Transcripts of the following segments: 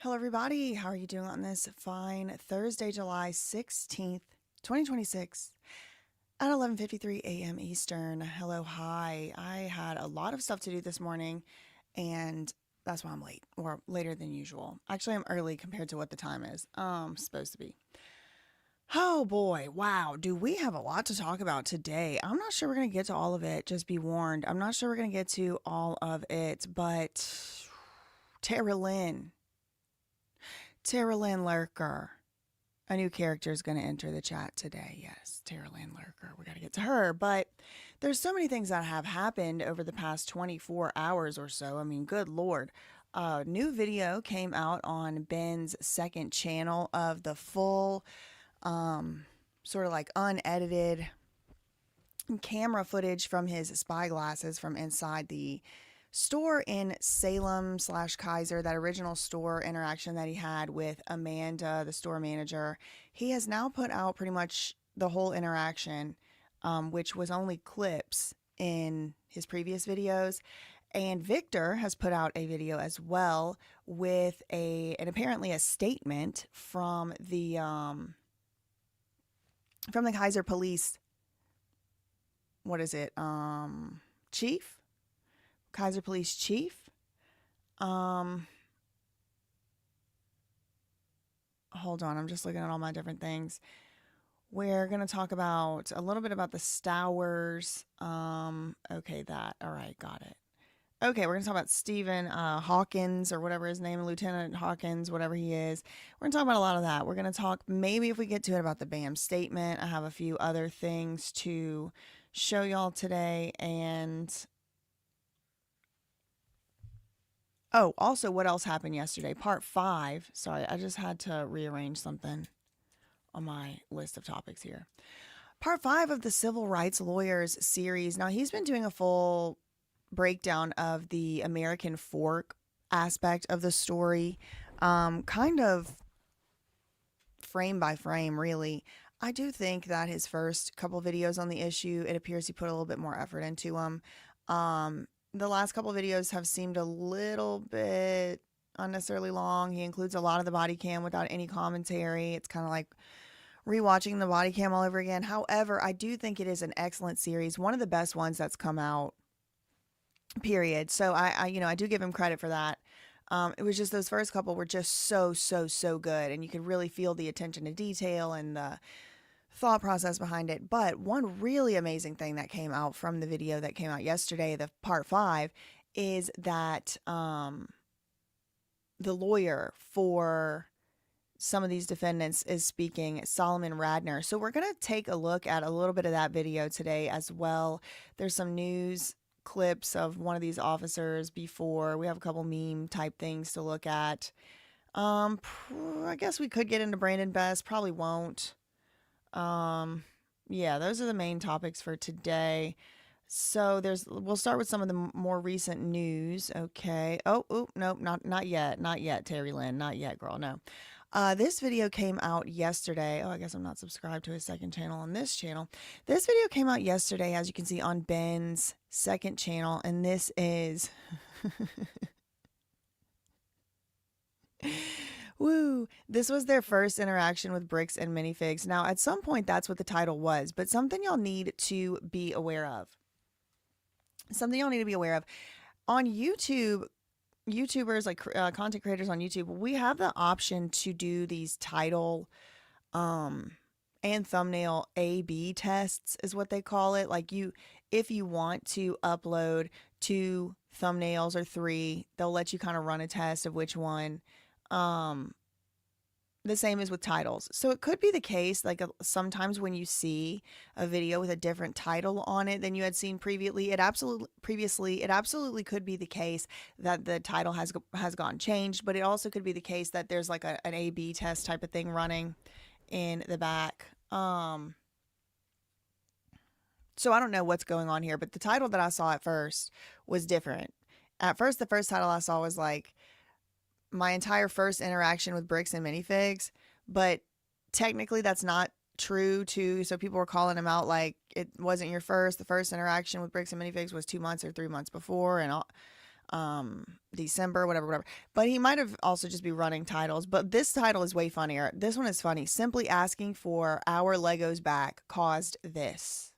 Hello, everybody. How are you doing on this fine Thursday, July 16th, 2026 at 11:53 a.m. Eastern? Hello, hi. I had a lot of stuff to do this morning, and that's why I'm late, or later than usual. Actually, I'm early compared to what the time is. Supposed to be. Oh boy, wow. Do we have a lot to talk about today? I'm not sure we're going to get to all of it, just be warned. I'm not sure we're going to get to all of it, but Terilyn. Terilyn Lurker. A new character is going to enter the chat today. Yes, Terilyn Lurker. We got to get to her. But there's so many things that have happened over the past 24 hours or so. I mean, good Lord. A new video came out on Ben's second channel of the full, sort of like unedited camera footage from his spy glasses from inside the store in Salem / Kaiser, that original store interaction that he had with Amanda, the store manager. He has now put out pretty much the whole interaction, which was only clips in his previous videos. And Victor has put out a video as well with and apparently a statement from the Kaiser police. What is it? Chief? Kaiser Police Chief. Hold on, I'm just looking at all my different things. We're going to talk about a little bit about the Stowers. Okay, all right, got it. Okay, we're going to talk about Stephen Hawkins, or whatever his name, Lieutenant Hawkins, whatever he is. We're going to talk about a lot of that. We're going to talk, maybe if we get to it, about the BAM statement. I have a few other things to show y'all today, and oh, also, what else happened yesterday? Part 5. Sorry, I just had to rearrange something on my list of topics here. Part 5 of the Civil Rights Lawyers series. Now, he's been doing a full breakdown of the American fork aspect of the story, kind of frame by frame, really. I do think that his first couple videos on the issue, it appears he put a little bit more effort into them. The last couple of videos have seemed a little bit unnecessarily long. He includes a lot of the body cam without any commentary. It's kind of like rewatching the body cam all over again. However, I do think it is an excellent series, one of the best ones that's come out, period. So I do give him credit for that. It was just those first couple were just so good, and you could really feel the attention to detail and the thought process behind it. But one really amazing thing that came out from the video that came out yesterday, the part 5, is that the lawyer for some of these defendants is speaking, Solomon Radner. So we're going to take a look at a little bit of that video today as well. There's some news clips of one of these officers before. We have a couple meme type things to look at. I guess we could get into Brandon Best, probably won't. Yeah, those are the main topics for today. So we'll start with some of the more recent news. Okay. Oh, nope, not yet. Not yet, Terilyn. Not yet, girl. No. This video came out yesterday. Oh, I guess I'm not subscribed to his second channel on this channel. This video came out yesterday, as you can see, on Ben's second channel. And this is woo. This was their first interaction with Bricks and Minifigs. Now, at some point, that's what the title was, but something y'all need to be aware of. On YouTube, YouTubers, like content creators on YouTube, we have the option to do these title and thumbnail A/B tests, is what they call it. Like, if you want to upload 2 thumbnails or 3, they'll let you kind of run a test of which one. The same as with titles. So it could be the case, like sometimes when you see a video with a different title on it than you had seen previously, it absolutely could be the case that the title has gone changed, but it also could be the case that there's like an A/B test type of thing running in the back. So I don't know what's going on here, but the title that I saw at first was different. At first, the first title I saw was like, my entire first interaction with Bricks and Minifigs, but technically that's not true too. So people were calling him out like it wasn't your first. The first interaction with Bricks and Minifigs was 2 months or 3 months before, and December, whatever. But he might have also just be running titles. But this title is way funnier. This one is funny. Simply asking for our Legos back caused this.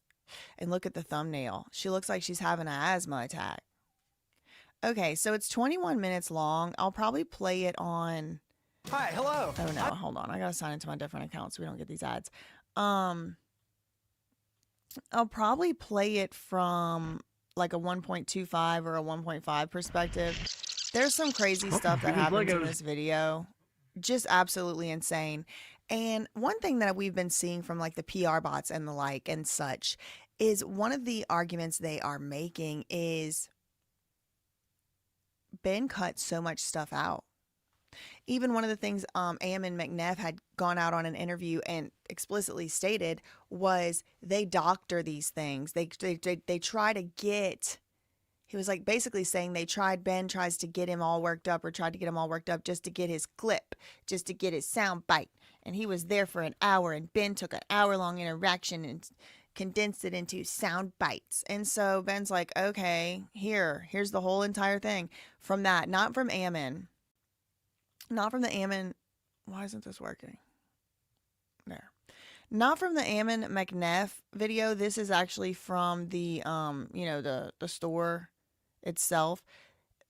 And look at the thumbnail. She looks like she's having an asthma attack. Okay, so it's 21 minutes long. I'll probably play it on... Hi, hello. Oh no, hold on. I gotta sign into my different account so we don't get these ads. I'll probably play it from like a 1.25 or a 1.5 perspective. There's some crazy stuff that happens in this video. Just absolutely insane. And one thing that we've been seeing from like the PR bots and the like and such is one of the arguments they are making is Ben cut so much stuff out. Even one of the things Ammon McNeff had gone out on an interview and explicitly stated was they doctor these things. They try to get, he was like basically saying Ben tries to get him all worked up or tried to get him all worked up just to get his clip, just to get his sound bite. And he was there for an hour and Ben took an hour-long interaction and condensed it into sound bites. And so Ben's like, okay, here's the whole entire thing from that, not from Ammon. Not from the Ammon. Why isn't this working? There. Not from the Ammon McNeff video. This is actually from the, the store itself.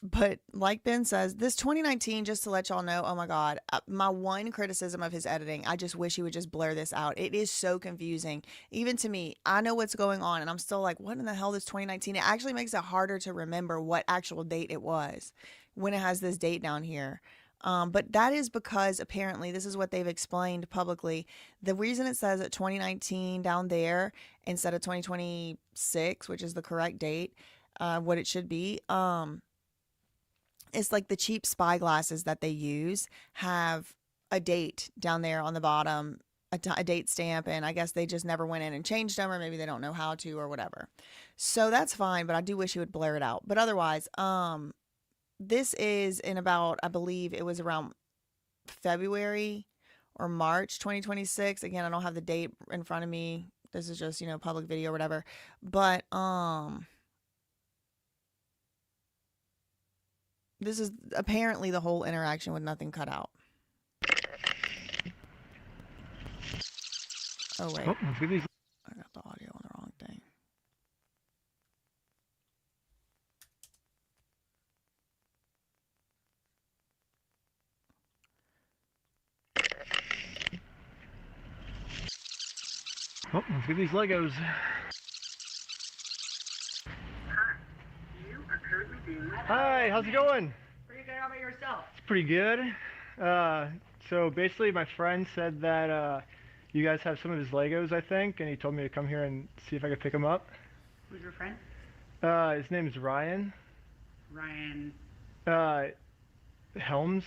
But like Ben says, this 2019, just to let y'all know, oh my God, my one criticism of his editing, I just wish he would just blur this out. It is so confusing. Even to me, I know what's going on and I'm still like, what in the hell is 2019? It actually makes it harder to remember what actual date it was when it has this date down here. But that is because apparently this is what they've explained publicly. The reason it says at 2019 down there instead of 2026, which is the correct date, what it should be, it's like the cheap spy glasses that they use have a date down there on the bottom, a date stamp, and I guess they just never went in and changed them, or maybe they don't know how to or whatever. So that's fine, but I do wish you would blur it out. But otherwise, this is in about, I believe it was around February or March 2026. Again, I don't have the date in front of me. This is just, public video or whatever. But this is apparently the whole interaction with nothing cut out. Oh, wait. I got the audio on the wrong thing. Oh, let's get these Legos. Hi, how's it going? Pretty good. How about yourself? It's pretty good. So basically my friend said that you guys have some of his Legos, I think, and he told me to come here and see if I could pick them up. Who's your friend? His name is Ryan. Ryan. Helms.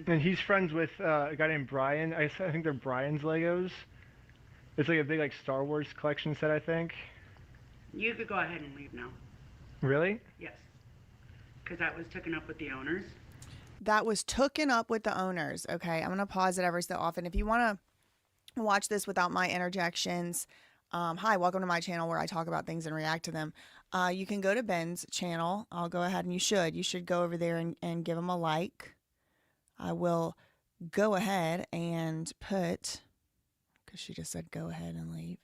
And he's friends with a guy named Brian. I think they're Brian's Legos. It's like a big Star Wars collection set, I think. You could go ahead and leave now. Really? Yes. Because that was taken up with the owners. That was taken up with the owners. Okay, I'm going to pause it every so often. If you want to watch this without my interjections, hi, welcome to my channel where I talk about things and react to them. You can go to Ben's channel. I'll go ahead and you should go over there and give him a like. I will go ahead and put, because she just said go ahead and leave.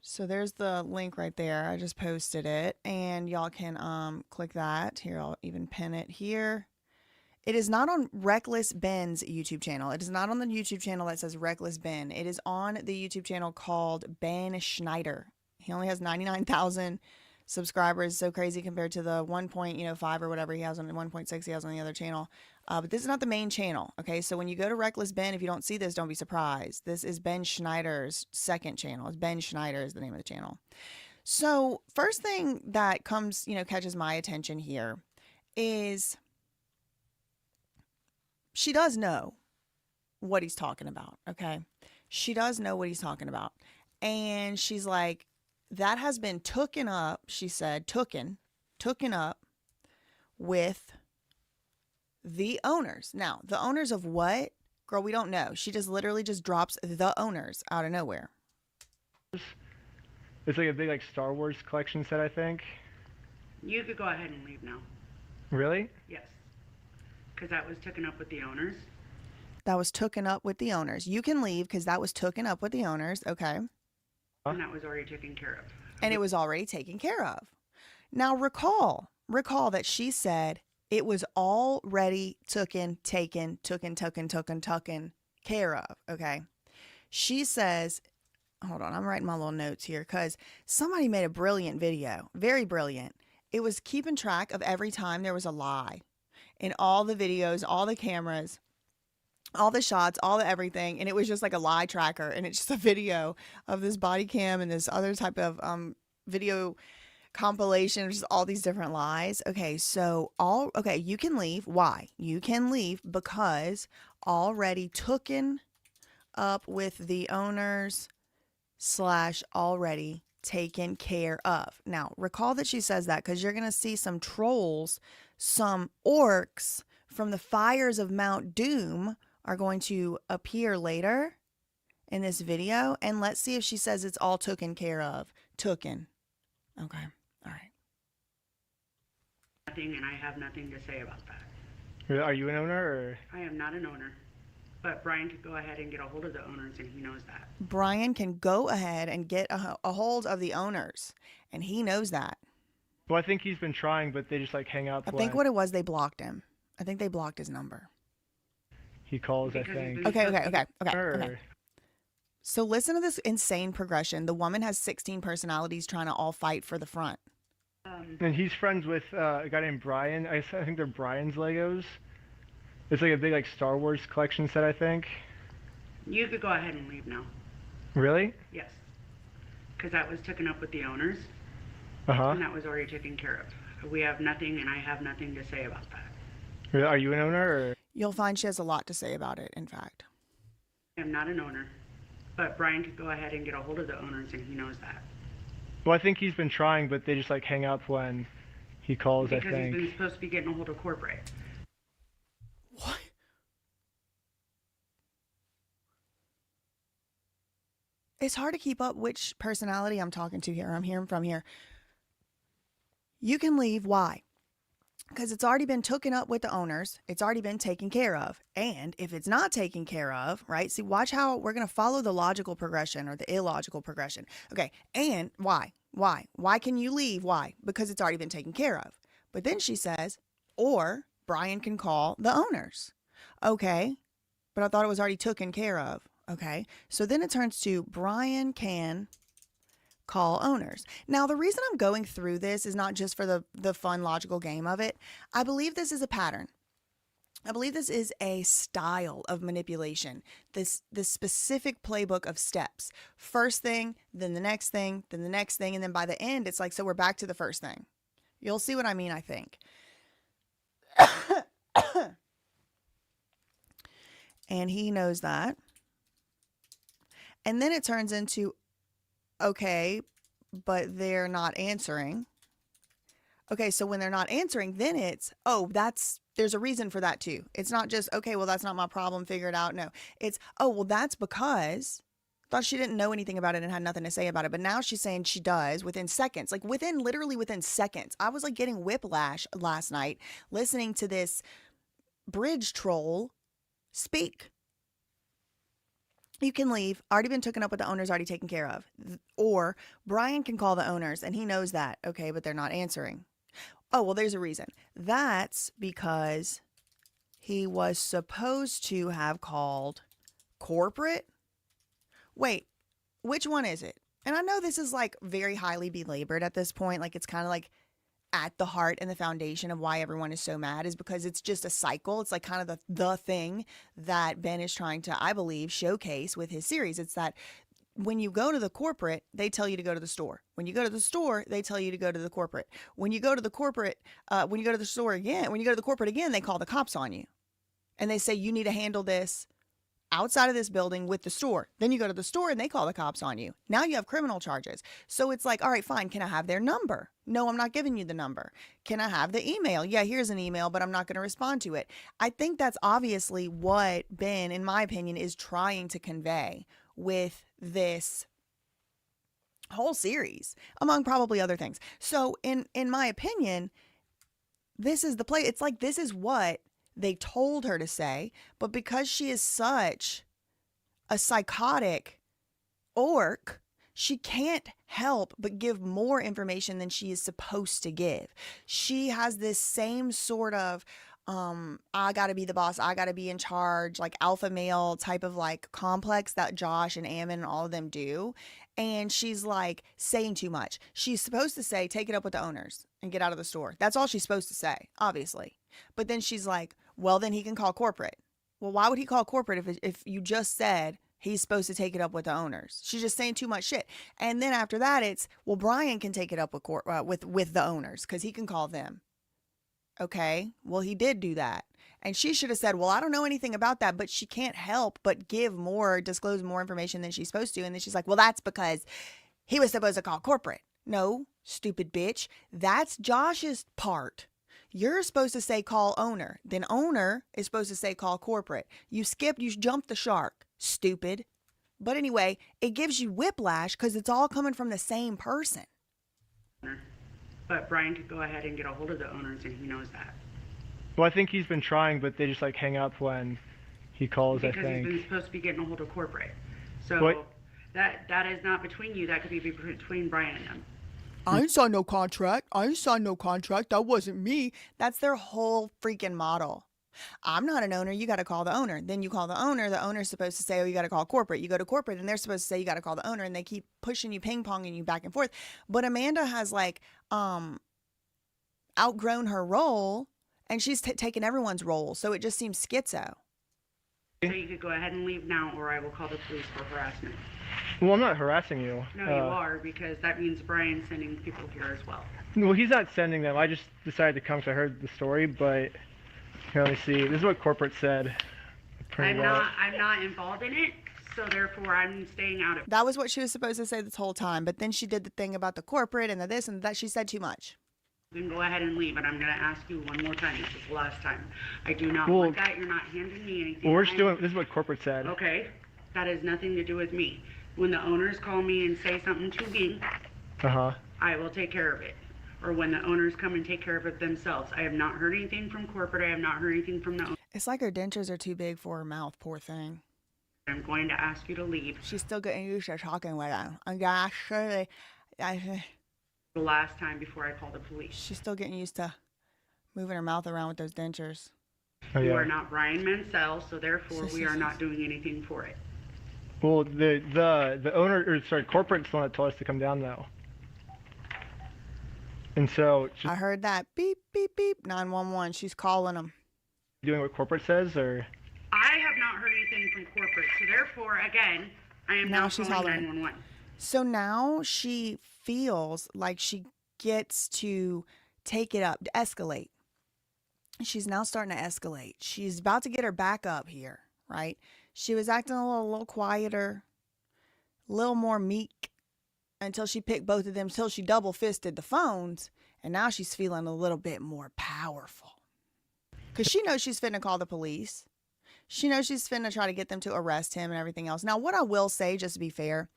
So there's the link right there. I just posted it and y'all can click that. Here, I'll even pin it here. It is not on Reckless Ben's YouTube channel. It is not on the YouTube channel that says Reckless Ben. It is on the YouTube channel called Ben Schneider. He only has 99,000 subscribers. So crazy compared to the 1.5 or whatever he has on 1.6 he has on the other channel. But this is not the main channel. Okay, so when you go to Reckless Ben, if you don't see this, don't be surprised. This is Ben Schneider's second channel. It's Ben Schneider is the name of the channel. So first thing that comes, catches my attention here is she does know what he's talking about, okay? She does know what he's talking about. And she's like, that has been tooken up, she said, tooken up with The owners. Now, the owners of what? Girl, we don't know. She just literally just drops the owners out of nowhere. It's like a big like Star Wars collection set, I think. You could go ahead and leave now. Really? Yes. Because that was taken up with the owners. That was taken up with the owners. You can leave because that was taken up with the owners. Okay. And that was already taken care of. And it was already taken care of. Now recall that she said it was already taken care of. Okay. She says, hold on, I'm writing my little notes here because somebody made a brilliant video, very brilliant. It was keeping track of every time there was a lie in all the videos, all the cameras, all the shots, all the everything. And it was just like a lie tracker. And it's just a video of this body cam and this other type of video compilation, just all these different lies. Okay, so you can leave. Why? You can leave because already taken up with the owners / already taken care of. Now, recall that she says that because you're going to see some trolls, some orcs from the fires of Mount Doom are going to appear later in this video. And let's see if she says it's all taken care of. Taken. Okay. All right. Nothing, and I have nothing to say about that. Are you an owner or? I am not an owner. But Brian could go ahead and get a hold of the owners, and he knows that. Brian can go ahead and get a hold of the owners, and he knows that. Well, I think he's been trying, but they just like hang up. I think what it was, they blocked him. I think they blocked his number. He calls, Because I think. Okay. So listen to this insane progression. The woman has 16 personalities trying to all fight for the front. And he's friends with a guy named Brian. I think they're Brian's Legos. It's like a big like Star Wars collection set, I think. You could go ahead and leave now. Really? Yes. Because that was taken up with the owners. Uh-huh. And that was already taken care of. We have nothing, and I have nothing to say about that. Are you an owner or? You'll find she has a lot to say about it, in fact. I am not an owner. But Brian could go ahead and get a hold of the owners, and he knows that. Well, I think he's been trying, but they just like hang up when he calls, I Because think. he's been supposed to be getting a hold of corporate. What? It's hard to keep up which personality I'm talking to here. I'm hearing from here. You can leave. Why? Because it's already been taken up with the owners. It's already been taken care of. And if it's not taken care of, right? See, watch how we're going to follow the logical progression or the illogical progression. Okay. And why? Why can you leave? Why? Because it's already been taken care of. But then she says, or Brian can call the owners. Okay. But I thought it was already taken care of. Okay. So then it turns to Brian can call owners. Now, the reason I'm going through this is not just for the fun logical game of it. I believe this is a pattern. I believe this is a style of manipulation. This specific playbook of steps. First thing, then the next thing, then the next thing, and then by the end, it's like, so we're back to the first thing. You'll see what I mean, I think. And he knows that. And then it turns into, okay, but they're not answering. Okay, so when they're not answering, then it's, there's a reason for that too. It's not just, okay, well, that's not my problem, figure it out. No, it's, that's because, thought she didn't know anything about it and had nothing to say about it. But now she's saying she does within seconds, like literally within seconds. I was like getting whiplash last night listening to this bridge troll speak. You can leave. Already been taken up with the owners, already taken care of. Or Brian can call the owners and he knows that. Okay, but they're not answering. Oh, well, there's a reason. That's because he was supposed to have called corporate. Wait, which one is it? And I know this is like very highly belabored at this point. Like it's kind of like at the heart and the foundation of why everyone is so mad is because it's just a cycle. It's like kind of the thing that Ben is trying to, I believe, showcase with his series. It's that when you go to the corporate, they tell you to go to the store. When you go to the store, they tell you to go to the corporate. When you go to the corporate, when you go to the store again, when you go to the corporate again, they call the cops on you. And they say, you need to handle this outside of this building with the store. Then you go to the store and they call the cops on you. Now you have criminal charges. So it's like, all right, fine. Can I have their number? No, I'm not giving you the number. Can I have the email? Yeah, here's an email, but I'm not going to respond to it. I think that's obviously what Ben, in my opinion, is trying to convey with this whole series, among probably other things. So in my opinion, this is the play. It's like, this is what they told her to say, but because she is such a psychotic orc, she can't help but give more information than she is supposed to give. She has this same sort of I gotta be the boss, I gotta be in charge, like alpha male type of like complex that Josh and Ammon and all of them do. And she's like saying too much. She's supposed to say, take it up with the owners and get out of the store. That's all she's supposed to say, obviously. But then she's like, well, then he can call corporate. Well, why would he call corporate if you just said he's supposed to take it up with the owners? She's just saying too much shit. And then after that, it's, well, Brian can take it up with the owners because he can call them. Okay, well, he did do that. And she should have said, well, I don't know anything about that, but she can't help but disclose more information than she's supposed to. And then she's like, well, that's because he was supposed to call corporate. No, stupid bitch. That's Josh's part. You're supposed to say call owner. Then owner is supposed to say call corporate. You jumped the shark, stupid. But anyway, it gives you whiplash because it's all coming from the same person. But Brian could go ahead and get a hold of the owners, and he knows that. Well, I think he's been trying, but they just like hang up when he calls, Because I think. he's been supposed to be getting a hold of corporate. So What? that is not between you. That could be between Brian and them. I ain't signed no contract. That wasn't me. That's their whole freaking model. I'm not an owner. You got to call the owner. Then you call the owner. The owner's supposed to say, oh, you got to call corporate. You go to corporate and they're supposed to say you got to call the owner, and they keep pushing you, ping-ponging you back and forth. But Amanda has like outgrown her role, and she's taken everyone's role. So it just seems schizo. So you could go ahead and leave now, or I will call the police for harassment. Well, I'm not harassing you. No, you are, because that means Brian's sending people here as well. Well, he's not sending them. I just decided to come because I heard the story, but here, let me see. This is what corporate said. I'm not involved in it, so therefore I'm staying out of it. That was what she was supposed to say this whole time. But then she did the thing about the corporate and the this and that. She said too much. You can go ahead and leave, and I'm going to ask you one more time. This is the last time. I do not want that. You're not handing me anything. Well, we're just doing, this is what corporate said. Okay, that has nothing to do with me. When the owners call me and say something to me, I will take care of it. Or when the owners come and take care of it themselves. I have not heard anything from corporate. I have not heard anything from the owners. It's like her dentures are too big for her mouth, poor thing. I'm going to ask you to leave. She's still getting used to talking with them. The last time before I call the police. She's still getting used to moving her mouth around with those dentures. Oh, yeah. You are not Brian Mansell, so therefore we are not doing anything for it. Well, the owner, or sorry, corporate's the one that told us to come down though. And so, just I heard that beep, beep, beep, 911. She's calling them. doing what corporate says, or? I have not heard anything from corporate, so therefore, again, I am now she's calling hollering. 911. So now she feels like she gets to take it up, to escalate. She's now starting to escalate. She's about to get her back up here, right? She was acting a little quieter, a little more meek until she picked both of them, till she double-fisted the phones, and now she's feeling a little bit more powerful. Because she knows she's finna call the police. She knows she's finna try to get them to arrest him and everything else. Now, what I will say, just to be fair,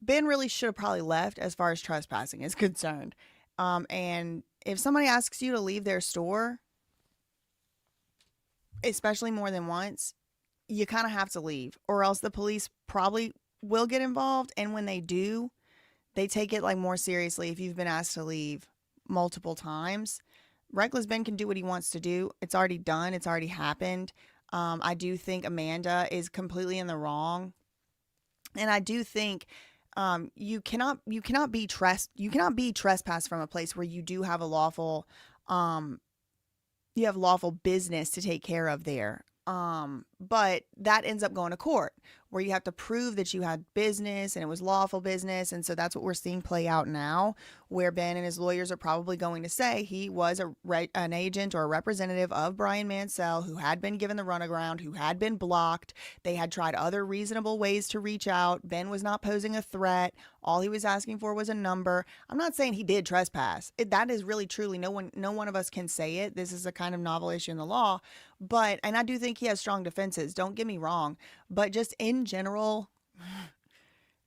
Ben really should have probably left as far as trespassing is concerned. And if somebody asks you to leave their store, especially more than once, you kind of have to leave, or else the police probably will get involved. And when they do, they take it like more seriously. If you've been asked to leave multiple times, Reckless Ben can do what he wants to do. It's already done. It's already happened. I do think Amanda is completely in the wrong. And I do think you cannot be trespassed from a place where you do have a lawful business to take care of there. But that ends up going to court where you have to prove that you had business and it was lawful business. And so that's what we're seeing play out now, where Ben and his lawyers are probably going to say he was an agent or a representative of Brian Mansell who had been given the runaround, who had been blocked. They had tried other reasonable ways to reach out. Ben was not posing a threat. All he was asking for was a number. I'm not saying he did trespass. That is really truly no one of us can say it. This is a kind of novel issue in the law. But, and I do think he has strong defenses, don't get me wrong, but just in general,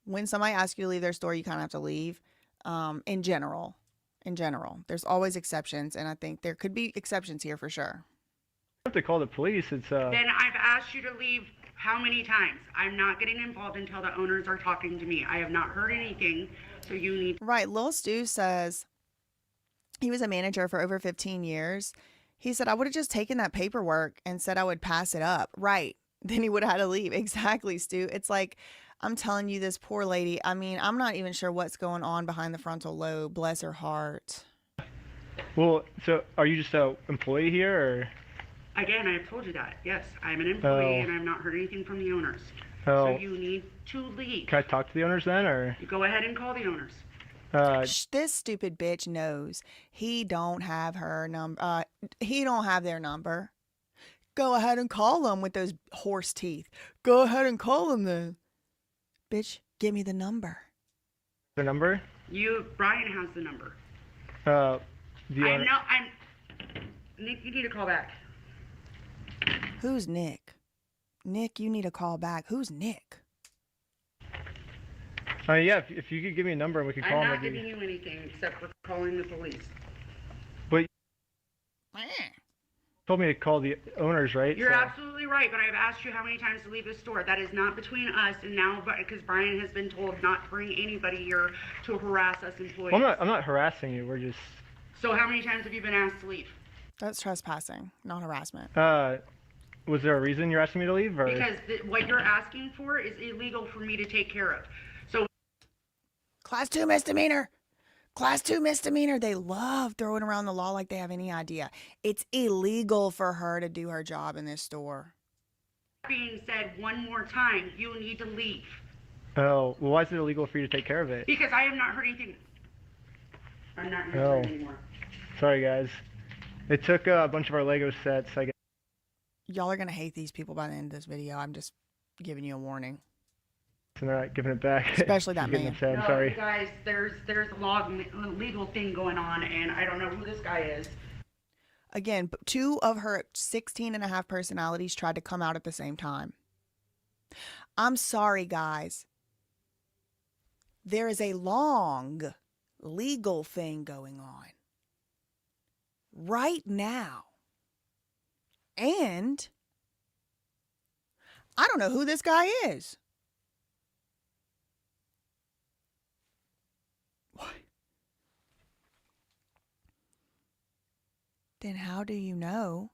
when somebody asks you to leave their store, you kind of have to leave. In general, there's always exceptions. And I think there could be exceptions here for sure. You have to call the police. It's Then I've asked you to leave how many times? I'm not getting involved until the owners are talking to me. I have not heard anything, so you need. Right. Lil Stu says he was a manager for over 15 years. He said, I would have just taken that paperwork and said I would pass it up. Right. Then he would have had to leave. Exactly, Stu. It's like, I'm telling you, this poor lady, I mean, I'm not even sure what's going on behind the frontal lobe. Bless her heart. Well, so are you just an employee here, or? Again, I have told you that. Yes, I'm an employee and I've not heard anything from the owners. Oh. So you need to leave. Can I talk to the owners then, or? You go ahead and call the owners. This stupid bitch knows he don't have her number. He don't have their number. Go ahead and call them with those horse teeth. Go ahead and call them then. Bitch, give me the number. The number? Brian has the number. Nick, you need to call back. Who's Nick? Nick, you need to call back. Who's Nick? Yeah, if you could give me a number and we could call I'm him. not giving you anything except for calling the police. But you told me to call the owners, right? You're absolutely right, but I've asked you how many times to leave the store. That is not between us and now, because Brian has been told not to bring anybody here to harass us employees. Well, I'm not harassing you. We're just. So how many times have you been asked to leave? That's trespassing, not harassment. Was there a reason you're asking me to leave? Or? Because what you're asking for is illegal for me to take care of. So. Class 2 misdemeanor. Class 2 misdemeanor. They love throwing around the law like they have any idea. It's illegal for her to do her job in this store. That being said, one more time, you need to leave. Oh, well, why is it illegal for you to take care of it? Because I have not heard anything. I'm not hearing anymore. Sorry, guys. They took a bunch of our Lego sets, I guess. Y'all are going to hate these people by the end of this video. I'm just giving you a warning. And they're not giving it back. Especially that man. No, sorry. you guys, there's a legal thing going on, and I don't know who this guy is. Again, 2 of her 16 and a half personalities tried to come out at the same time. I'm sorry, guys. There is a long legal thing going on right now. And I don't know who this guy is. What? Then how do you know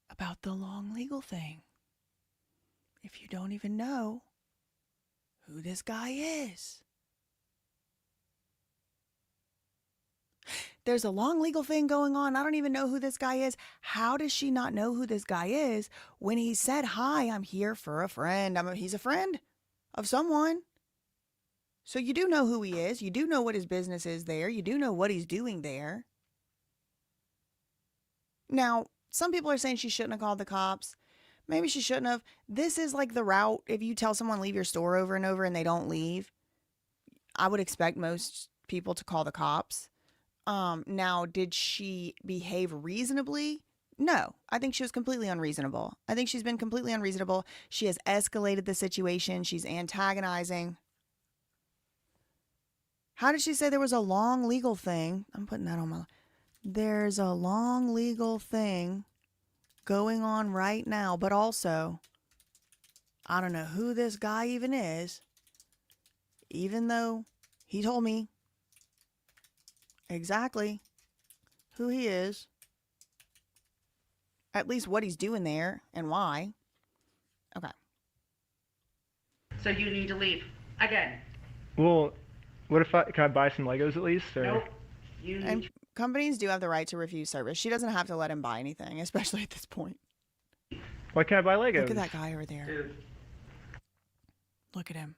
about the long legal thing if you don't even know who this guy is? There's a long legal thing going on. I don't even know who this guy is. How does she not know who this guy is when he said, hi, I'm here for a friend? He's a friend of someone. So you do know who he is. You do know what his business is there. You do know what he's doing there. Now, some people are saying she shouldn't have called the cops. Maybe she shouldn't have. This is like the route. If you tell someone leave your store over and over and they don't leave, I would expect most people to call the cops. Now, did she behave reasonably? No, I think she was completely unreasonable. I think she's been completely unreasonable. She has escalated the situation. She's antagonizing. How did she say there was a long legal thing? I'm putting that on my... There's a long legal thing going on right now, but also, I don't know who this guy even is, even though he told me exactly who he is, at least what he's doing there and why. Okay. So you need to leave again. Well, what if can I buy some Legos at least? Or? Nope. You need And companies do have the right to refuse service. She doesn't have to let him buy anything, especially at this point. Why can't I buy Legos? Look at that guy over there. Dude. Look at him.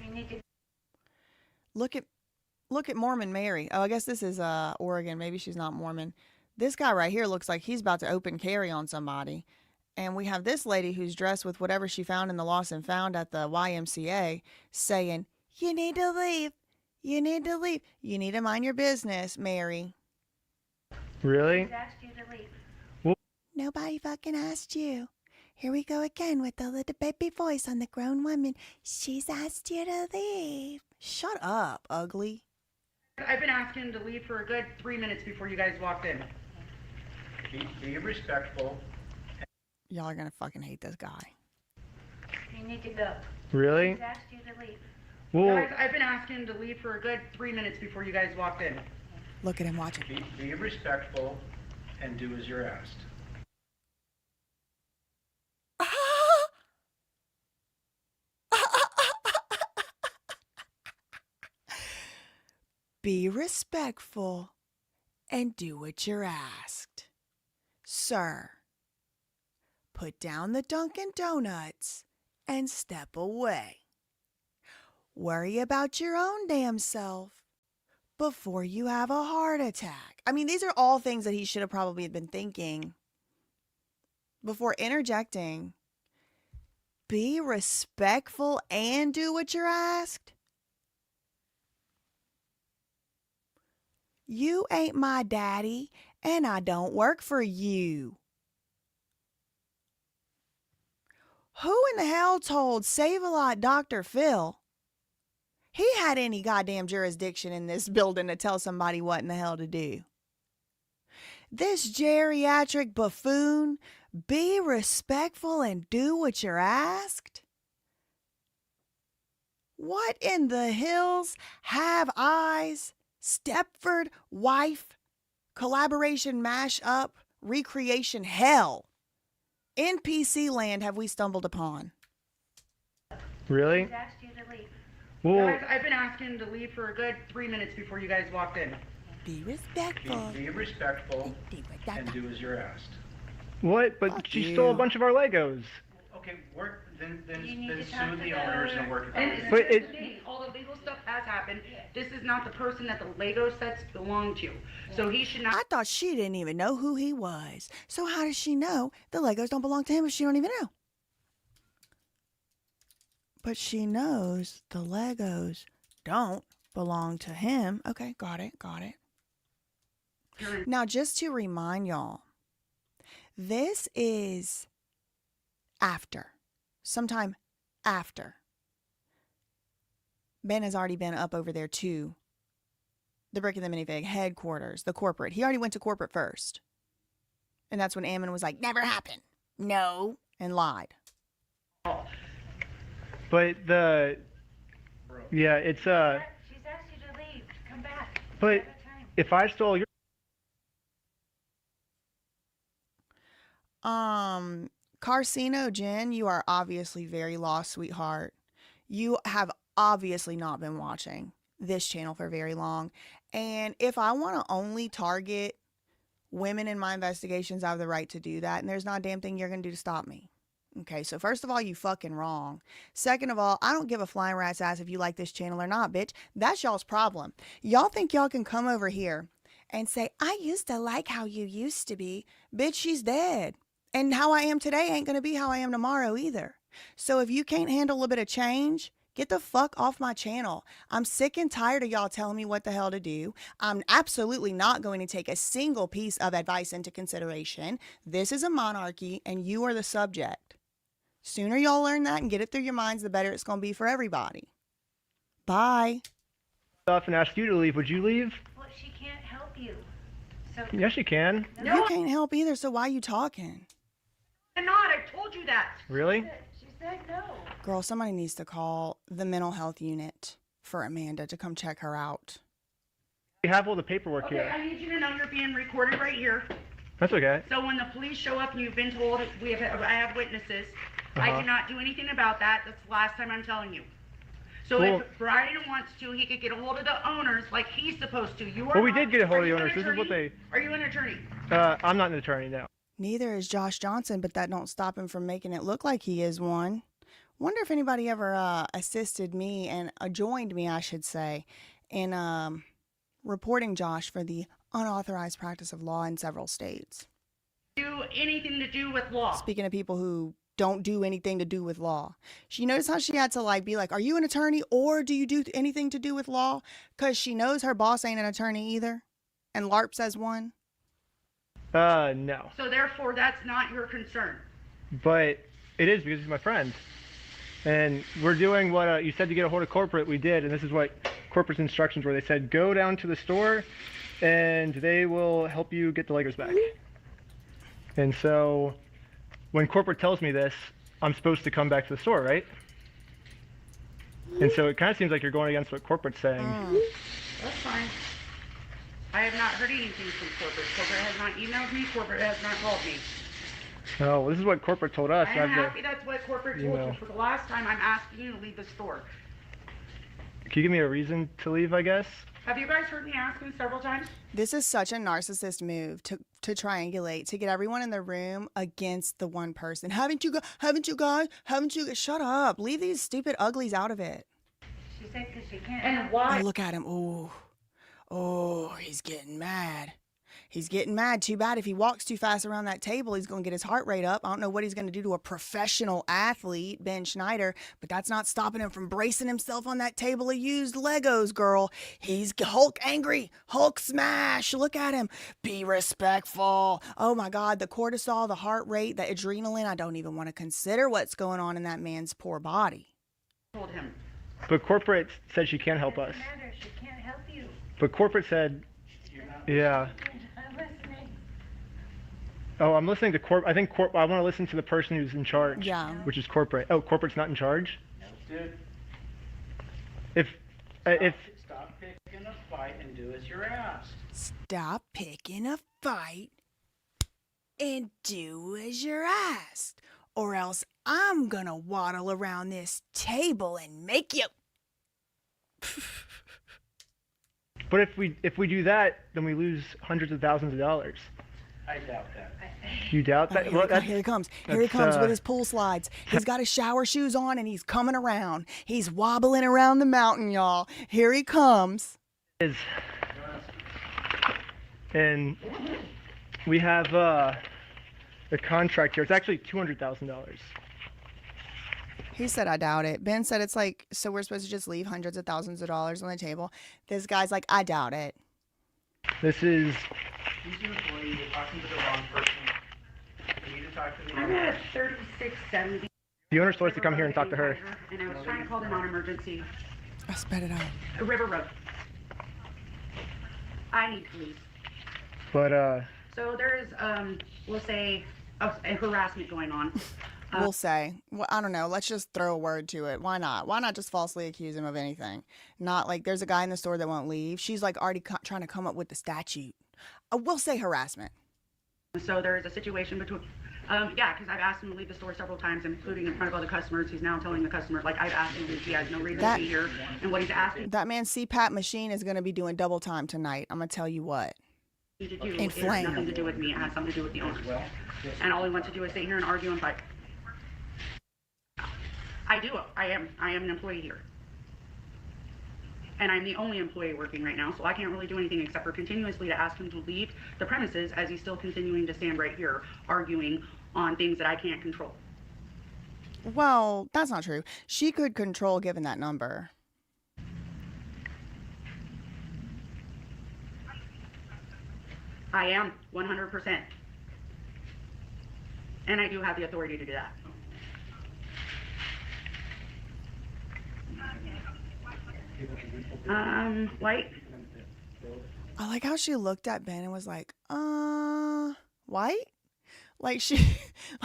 You need to. Look at Mormon Mary. Oh, I guess this is Oregon. Maybe she's not Mormon. This guy right here looks like he's about to open carry on somebody. And we have this lady who's dressed with whatever she found in the lost and found at the YMCA saying, "You need to leave. You need to leave. You need to mind your business, Mary." Really? She's asked you to leave. Nobody fucking asked you. Here we go again with the little baby voice on the grown woman. She's asked you to leave. Shut up, ugly. I've been asking him to leave for a good 3 minutes before you guys walked in. Be respectful. Y'all are gonna fucking hate this guy. You need to go. Really? She's asked you to leave. Well, Guys, I've been asking him to leave for a good 3 minutes before you guys walked in. Look at him, watch him. Be respectful and do as you're asked. Be respectful and do what you're asked. Sir, put down the Dunkin' Donuts and step away. Worry about your own damn self before you have a heart attack. I mean, these are all things that he should have probably been thinking before interjecting. Be respectful and do what you're asked. You ain't my daddy, and I don't work for you. Who in the hell told Save-A-Lot Dr. Phil he had any goddamn jurisdiction in this building to tell somebody what in the hell to do? This geriatric buffoon, be respectful and do what you're asked? What in the hills have eyes? Stepford wife collaboration mash-up recreation hell in PC land have we stumbled upon? really? She's asked you to leave. Well, Guys, I've been asking him to leave for a good 3 minutes before you guys walked in. Be respectful. Be respectful and do as you're asked. what? But Fuck she you. stole a bunch of our Legos. Okay, then You need to sue talk the to owners the- and work it And out. But here's it- the thing, all the legal stuff has happened. This is not the person that the Lego sets belong to. So he should not I thought she didn't even know who he was. So how does she know the Legos don't belong to him if she don't even know? But she knows the Legos don't belong to him. Okay, got it. Now, just to remind y'all, this is sometime after. Ben has already been up over there to the Brick and the Minifig headquarters, the corporate. He already went to corporate first. And that's when Ammon was like, never happened. No. And lied. But yeah, it's She's asked you to leave. Come back. But Have a time. if I stole your Carcinogen, you are obviously very lost, sweetheart. You have obviously not been watching this channel for very long. And if I want to only target women in my investigations, I have the right to do that. And there's not a damn thing you're going to do to stop me. Okay, so first of all, you fucking wrong. Second of all, I don't give a flying rat's ass if you like this channel or not, bitch. That's y'all's problem. Y'all think y'all can come over here and say, I used to like how you used to be. Bitch, she's dead. And how I am today ain't going to be how I am tomorrow either. So if you can't handle a little bit of change, get the fuck off my channel. I'm sick and tired of y'all telling me what the hell to do. I'm absolutely not going to take a single piece of advice into consideration. This is a monarchy and you are the subject. Sooner y'all learn that and get it through your minds, the better it's going to be for everybody. Bye. stuff and asked you to leave, would you leave? Well, she can't help you. So Yes, you can. No, You can't help either, so why you talking? I'm not. I told you that. Really? she said no. Girl, somebody needs to call the mental health unit for Amanda to come check her out. We have all the paperwork Okay, here. I need you to know you're being recorded right here. That's okay. So when the police show up and you've been told I have witnesses, I Uh-huh. cannot do anything about that. That's the last time I'm telling you. So Well- if Brian wants to, he could get a hold of the owners like he's supposed to. You are Well, we not- did get a hold are of the you an owners. This is what attorney? they. Are you an attorney? I'm not an attorney now. Neither is Josh Johnson, but that don't stop him from making it look like he is one. Wonder if anybody ever assisted me and joined me, I should say, in reporting Josh for the unauthorized practice of law in several states. Do anything to do with law. Speaking of people who don't do anything to do with law. She noticed how she had to like be like, are you an attorney or do you do anything to do with law? Because she knows her boss ain't an attorney either. And LARP says one. No. So therefore, that's not your concern. But it is because he's my friend. And we're doing what you said to get a hold of corporate, we did. And this is what corporate's instructions were. They said, go down to the store and they will help you get the Legos back. And so when corporate tells me this, I'm supposed to come back to the store, right? And so it kind of seems like you're going against what corporate's saying. That's fine. I have not heard anything from corporate. Corporate has not emailed me. Corporate has not called me. Oh, well, this is what corporate told us. I am happy that's what corporate told you. For the last time, I'm asking you to leave the store. Can you give me a reason to leave, I guess? Have you guys heard me ask you several times? This is such a narcissist move to triangulate, to get everyone in the room against the one person. Haven't you guys? Shut up. Leave these stupid uglies out of it. She said because she can't. And help why? Oh, look at him. Oh, he's getting mad. He's getting mad. Too bad if he walks too fast around that table, he's going to get his heart rate up. I don't know what he's going to do to a professional athlete, Ben Schneider, but that's not stopping him from bracing himself on that table of used Legos, girl. He's Hulk angry. Hulk smash. Look at him. Be respectful. Oh my God, the cortisol, the heart rate, the adrenaline. I don't even want to consider what's going on in that man's poor body. Told him. But corporate said she can't help us. Doesn't matter. She can't help you. But corporate said, yeah. I'm listening. Oh, I'm listening to I think I want to listen to the person who's in charge. Yeah. Which is corporate. Oh, corporate's not in charge? Dude, If stop picking a fight and do as you're asked. Stop picking a fight and do as you're asked, or else I'm gonna waddle around this table and make you. But if we do that, then we lose hundreds of thousands of dollars. I doubt that. You doubt that? Here he comes. Here he comes with his pool slides. He's got his shower shoes on and he's coming around. He's wobbling around the mountain, y'all. Here he comes. And we have the contract here. It's actually $200,000. He said, I doubt it. Ben said it's like, so we're supposed to just leave hundreds of thousands of dollars on the table. This guy's like, I doubt it. This is... He's an employee, you're talking to the wrong person. You need to talk to the I'm owner. at 3670. The owner's supposed to come here and talk to her. And I was trying to call them on emergency. I sped it out. River Road. I need police. But, So there is, we'll say, a harassment going on. We'll say, well, I don't know. Let's just throw a word to it. Why not? Why not just falsely accuse him of anything? Not like there's a guy in the store that won't leave. She's like already trying to come up with the statute. We'll say harassment. So there is a situation between, yeah, because I've asked him to leave the store several times, including in front of other customers. He's now telling the customer, like, I've asked him to leave. He has no reason to be here. And what he's asking That man's CPAP machine is going to be doing double time tonight. I'm going to tell you what. me to do And is flame. nothing to do with me. It has something to do with the owners. And all he wants to do is sit here and argue and fight. I do. I am an employee here. And I'm the only employee working right now, so I can't really do anything except for continuously to ask him to leave the premises as he's still continuing to stand right here arguing on things that I can't control. Well, that's not true. She could control given that number. I am 100%. And I do have the authority to do that. White? I like how she looked at Ben and was like, white? Like she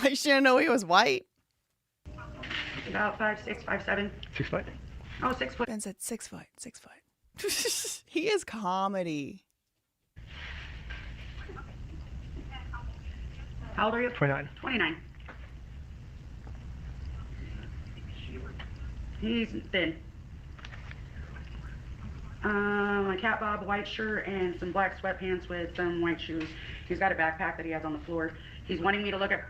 didn't know he was white. About 5'6", 5'7". 6 foot? Oh, 6 foot. Ben said 6 foot, 6 foot. He is comedy. How old are you? 29. 29. He's thin. A cat bob white shirt and some black sweatpants with some white shoes. He's got a backpack that he has on the floor. He's wanting me to look at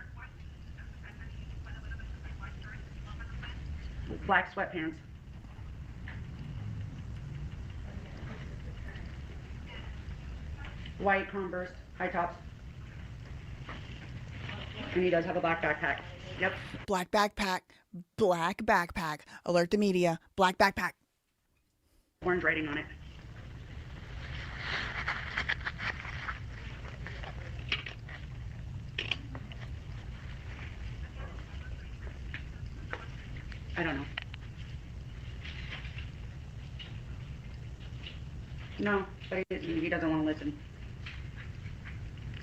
black sweatpants. White Converse, high tops. And he does have a black backpack. Yep. Black backpack. Black backpack. Alert the media. Black backpack. Orange writing on it. I don't know. No, but he doesn't want to listen.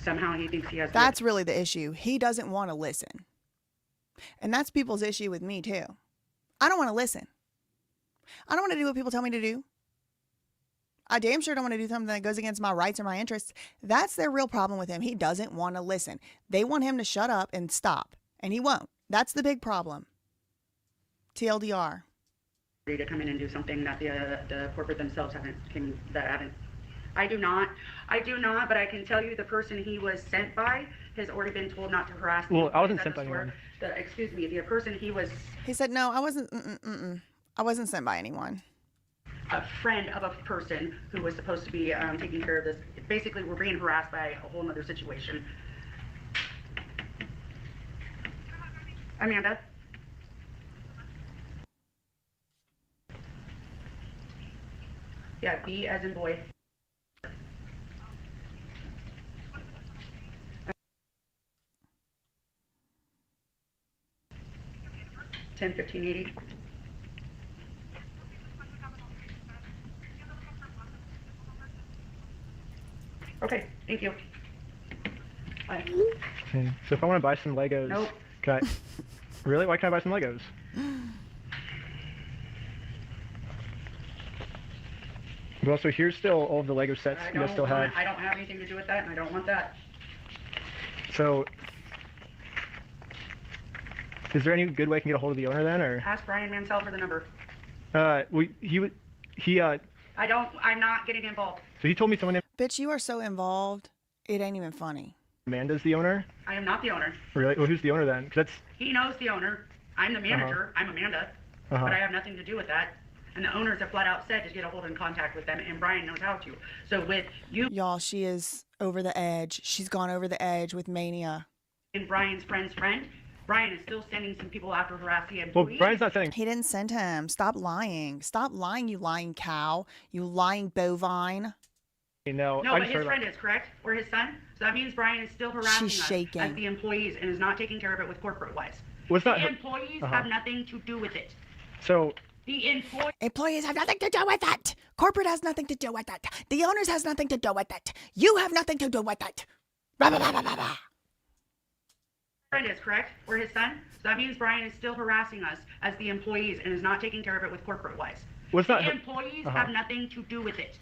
Somehow he thinks he has. That's really the issue. He doesn't want to listen. And that's people's issue with me too. I don't want to listen. I don't want to do what people tell me to do. I damn sure don't want to do something that goes against my rights or my interests. That's their real problem with him. He doesn't want to listen. They want him to shut up and stop. And he won't. That's the big problem. TLDR. To come in and do something that the corporate themselves haven't. I do not, but I can tell you the person he was sent by has already been told not to harass me. Well, I wasn't sent by anyone. Excuse me, the person he was. He said, no, I wasn't, I wasn't sent by anyone. A friend of a person who was supposed to be taking care of this. Basically, we're being harassed by a whole other situation. Amanda? Yeah, B as in boy. $10-15-80. Okay, thank you. Bye. Okay. So if I want to buy some Legos, Nope. can I? Really? Why can't I buy some Legos? Well, so here's still all of the Lego sets you guys still have. I don't have anything to do with that, and I don't want that. So, is there any good way I can get a hold of the owner then, or? Ask Brian Mansell for the number. I'm not getting involved. So he told me someone named Bitch, you are so involved. It ain't even funny. Amanda's the owner. I am not the owner. Really? Well, who's the owner then? 'Cause that's. He knows the owner. I'm the manager. I'm Amanda. But I have nothing to do with that. And the owners have flat out said to get a hold in contact with them, and Brian knows how to. So with you, Y'all, she is over the edge. She's gone over the edge with mania. and Brian's friend's friend, Brian is still sending some people after harassing him. Well, Brian's not saying. He didn't send him. Stop lying. Stop lying, you lying cow. You lying bovine. No, No, but his friend is, correct? Or his son? So that means Brian is still harassing She's us shaking. as the employees and is not taking care of it with corporate-wise. Well, it's not The her- employees have nothing to do with it. So. The Employees have nothing to do with it. Corporate has nothing to do with it. The owners has nothing to do with it. You have nothing to do with it. Blah, blah, blah, blah, blah, blah. friend is, correct? Or his son? So that means Brian is still harassing us as the employees and is not taking care of it with corporate-wise. Well, it's not The her- employees have nothing to do with it.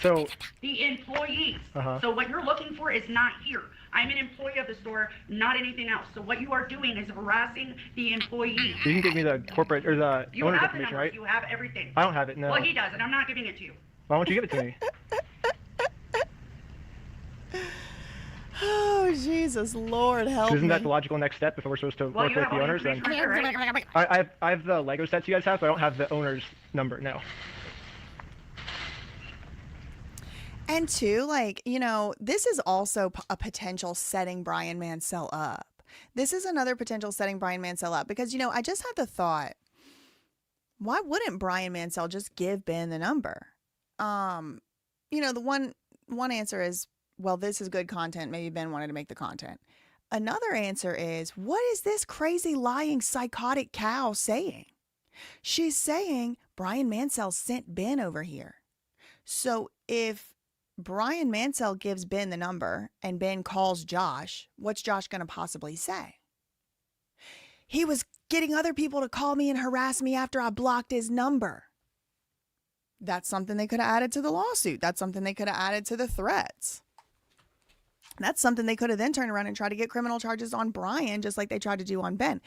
So. The employees. So what you're looking for is not here. I'm an employee of the store, not anything else. So what you are doing is harassing the employees. You can give me the corporate or the You owner's have the information, numbers. right? You have everything. I don't have it. No. Well, he does, and I'm not giving it to you. Why won't you give it to me? Oh, Jesus, Lord, help Isn't me. that the logical next step if we're supposed to Well, work you with have the all the owners? Then information right there, right? I have the Lego sets you guys have, but I don't have the owner's number. No. And two, like, you know, this is also a potential setting Brian Mansell up. This is another potential setting Brian Mansell up because, you know, I just had the thought, why wouldn't Brian Mansell just give Ben the number? You know, the one answer is, well, this is good content. Maybe Ben wanted to make the content. Another answer is, what is this crazy lying psychotic cow saying? She's saying Brian Mansell sent Ben over here. So if Brian Mansell gives Ben the number and Ben calls Josh, what's Josh going to possibly say? He was getting other people to call me and harass me after I blocked his number. That's something they could have added to the lawsuit. That's something they could have added to the threats. That's something they could have then turned around and tried to get criminal charges on Brian, just like they tried to do on Ben.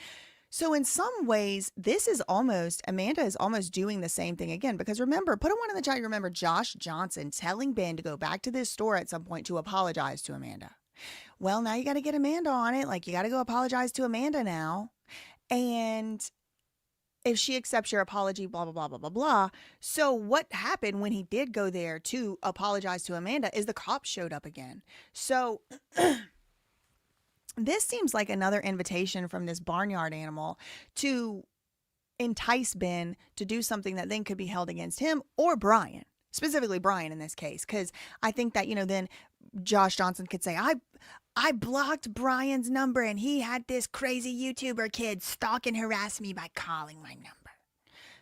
So in some ways, this is almost, Amanda is almost doing the same thing again. Because remember, put a one in the chat, you remember Josh Johnson telling Ben to go back to this store at some point to apologize to Amanda. well, now you got to get Amanda on it. Like, you got to go apologize to Amanda now. And if she accepts your apology, blah, blah, blah, blah, blah, blah. So what happened when he did go there to apologize to Amanda is the cops showed up again. So this seems like another invitation from this barnyard animal to entice Ben to do something that then could be held against him or Brian, specifically Brian in this case. Because I think that, then Josh Johnson could say, I blocked Brian's number and he had this crazy YouTuber kid stalk and harass me by calling my number.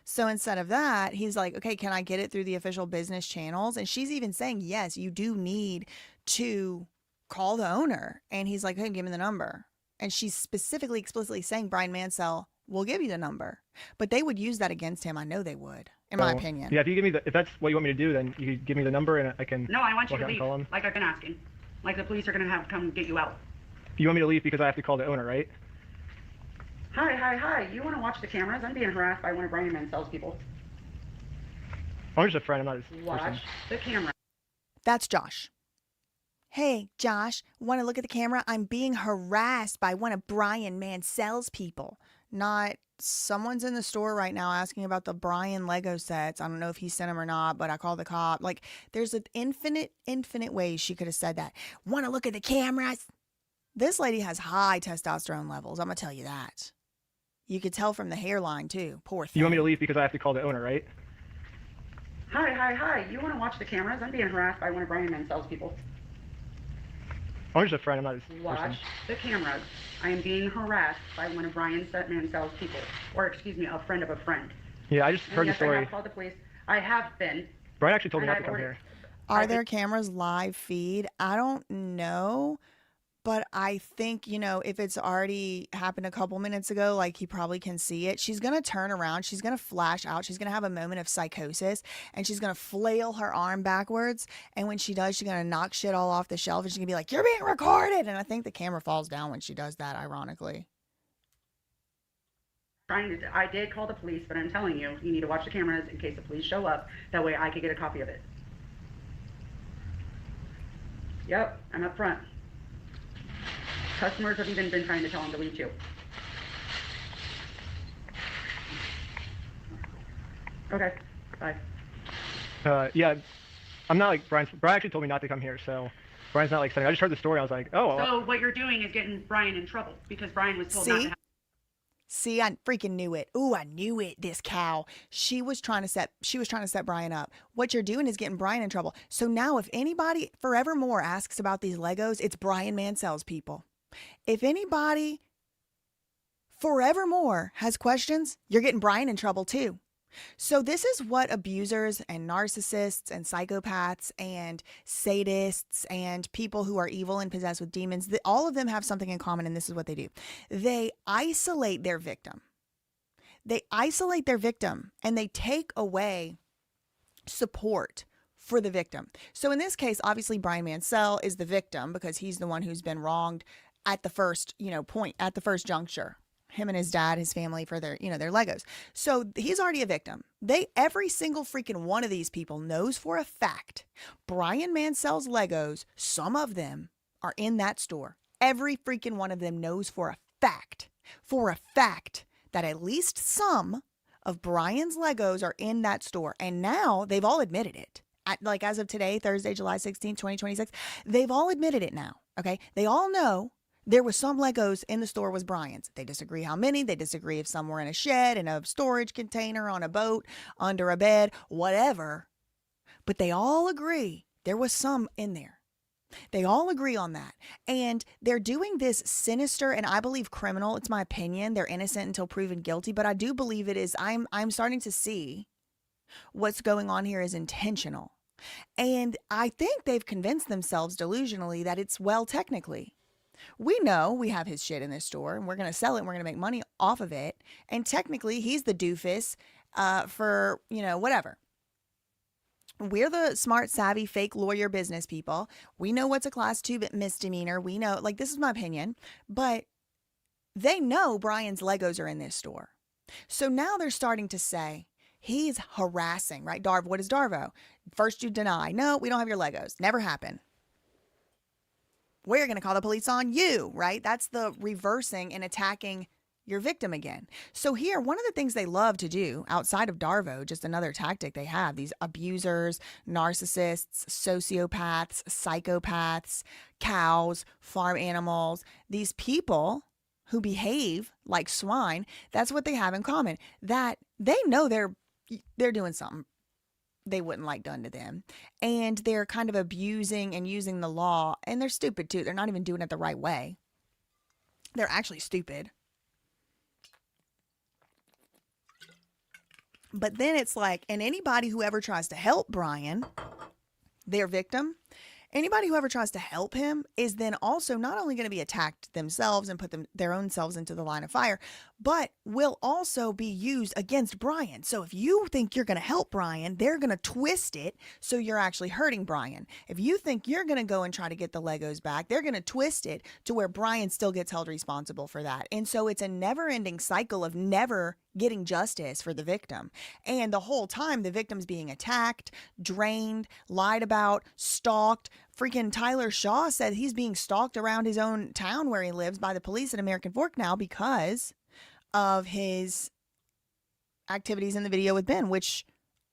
So instead of that, he's like, okay, can I get it through the official business channels? And she's even saying, yes, you do need to call the owner. And he's like, hey, give me the number. And she's specifically, explicitly saying Brian Mansell will give you the number. But they would use that against him. I know they would, in my opinion. Yeah, if that's what you want me to do, then you can give me the number and I can. No, I want you to leave, like I've been asking. Like the police are going to have come get you out. You want me to leave because I have to call the owner, right? Hi. You want to watch the cameras? I'm being harassed by one of Brian Mansell's people. I'm just a friend. I'm not his person. Watch the camera. That's Josh. Hey, Josh, want to look at the camera? I'm being harassed by one of Brian Mansell's people. Not someone's in the store right now asking about the Brian Lego sets. I don't know if he sent them or not, but I called the cop. Like, there's an infinite ways she could have said that. Want to look at the cameras? This lady has high testosterone levels. I'm going to tell you that. You could tell from the hairline, too. Poor thing. You want me to leave because I have to call the owner, right? Hi. You want to watch the cameras? I'm being harassed by one of Brian Mansell's people. I'm just a friend. I'm not his person. Watch the cameras. I am being harassed by one of Brian Mansell's people. Or, excuse me, a friend of a friend. Yeah, I just heard the story. I have called the police. I have been. Brian actually told me not to come here. Are there cameras live feed? I don't know. But I think, if it's already happened a couple minutes ago, like he probably can see it. She's going to turn around. She's going to flash out. She's going to have a moment of psychosis and she's going to flail her arm backwards. And when she does, she's going to knock shit all off the shelf and she's going to be like, you're being recorded. And I think the camera falls down when she does that, ironically. I did call the police, but I'm telling you, you need to watch the cameras in case the police show up. That way I could get a copy of it. Yep, I'm up front. Customers have even been trying to tell him to leave too. Okay, bye. Yeah, I'm not like Brian. Brian actually told me not to come here, so Brian's not like saying. I just heard the story. I was like, oh. So what you're doing is getting Brian in trouble because Brian was told not to. See, I freaking knew it. Ooh, I knew it. This cow. She was trying to set Brian up. What you're doing is getting Brian in trouble. So now if anybody forevermore asks about these Legos, it's Brian Mansell's people. If anybody forevermore has questions, you're getting Brian in trouble too. So this is what abusers and narcissists and psychopaths and sadists and people who are evil and possessed with demons, all of them have something in common, and this is what they do. They isolate their victim. And they take away support for the victim. So in this case, obviously Brian Mansell is the victim because he's the one who's been wronged at the first, point, at the first juncture. Him and his dad, his family, for their, their Legos. So he's already a victim. Every single freaking one of these people knows for a fact Brian Mansell's Legos, some of them are in that store. Every freaking one of them knows for a fact that at least some of Brian's Legos are in that store. And now they've all admitted it. As of today, Thursday, July 16th, 2026, they've all admitted it now. Okay. They all know there was some Legos in the store was Brian's. They disagree how many. They disagree if some were in a shed, in a storage container, on a boat, under a bed, whatever. But they all agree there was some in there. They all agree on that. And they're doing this sinister and I believe criminal. It's my opinion. They're innocent until proven guilty. But I do believe it is. I'm starting to see what's going on here is intentional. And I think they've convinced themselves delusionally that it's technically. We know we have his shit in this store and we're going to sell it and we're going to make money off of it. And technically he's the doofus for, whatever. We're the smart, savvy, fake lawyer business people. We know what's a class 2 misdemeanor. We know, this is my opinion, but they know Brian's Legos are in this store. So now they're starting to say he's harassing, right? What is Darvo? First you deny. No, we don't have your Legos. Never happened. we're going to call the police on you, right? That's the reversing and attacking your victim again. So here, one of the things they love to do outside of Darvo, just another tactic they have, these abusers, narcissists, sociopaths, psychopaths, cows, farm animals, these people who behave like swine, that's what they have in common, that they know they're doing something they wouldn't like done to them. And they're kind of abusing and using the law, and they're stupid too. They're not even doing it the right way. They're actually stupid. But then it's like, and anybody who ever tries to help Brian, their victim, anybody who ever tries to help him is then also not only going to be attacked themselves and put their own selves into the line of fire, but will also be used against Brian. So if you think you're going to help Brian, they're going to twist it so you're actually hurting Brian. If you think you're going to go and try to get the Legos back, they're going to twist it to where Brian still gets held responsible for that. And so it's a never-ending cycle of never getting justice for the victim. And the whole time the victim's being attacked, drained, lied about, stalked. Freaking Tyler Shaw said he's being stalked around his own town where he lives by the police in American Fork now because of his activities in the video with Ben, which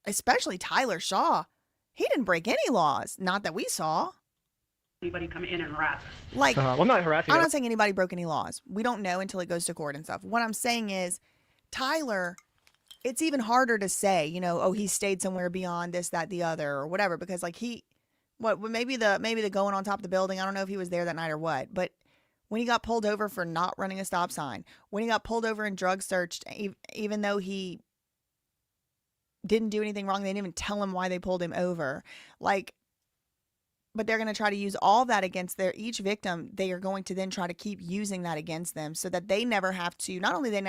especially Tyler Shaw, he didn't break any laws. Not that we saw. Anybody come in and harass us. Like, well, not harassing. I'm not saying anybody broke any laws. We don't know until it goes to court and stuff. What I'm saying is Tyler, it's even harder to say, you know, oh, he stayed somewhere beyond this, that, the other, or whatever, because like maybe the going on top of the building. I don't know if he was there that night or what, but when he got pulled over for not running a stop sign, when he got pulled over and drug searched, even though he didn't do anything wrong, they didn't even tell him why they pulled him over. Like, but they're going to try to use all that against each victim. They are going to then try to keep using that against them so that they never have to, not only they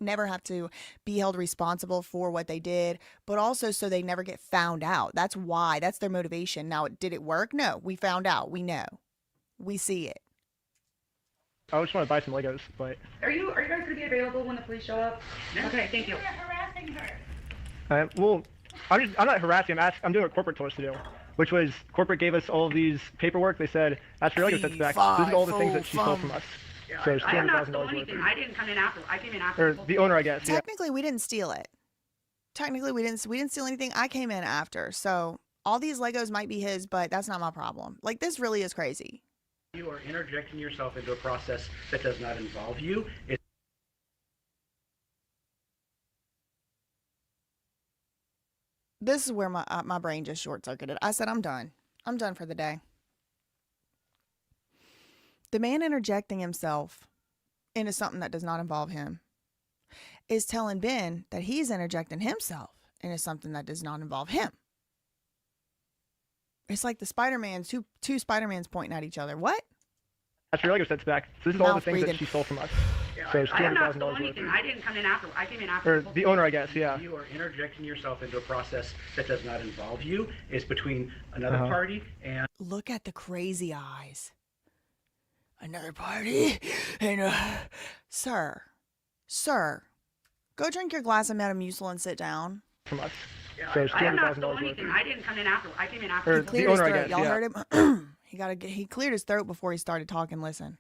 never have to be held responsible for what they did, but also so they never get found out. That's why, that's their motivation. Now, did it work? No, we found out. We know. We see it. I just want to buy some Legos, but... Are you guys going to be available when the police show up? Okay, thank you. You're harassing her. Well, I'm not harassing. I'm doing what corporate told us to do, which was corporate gave us all of these paperwork. They said, ask for your Lego sets back. This is all the things that she stole from us. Yeah, So it's I have not stolen $200,000 anything. worth. I didn't come in after. I came in after. Or the owner, I guess. Yeah. Technically, we didn't steal it. Technically, we didn't steal anything. I came in after. So all these Legos might be his, but that's not my problem. Like, this really is crazy. You are interjecting yourself into a process that does not involve you. This is where my brain just short-circuited. I said, I'm done. I'm done for the day. The man interjecting himself into something that does not involve him is telling Ben that he's interjecting himself into something that does not involve him. It's like the Spider-Mans, two Spider-Mans pointing at each other. What? Ask for your Lego sets back. So this is all the Mouth things breathing. that she stole from us. Yeah, So it's I have not $200,000 stolen worth. anything. I didn't come in after. I came in after. Or the owner, I guess. Yeah. You are interjecting yourself into a process that does not involve you. It's between another party and... Look at the crazy eyes. Another party? And, sir, go drink your glass of Metamucil and sit down. From us. Yeah, So it's I have not $200,000 stolen worth. anything. I didn't come in after. I came in after. Or He the cleared his owner, I throat. guess. Y'all Yeah. heard him? He cleared his throat before he started talking. Listen.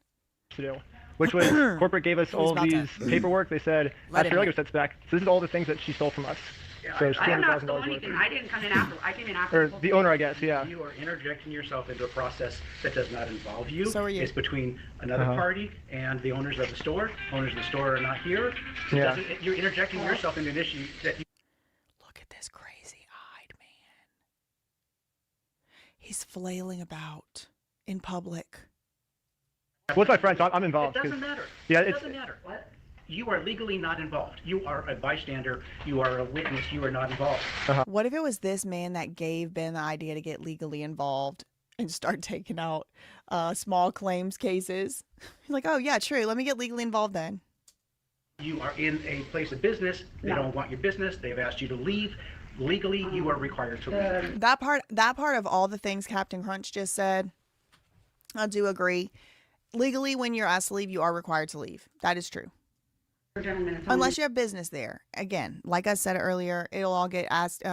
To do. Which was corporate gave us all of about these paperwork. They said, Let ask for your him Lego sets back. So this is all the things that she stole from us. Yeah, So it's I have not $200,000 stolen worth. anything. I didn't come in after. I came in after. Or the owner, I guess. Yeah. You are interjecting yourself into a process that does not involve you. So are you. It's between another party and the owners of the store. Owners of the store are not here. It Yeah. you're interjecting yourself into an issue that you... Look at this crazy-eyed man. He's flailing about in public. What's my friend? So I'm It involved. doesn't 'cause- matter. Yeah, It it's- doesn't matter. What? You are legally not involved. You are a bystander. You are a witness. You are not involved. What if it was this man that gave Ben the idea to get legally involved and start taking out small claims cases? He's like, oh, yeah, true. Let me get legally involved then. You are in a place of business. They don't want your business. They've asked you to leave. Legally, you are required to leave. That part of all the things Captain Crunch just said, I do agree. Legally, when you're asked to leave, you are required to leave. That is true. Gentlemen, it's Unless you have business there. Again, like I said earlier, it'll all get asked,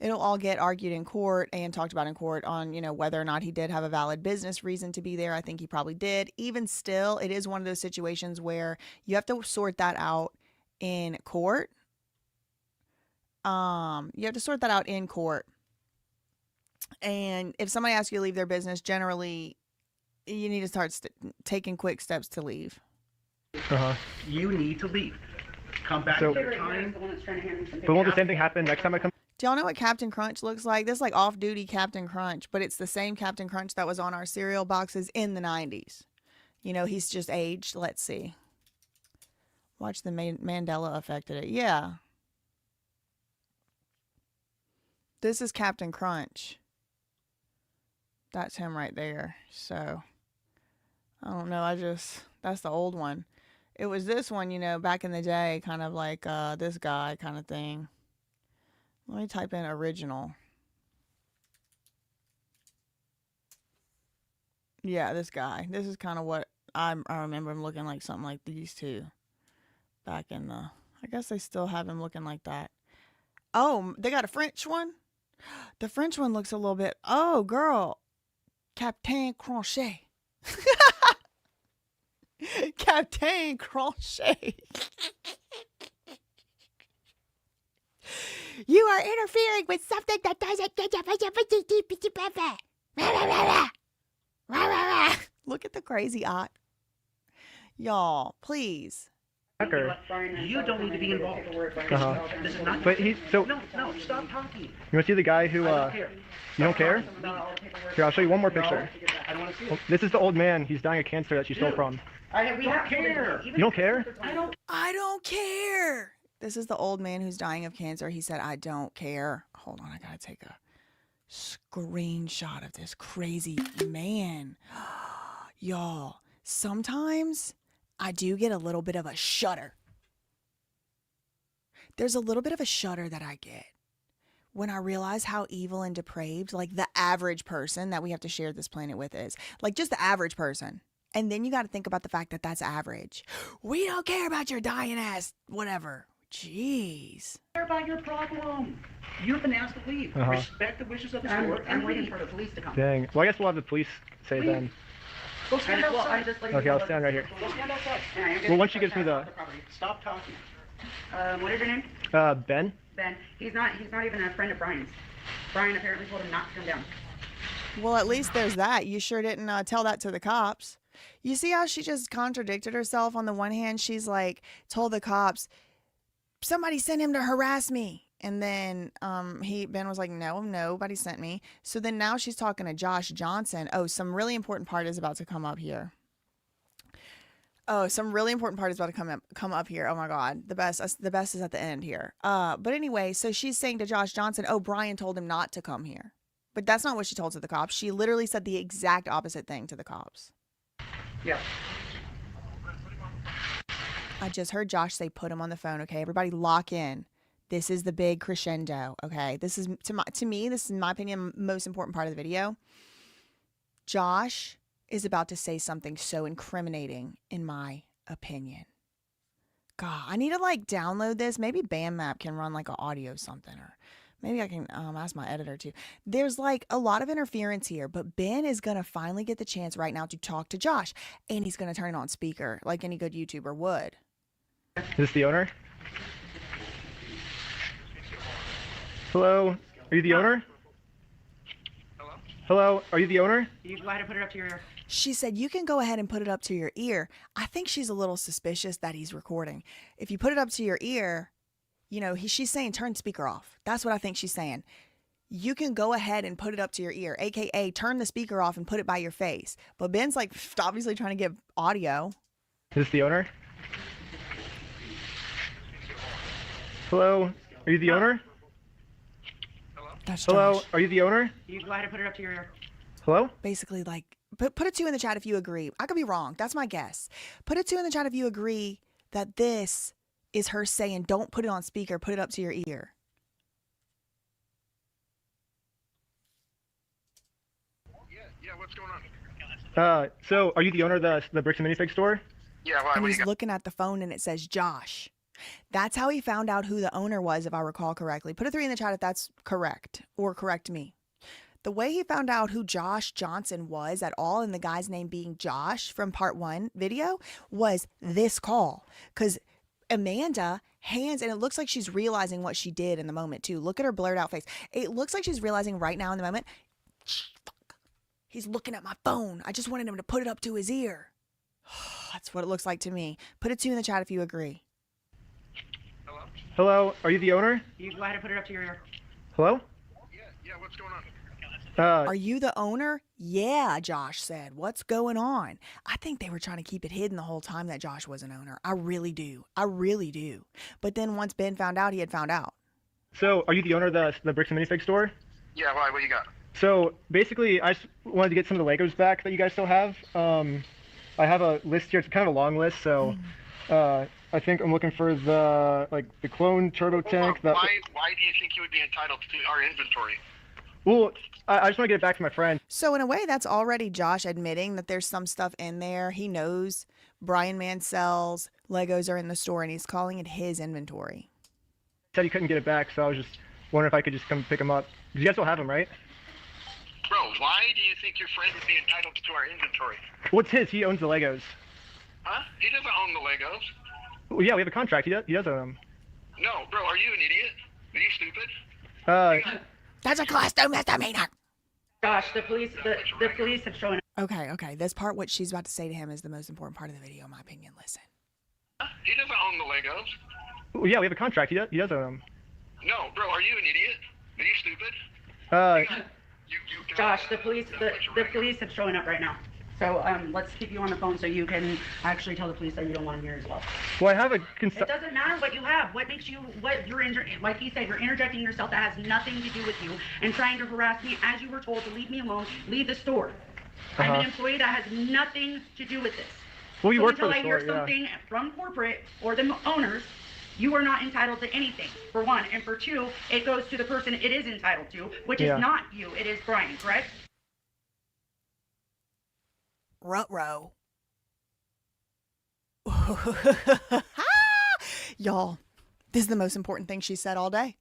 it'll all get argued in court and talked about in court on, you know, whether or not he did have a valid business reason to be there. I think he probably did. Even still, it is one of those situations where you have to sort that out in court. You have to sort that out in court. And if somebody asks you to leave their business, generally, you need to start taking quick steps to leave. You need to leave. Come back So- at your time. But won't the same thing happen next time I come? Do y'all know what Captain Crunch looks like? This is like off-duty Captain Crunch, but it's the same Captain Crunch that was on our cereal boxes in the 90s. You know, he's just aged. Let's see. Watch the Mandela affected it. Yeah. This is Captain Crunch. That's him right there. So, I don't know. That's the old one. It was this one, you know, back in the day, kind of like this guy kind of thing. Let me type in original. Yeah, this guy. This is kind of what I remember him looking like, something like these two. Back in the... I guess they still have him looking like that. Oh, they got a French one? The French one looks a little bit... Oh, girl. Captain Crochet. Captain Crochet. You are interfering with something that doesn't get you. Look at the crazy eye. Y'all, please. You don't need to be involved. This is not. But he's so. No, stop talking. You want to see the guy who? I don't care. You don't care? Here, I'll show you one more No, picture. I don't want to see Oh, it. this is the old man. He's dying of cancer that she stole from. We don't care. You don't care? I don't care. This is the old man who's dying of cancer. He said, I don't care. Hold on, I gotta take a screenshot of this crazy man. Y'all, sometimes I do get a little bit of a shudder. There's a little bit of a shudder that I get when I realize how evil and depraved, like the average person that we have to share this planet with is. Like just the average person. And then you got to think about the fact that that's average. We don't care about your dying ass, whatever. Jeez. Care about your problem. You've been asked to leave. Respect the wishes of the store. I'm and waiting leave. for the police to come. Dang. Well, I guess we'll have the police say it then. Go stand outside. Okay, I'll stand right here. Go stand outside. Well, once she gives me the Stop talking. What is your name? Ben. Ben. He's not even a friend of Brian's. Brian apparently told him not to come down. Well, at least there's that. You sure didn't tell that to the cops. You see how she just contradicted herself? On the one hand, she's like, told the cops, somebody sent him to harass me. And then Ben was like, no, nobody sent me. So then now she's talking to Josh Johnson. Oh, some really important part is about to come up here. Oh, some really important part is about to come up here. Oh my God, the best is at the end here. But anyway, so she's saying to Josh Johnson, oh, Brian told him not to come here. But that's not what she told to the cops. She literally said the exact opposite thing to the cops. Yeah. I just heard Josh say, put him on the phone. Okay, everybody lock in. This is the big crescendo. Okay, this is to me, this is in my opinion, most important part of the video. Josh is about to say something so incriminating, in my opinion. God, I need to like download this. Maybe Bandmap can run like an audio something, or maybe I can ask my editor to. There's like a lot of interference here, but Ben is going to finally get the chance right now to talk to Josh, and he's going to turn it on speaker like any good YouTuber would. Is this the owner? Hello? Are you the owner? Hello? Are you the owner? You go ahead and put it up to your ear. She said, you can go ahead and put it up to your ear. I think she's a little suspicious that he's recording. If you put it up to your ear, you know, she's saying turn the speaker off. That's what I think she's saying. You can go ahead and put it up to your ear, aka turn the speaker off and put it by your face. But Ben's like obviously trying to get audio. Is this the owner? Hello? Are you the owner? That's Hello? Josh. Are you the owner? You go ahead and put it up to your ear. Hello? Basically, like, put a 2 in the chat if you agree. I could be wrong. That's my guess. Put a 2 in the chat if you agree that this is her saying, don't put it on speaker, put it up to your ear. Yeah, what's going on? So, are you the owner of the Bricks and Minifig store? Yeah, why? And What do he's you got? looking at the phone and it says Josh. That's how he found out who the owner was, if I recall correctly. Put a 3 in the chat if that's correct, or correct me. The way he found out who Josh Johnson was at all, and the guy's name being Josh from part 1 video, was this call. Because Amanda hands, and it looks like she's realizing what she did in the moment too. Look at her blurred out face. It looks like she's realizing right now in the moment, fuck, he's looking at my phone. I just wanted him to put it up to his ear. That's what it looks like to me. Put a 2 in the chat if you agree. Hello, are you the owner? You go ahead and put it up to your ear. Hello? Yeah, what's going on? Are you the owner? Yeah, Josh said. What's going on? I think they were trying to keep it hidden the whole time that Josh was an owner. I really do. I really do. But then once Ben found out, he had found out. So, are you the owner of the Bricks and Minifig store? Yeah, why? What do you got? So, basically, I just wanted to get some of the Legos back that you guys still have. I have a list here. It's kind of a long list, so I think I'm looking for the clone turbo tank. Why do you think you would be entitled to our inventory? Well, I just want to get it back to my friend. So in a way, that's already Josh admitting that there's some stuff in there. He knows Brian Mansell's Legos are in the store, and he's calling it his inventory. He said he couldn't get it back, so I was just wondering if I could just come pick them up. You guys still have them, right? Bro, why do you think your friend would be entitled to our inventory? What's his? He owns the Legos. Huh? He doesn't own the Legos. Well, yeah, we have a contract. He does own them. No, bro, are you an idiot? Are you stupid? That's a class 2 misdemeanor. Josh, the police have shown up. Okay. This part, what she's about to say to him, is the most important part of the video, in my opinion. Listen. Huh? He doesn't own the Legos. Well, yeah, we have a contract. He does own them. No, bro, are you an idiot? Are you stupid? Josh, the police have shown up right now. So let's keep you on the phone so you can actually tell the police that you don't want them here as well. Well, I have a It doesn't matter what you have. What makes you, like he said, you're interjecting yourself that has nothing to do with you and trying to harass me as you were told to leave me alone, leave the store. I'm an employee that has nothing to do with this. Well, you so work for until the I hear store, yeah. something from corporate or the owners, you are not entitled to anything, for one. And for two, it goes to the person it is entitled to, which is not you. It is Brian, correct? Ruh-roh. Y'all, this is the most important thing she said all day.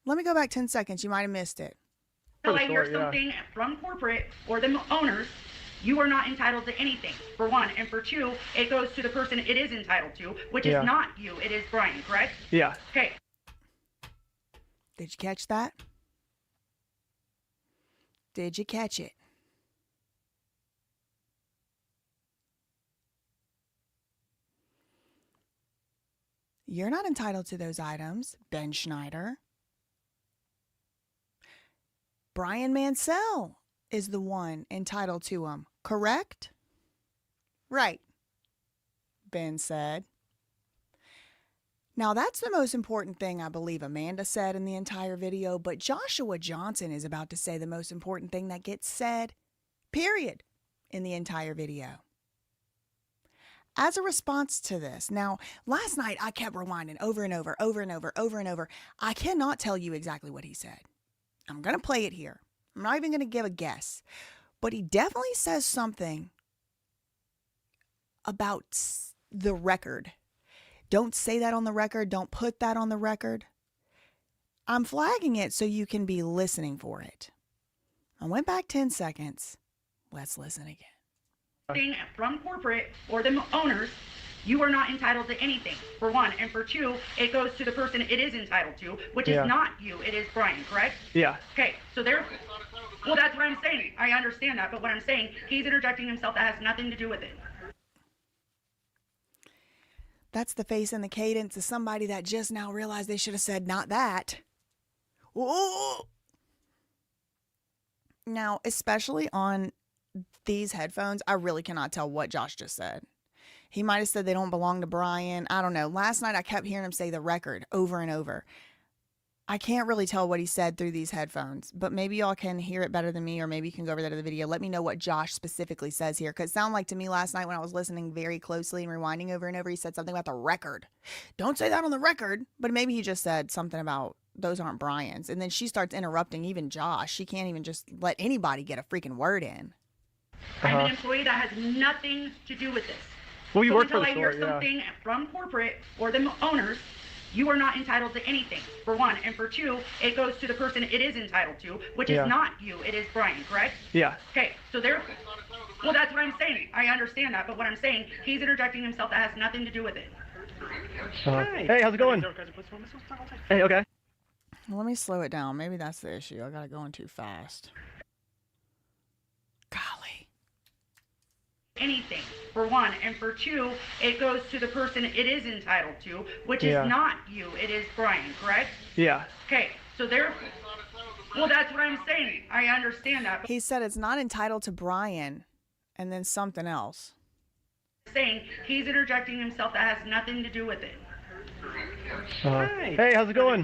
Let me go back 10 seconds. You might have missed it. Until I hear something from corporate or the owners, you are not entitled to anything, for one. And for two, it goes to the person it is entitled to, which is not you. It is Brian, correct? Yeah. Okay. Did you catch that? Did you catch it? You're not entitled to those items, Ben Schneider. Brian Mansell is the one entitled to them, correct? Right, Ben said. Now, that's the most important thing I believe Amanda said in the entire video, but Joshua Johnson is about to say the most important thing that gets said, period, in the entire video. As a response to this, now, last night I kept rewinding over and over. I cannot tell you exactly what he said. I'm going to play it here. I'm not even going to give a guess. But he definitely says something about the record. Don't say that on the record. Don't put that on the record. I'm flagging it so you can be listening for it. I went back 10 seconds. Let's listen again. From corporate or the owners, you are not entitled to anything, for one. And for two, it goes to the person it is entitled to, which is not you. It is Brian, correct? Yeah. Okay, so well, that's what I'm saying. I understand that, but what I'm saying, he's interjecting himself that has nothing to do with it. That's the face and the cadence of somebody that just now realized they should have said not that. Ooh. Now, especially on these headphones, I really cannot tell what Josh just said. He might have said they don't belong to Brian. I don't know. Last night I kept hearing him say the record over and over. I can't really tell what he said through these headphones, but maybe y'all can hear it better than me, or maybe you can go over there to the video. Let me know what Josh specifically says here, because it sounded like to me last night when I was listening very closely and rewinding over and over, he said something about the record. Don't say that on the record, but maybe he just said something about those aren't Brian's, and then she starts interrupting even Josh. She can't even just let anybody get a freaking word in. I'm an employee that has nothing to do with this. Well, you So work for until the I store, hear yeah. something from corporate or the owners, you are not entitled to anything, for one. And for two, it goes to the person it is entitled to, which Yeah. is not you. It is Brian, correct? Yeah. Okay, so there. Well, that's what I'm saying. I understand that, but what I'm saying, he's interjecting himself that has nothing to do with it. Hey, how's it going? Hey, okay. Let me slow it down. Maybe that's the issue. I got it going too fast. Golly. Anything, for one. And for two, it goes to the person it is entitled to, which is not you. It is Brian, correct? Yeah. Okay, so there. Well, that's what I'm saying. I understand that. But He said it's not entitled to Brian and then something else. I'm saying he's interjecting himself that has nothing to do with it. Hey, how's it going?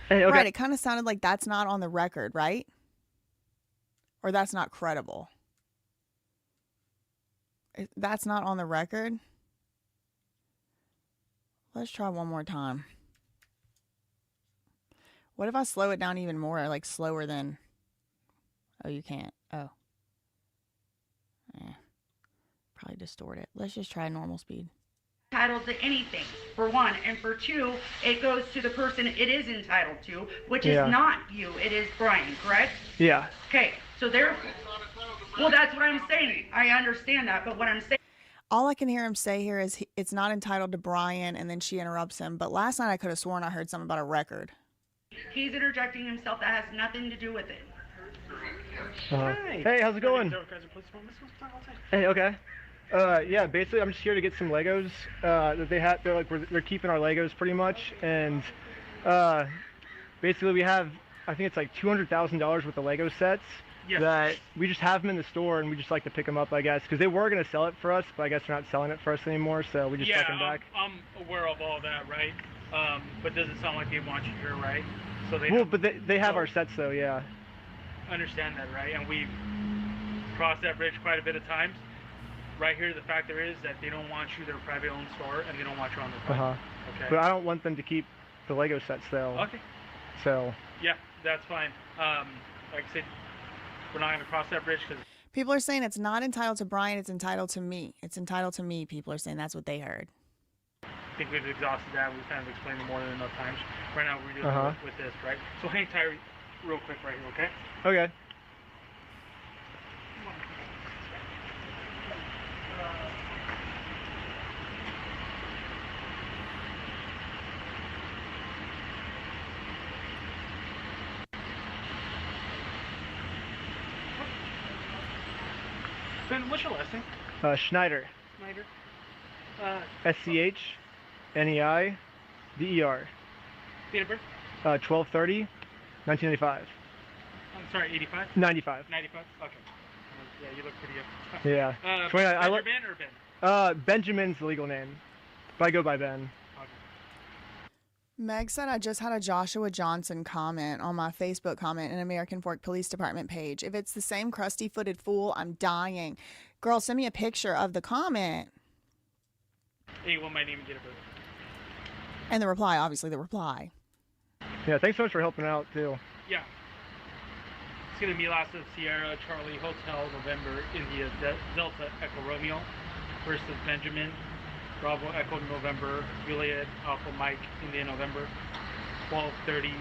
Hey, okay. Right, it kind of sounded like that's not on the record, right? Or that's not credible. That's not on the record? Let's try one more time. What if I slow it down even more, like slower than... Oh, you can't. Oh. Probably distort it. Let's just try normal speed. Entitled to anything, for one. And for two, it goes to the person it is entitled to, which is not you. It is Brian, correct? Yeah. Okay, so there. Well, that's what I'm saying. I understand that, but what I'm saying. All I can hear him say here is it's not entitled to Brian, and then she interrupts him. But last night I could have sworn I heard something about a record. He's interjecting himself that has nothing to do with it. Hey, how's it going? Hey, okay. Yeah, basically I'm just here to get some Legos that they have. They're keeping our Legos pretty much, and basically we have, I think it's like $200,000 worth of Lego sets that we just have them in the store, and we just like to pick them up, I guess, because they were gonna sell it for us, but I guess they're not selling it for us anymore, so we just took them back. I'm aware of all that, right? But doesn't sound like they want you here, right? So they. Well, but they have our sets though, yeah. Understand that, right? And we've crossed that bridge quite a bit of times. Right here, the factor is that they don't want you their private owned store, and they don't want you on their property. Okay. But I don't want them to keep the Lego sets though. Okay. So. Yeah, that's fine. Like I said, we're not gonna cross that bridge because. People are saying it's not entitled to Brian, it's entitled to me. It's entitled to me. People are saying that's what they heard. I think we've exhausted that. We've kind of explained it more than enough times. Right now, we're dealing with this, right? So hang tight real quick right here, okay? Okay. Ben, what's your last name? Schneider. Schneider. SCHNEIDER. Date of birth? 12/30, 1995. I'm sorry, 85? 95. 95? Okay. Yeah, you look pretty up. Yeah. 29, I look. Ben or Ben? Benjamin's the legal name, but I go by Ben. Okay. Meg said I just had a Joshua Johnson comment on my Facebook comment in American Fork Police Department page. If it's the same crusty-footed fool, I'm dying. Girl, send me a picture of the comment. Hey, what my name and date of birth? And the reply, obviously the reply. Yeah, thanks so much for helping out too. Yeah. It's going to be last of Sierra Charlie Hotel November India Delta Echo Romeo versus Benjamin Bravo Echo November Juliet Alpha Mike India November 12/30/95.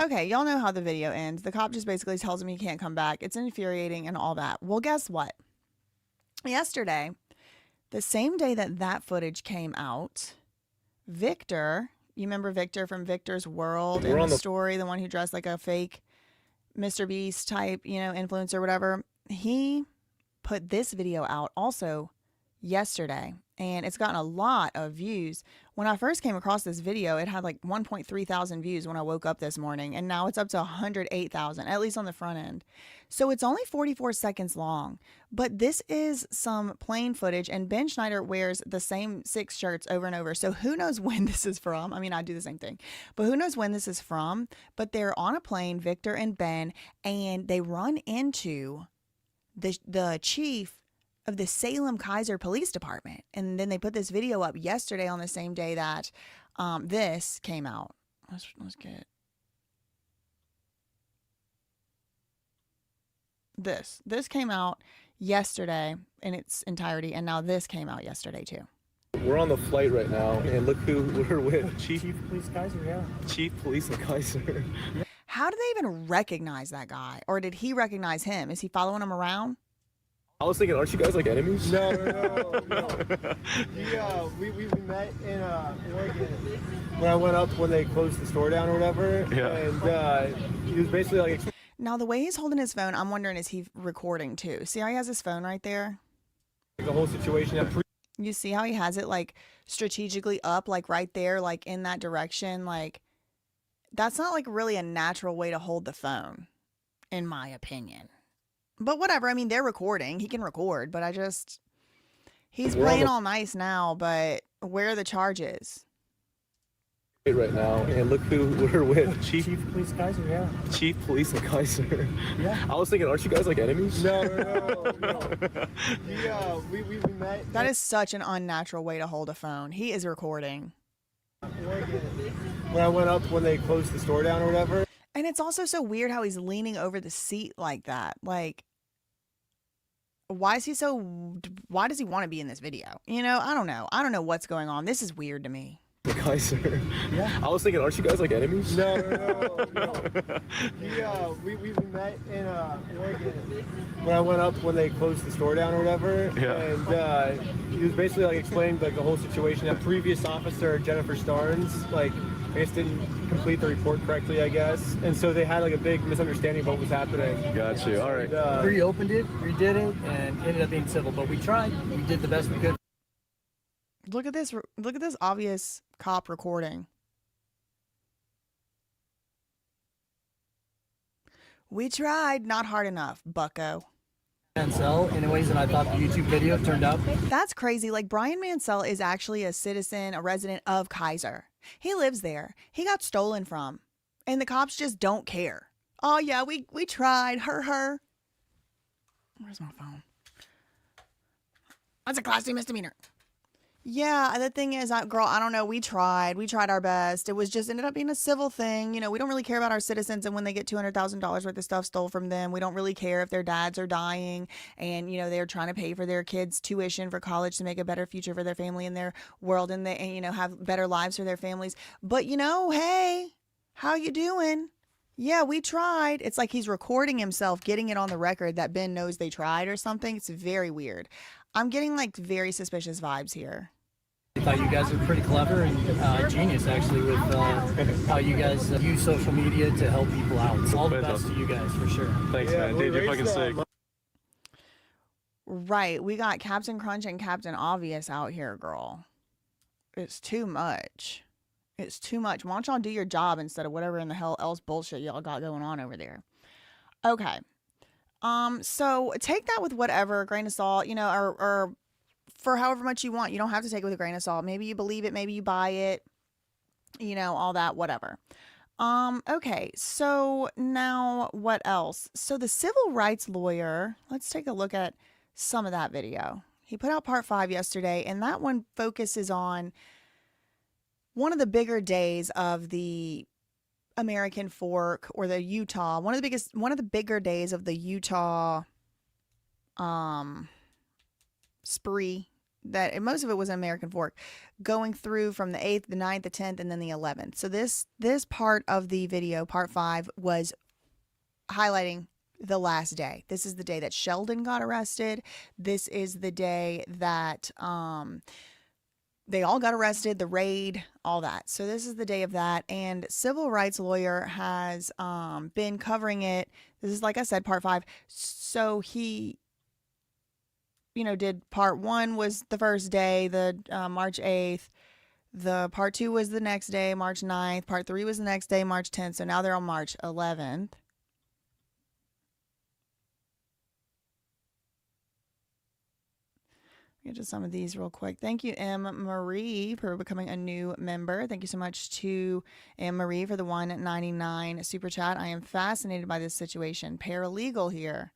Okay, y'all know how the video ends. The cop just basically tells him he can't come back. It's infuriating and all that. Well, guess what? Yesterday, the same day that footage came out, Victor, you remember Victor from Victor's World in the story, the one who dressed like a fake Mr. Beast type, influencer, whatever. He put this video out also yesterday, and it's gotten a lot of views. When I first came across this video, it had like 1.3 thousand views when I woke up this morning, and now it's up to 108,000, at least on the front end. So it's only 44 seconds long, but this is some plain footage, and Ben Schneider wears the same 6 shirts over and over. So who knows when this is from? I mean, I do the same thing, but who knows when this is from? But they're on a plane, Victor and Ben, and they run into the chief of the Salem Kaiser Police Department. And then they put this video up yesterday on the same day that this came out. Let's get This came out yesterday in its entirety, and now this came out yesterday too. We're on the flight right now, and look who we're with. Chief Police Kaiser, yeah. Chief Police Kaiser. How do they even recognize that guy? Or did he recognize him? Is he following him around? I was thinking, aren't you guys like enemies? No. We met in Oregon when I went up when they closed the store down or whatever. Yeah. And he was basically like. Now, the way he's holding his phone, I'm wondering, is he recording too? See how he has his phone right there? The whole situation. You see how he has it like strategically up, like right there, like in that direction? Like, that's not like really a natural way to hold the phone, in my opinion. But whatever. I mean, they're recording. He can record, but he's playing all nice now, but where are the charges? Right now, and look who we're with. Chief Police Kaiser, yeah. Chief Police Kaiser. Yeah. I was thinking, aren't you guys like enemies? No. We met. That is such an unnatural way to hold a phone. He is recording. When I went up when they closed the store down or whatever. And it's also so weird how he's leaning over the seat like that. Like, why does he want to be in this video? You know, I don't know. I don't know what's going on. This is weird to me. Kaiser. Yeah. I was thinking, aren't you guys like enemies? No. We met in Oregon when I went up when they closed the store down or whatever. Yeah. And he was basically like explaining like the whole situation. That previous officer, Jennifer Starnes, like I guess didn't complete the report correctly, I guess. And so they had like a big misunderstanding of what was happening. Got you. All right. We reopened it, redid it, and ended up being civil. But we tried. We did the best we could. Look at this obvious cop recording. We tried, not hard enough, bucko. Mansell in ways, and I thought the YouTube video turned out. That's crazy. Like, Brian Mansell is actually a citizen, a resident of Kaiser. He lives there. He got stolen from. And the cops just don't care. Oh yeah, we tried. Her. Where's my phone? That's a Class C misdemeanor. Yeah, the thing is, girl, I don't know. We tried our best. It was just ended up being a civil thing. You know, we don't really care about our citizens, and when they get $200,000 worth of stuff stole from them, we don't really care if their dads are dying and, you know, they're trying to pay for their kids' tuition for college to make a better future for their family and their world, and they, you know, have better lives for their families. But, you know, hey, how you doing? Yeah, we tried. It's like he's recording himself, getting it on the record that Ben knows they tried or something. It's very weird. I'm getting like very suspicious vibes here. I thought you guys were pretty clever and genius, actually, with how you guys use social media to help people out. All the best to you guys, for sure. Thanks, man. Dude, you're fucking sick. Right. We got Captain Crunch and Captain Obvious out here, girl. It's too much. It's too much. Why don't y'all do your job instead of whatever in the hell else bullshit y'all got going on over there? Okay. So take that with whatever grain of salt, you know, or for however much you want. You don't have to take it with a grain of salt. Maybe you believe it, maybe you buy it, you know, all that, whatever. Okay, so now what else? So the civil rights lawyer, let's take a look at some of that video. He put out part 5 yesterday, and that one focuses on one of the bigger days of the American Fork, or the Utah, one of the bigger days of the Utah spree, that most of it was American Fork, going through from the 8th, the 9th, the 10th, and then the 11th. So this part of the video, part 5, was highlighting the last day. This is the day that Sheldon got arrested. This is the day that they all got arrested, the raid, all that. So this is the day of that. And civil rights lawyer has been covering it. This is, like I said, part 5. So he, you know, did part 1 was the first day, the March 8th. The part 2 was the next day, March 9th. Part 3 was the next day, March 10th. So now they're on March 11th. Get to some of these real quick. Thank you, M. Marie, for becoming a new member. Thank you so much to M. Marie for the $1.99 super chat. I am fascinated by this situation. Paralegal here.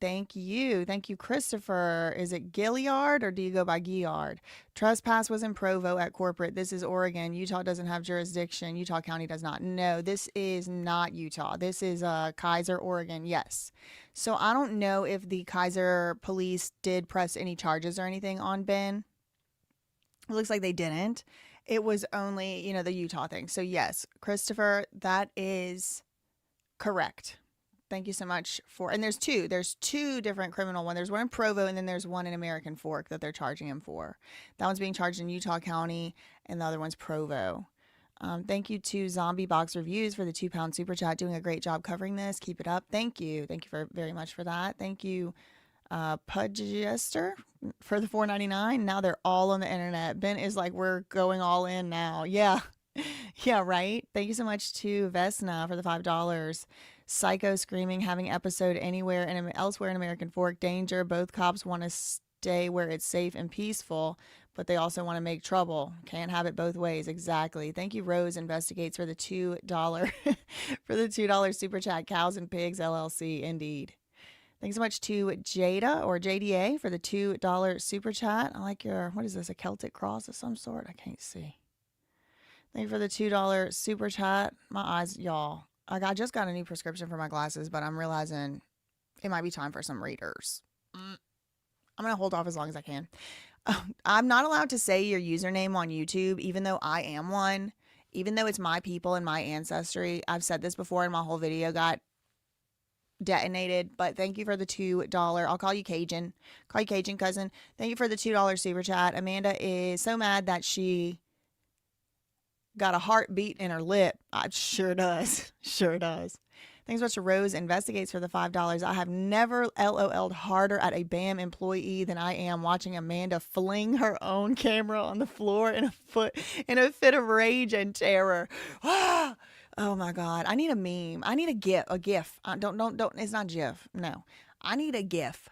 Thank you. Thank you, Christopher. Is it Gilliard or do you go by Giard? Trespass was in Provo at corporate. This is Oregon. Utah doesn't have jurisdiction. Utah County does not. No, this is not Utah. This is Kaiser, Oregon. Yes. So I don't know if the Kaiser police did press any charges or anything on Ben. It looks like they didn't. It was only, you know, the Utah thing. So yes, Christopher, that is correct. Thank you so much for, and there's two different criminal ones. There's one in Provo and then there's one in American Fork that they're charging him for. That one's being charged in Utah County and the other one's Provo. Thank you to Zombie Box Reviews for the £2 super chat. Doing a great job covering this. Keep it up. Thank you. Thank you very much for that. Thank you, Pudgester for the $4.99. Now they're all on the internet. Ben is like, we're going all in now. Yeah. Yeah, right. Thank you so much to Vesna for the $5. Psycho Screaming, having episode anywhere and elsewhere in American Fork. Danger. Both cops want to stay where it's safe and peaceful, but they also want to make trouble. Can't have it both ways. Exactly. Thank you, Rose Investigates, for the $2 for the $2 super chat. Cows and Pigs LLC. Indeed. Thanks so much to Jada or JDA for the $2 super chat. I like your, what is this, a Celtic cross of some sort? I can't see. Thank you for the $2 super chat. My eyes, y'all. I just got a new prescription for my glasses, but I'm realizing it might be time for some readers. I'm going to hold off as long as I can. I'm not allowed to say your username on YouTube, even though I am one, even though it's my people and my ancestry. I've said this before and my whole video got detonated, but thank you for the $2. I'll call you Cajun. Call you Cajun cousin. Thank you for the $2 super chat. Amanda is so mad that she got a heartbeat in her lip. It sure does. Sure does. Thanks so much to Rose Investigates for the $5. I have never LOL'd harder at a BAM employee than I am watching Amanda fling her own camera on the floor in a fit of rage and terror. Oh my God. I need a meme. I need a GIF. Don't. It's not GIF. No. I need a GIF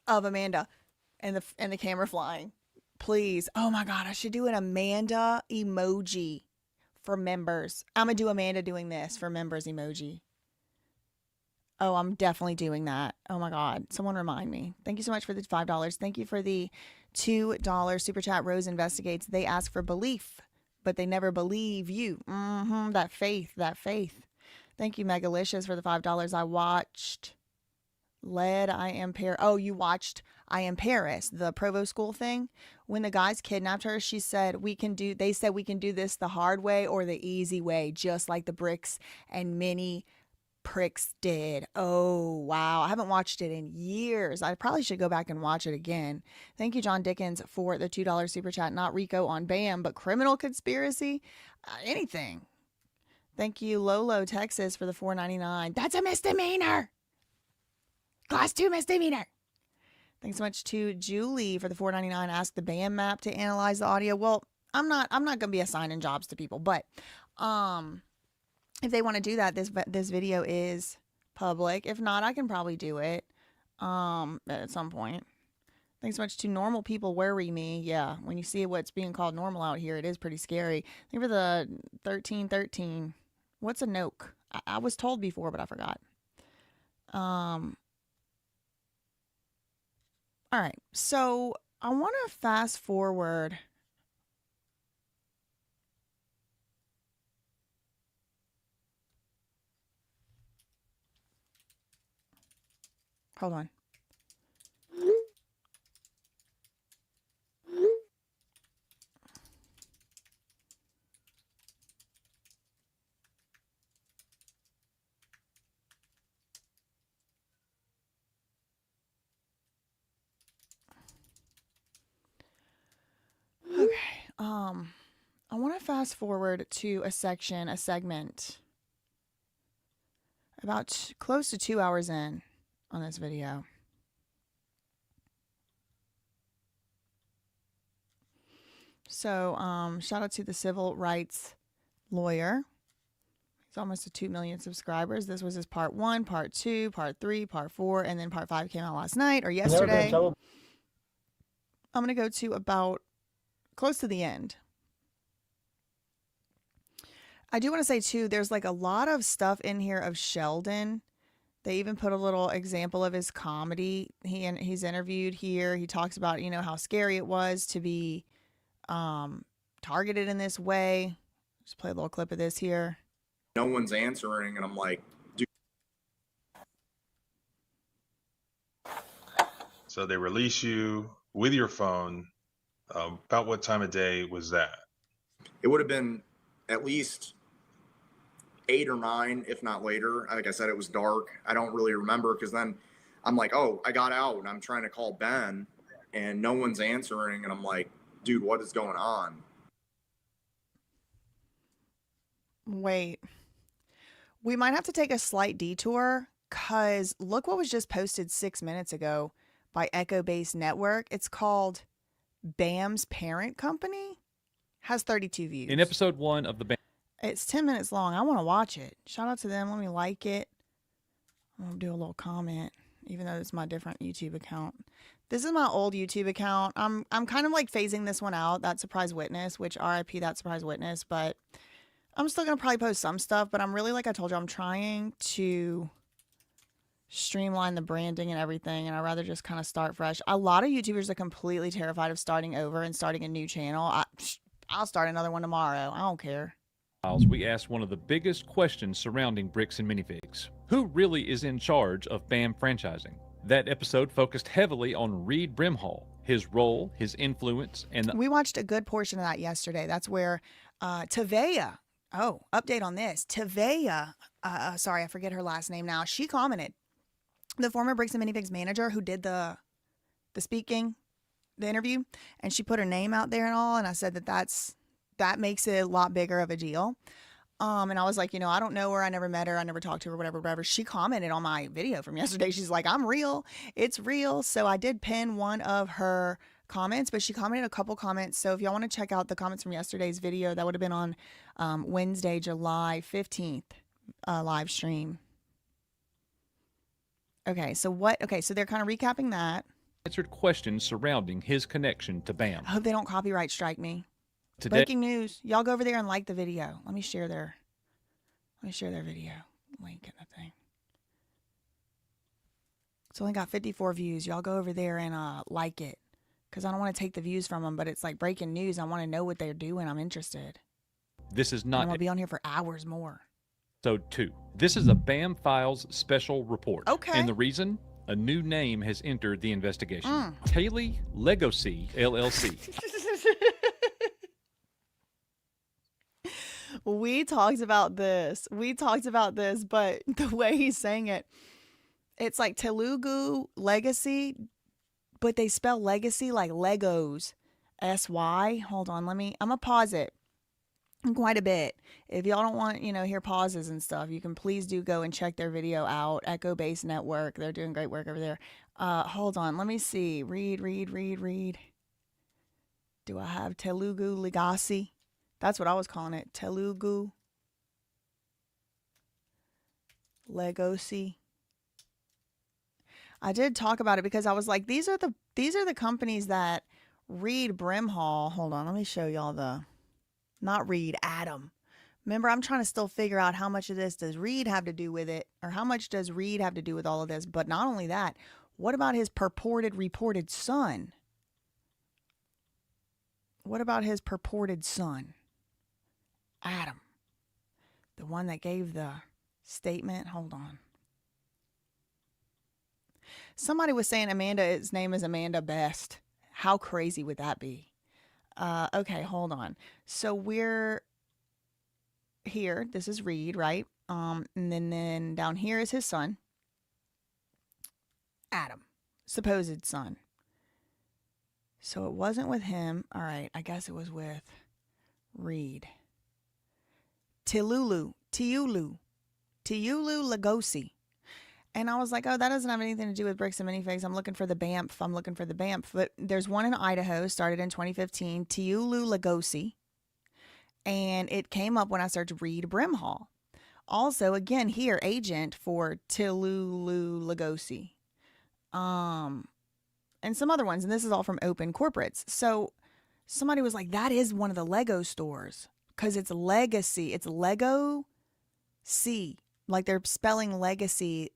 of Amanda and the camera flying. Please. Oh my God. I should do an Amanda emoji for members. I'm going to do Amanda doing this for members emoji. Oh, I'm definitely doing that. Oh my God. Someone remind me. Thank you so much for the $5. Thank you for the $2 super chat. Rose Investigates. They ask for belief, but they never believe you. That faith. Thank you, Megalicious, for the $5. I watched you watched I Am Paris, the Provo school thing. When the guys kidnapped her, they said we can do this the hard way or the easy way, just like the Bricks and Mini Pricks did. Oh, wow. I haven't watched it in years. I probably should go back and watch it again. Thank you, John Dickens, for the $2 super chat. Not Rico on BAM, but criminal conspiracy. Anything. Thank you, Lolo, Texas, for the $4.99. That's a misdemeanor. Class 2 misdemeanor. Thanks so much to Julie for the $4.99. Ask the BAM map to analyze the audio. Well, I'm not going to be assigning jobs to people, but if they want to do that, this video is public. If not, I can probably do it at some point. Thanks so much to Normal People Worry Me. Yeah, when you see what's being called normal out here, it is pretty scary. Thank you for the 1313. What's a noke? I was told before, but I forgot. All right, so I want to fast forward. Hold on. Okay. I want to fast forward to a segment about close to 2 hours in on this video. So, shout out to the civil rights lawyer. He's almost at 2 million subscribers. This was his part 1, part 2, part 3, part 4, and then part 5 came out last night or yesterday. I'm going to go to about close to the end. I do want to say too, there's like a lot of stuff in here of Sheldon They even put a little example of his comedy. He's interviewed here. He talks about, how scary it was to be targeted in this way. Just play a little clip of this here. No one's answering, and I'm like, dude. So they release you with your phone. About what time of day was that? It would have been at least 8 or 9, if not later. Like I said, it was dark. I don't really remember, because then I'm like, oh, I got out and I'm trying to call Ben and no one's answering. And I'm like, dude, what is going on? Wait. We might have to take a slight detour, because look what was just posted 6 minutes ago by Echo Base Network. It's called BAM's Parent Company. Has 32 views. In episode 1 of the BAM. It's 10 minutes long. I want to watch it. Shout out to them. Let me like it. I'm going to do a little comment, even though it's my different YouTube account. This is my old YouTube account. I'm kind of like phasing this one out, That Surprise Witness, which RIP That Surprise Witness, but I'm still going to probably post some stuff, but I'm really, like I told you, I'm trying to streamline the branding and everything, and I'd rather just kind of start fresh. A lot of YouTubers are completely terrified of starting over and starting a new channel. I'll start another one tomorrow. I don't care. We asked one of the biggest questions surrounding bricks and minifigs. Who really is in charge of BAM franchising? That episode focused heavily on Reed Brimhall, his role, his influence, and we watched a good portion of that yesterday. That's where Tavea, update on this. Tavea, sorry, I forget her last name now. She commented, the former Bricks and Minifigs manager who did the interview, and she put her name out there and all, and I said that makes it a lot bigger of a deal. And I was like, I don't know her. I never met her. I never talked to her, whatever. She commented on my video from yesterday. She's like, I'm real. It's real. So I did pin one of her comments, but she commented a couple comments. So if y'all want to check out the comments from yesterday's video, that would have been on Wednesday, July 15th live stream. Okay, so they're kind of recapping that. Answered questions surrounding his connection to BAM. I hope they don't copyright strike me. Today, breaking news. Y'all go over there and like the video. Let me share their video link in the thing. It's only got 54 views. Y'all go over there and like it, because I don't want to take the views from them, but it's like breaking news. I want to know what they're doing. I'm interested. This is not. I'm going to be on here for hours more. Episode 2. This is a BAM Files special report. Okay. And the reason? A new name has entered the investigation. Taylor Legacy LLC. We talked about this, but the way he's saying it, it's like Telugu Legacy, but they spell legacy like Legos. S-Y. Hold on, I'm going to pause it quite a bit. If y'all don't want, hear pauses and stuff, you can please do go and check their video out. Echo Base Network. They're doing great work over there. Hold on, let me see. Read. Do I have Telugu Legacy? That's what I was calling it. Telugu Legacy. I did talk about it because I was like, these are the companies that Reed Brimhall. Hold on, let me show y'all not Reed, Adam. Remember, I'm trying to still figure out how much of this does Reed have to do with it, or how much does Reed have to do with all of this. But not only that, what about his reported son? What about his purported son? Adam, the one that gave the statement. Hold on. Somebody was saying his name is Amanda Best. How crazy would that be? Okay, hold on. So we're here. This is Reed, right? And then down here is his son, Adam, supposed son. So it wasn't with him. All right, I guess it was with Reed. Tiulu Legosi. And I was like, oh, that doesn't have anything to do with bricks and minifigs. I'm looking for the BAMF. But there's one in Idaho, started in 2015, Tiulu Legosi. And it came up when I searched Reed Brimhall. Also, again, here, agent for Tiulu Legosi. And some other ones. And this is all from Open Corporates. So somebody was like, that is one of the Lego stores. Because it's legacy. It's Lego C. Like they're spelling legacy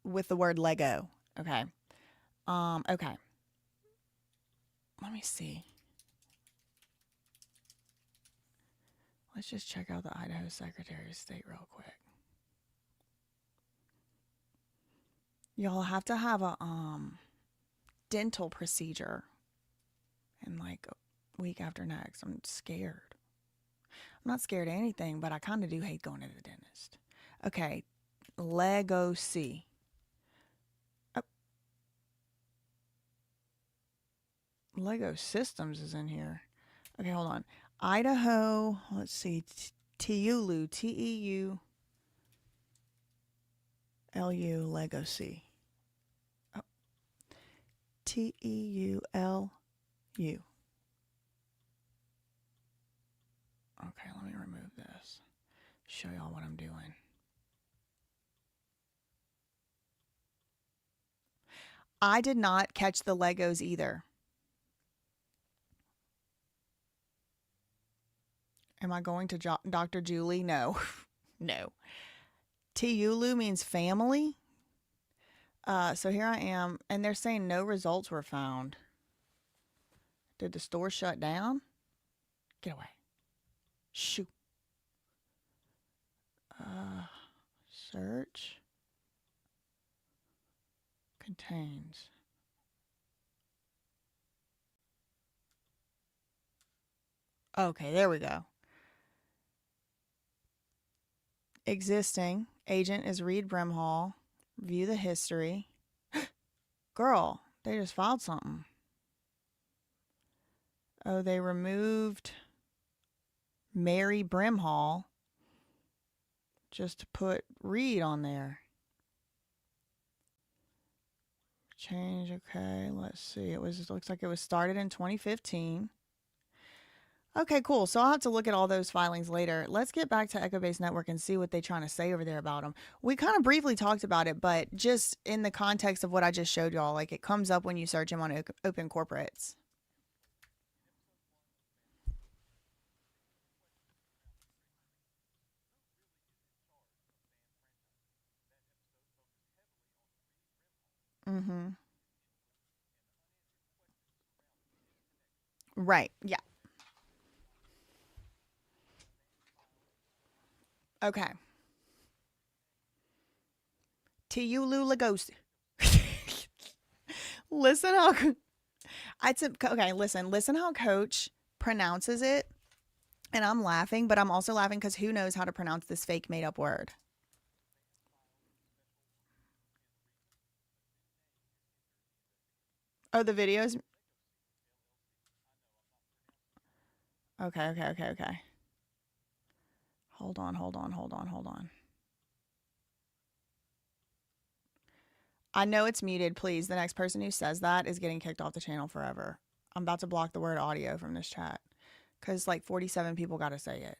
with the word Lego. Okay. Okay. Let me see. Let's just check out the Idaho Secretary of State real quick. Y'all have to have a dental procedure in like a week after next. I'm scared. I'm not scared of anything, but I kind of do hate going to the dentist. Okay, Lego C. Oh. Lego Systems is in here. Okay, hold on. Idaho, let's see, Teulu, Teulu, Lego C. Oh. Teulu. Okay, let me remove this. Show y'all what I'm doing. I did not catch the Legos either. Am I going to Dr. Julie? No. No. Teulu means family. So here I am, and they're saying no results were found. Did the store shut down? Get away. Shoot. Search. Contains. Okay, there we go. Existing. Agent is Reed Brimhall. View the history. Girl, they just filed something. Oh, they removed Mary Brimhall just to put Reed on there. Change, okay, let's see. It looks like it was started in 2015. Okay, cool. So I'll have to look at all those filings later. Let's get back to Echo Base Network and see what they're trying to say over there about them. We kind of briefly talked about it, but just in the context of what I just showed y'all, like it comes up when you search them on Open Corporates. Mm-hmm. Right. Yeah. Okay. Teulu Lagos. Listen how okay, listen how Coach pronounces it. And I'm laughing, but I'm also laughing because who knows how to pronounce this fake made up word. Oh, the videos. Okay. Hold on. I know it's muted, please. The next person who says that is getting kicked off the channel forever. I'm about to block the word audio from this chat because like 47 people got to say it.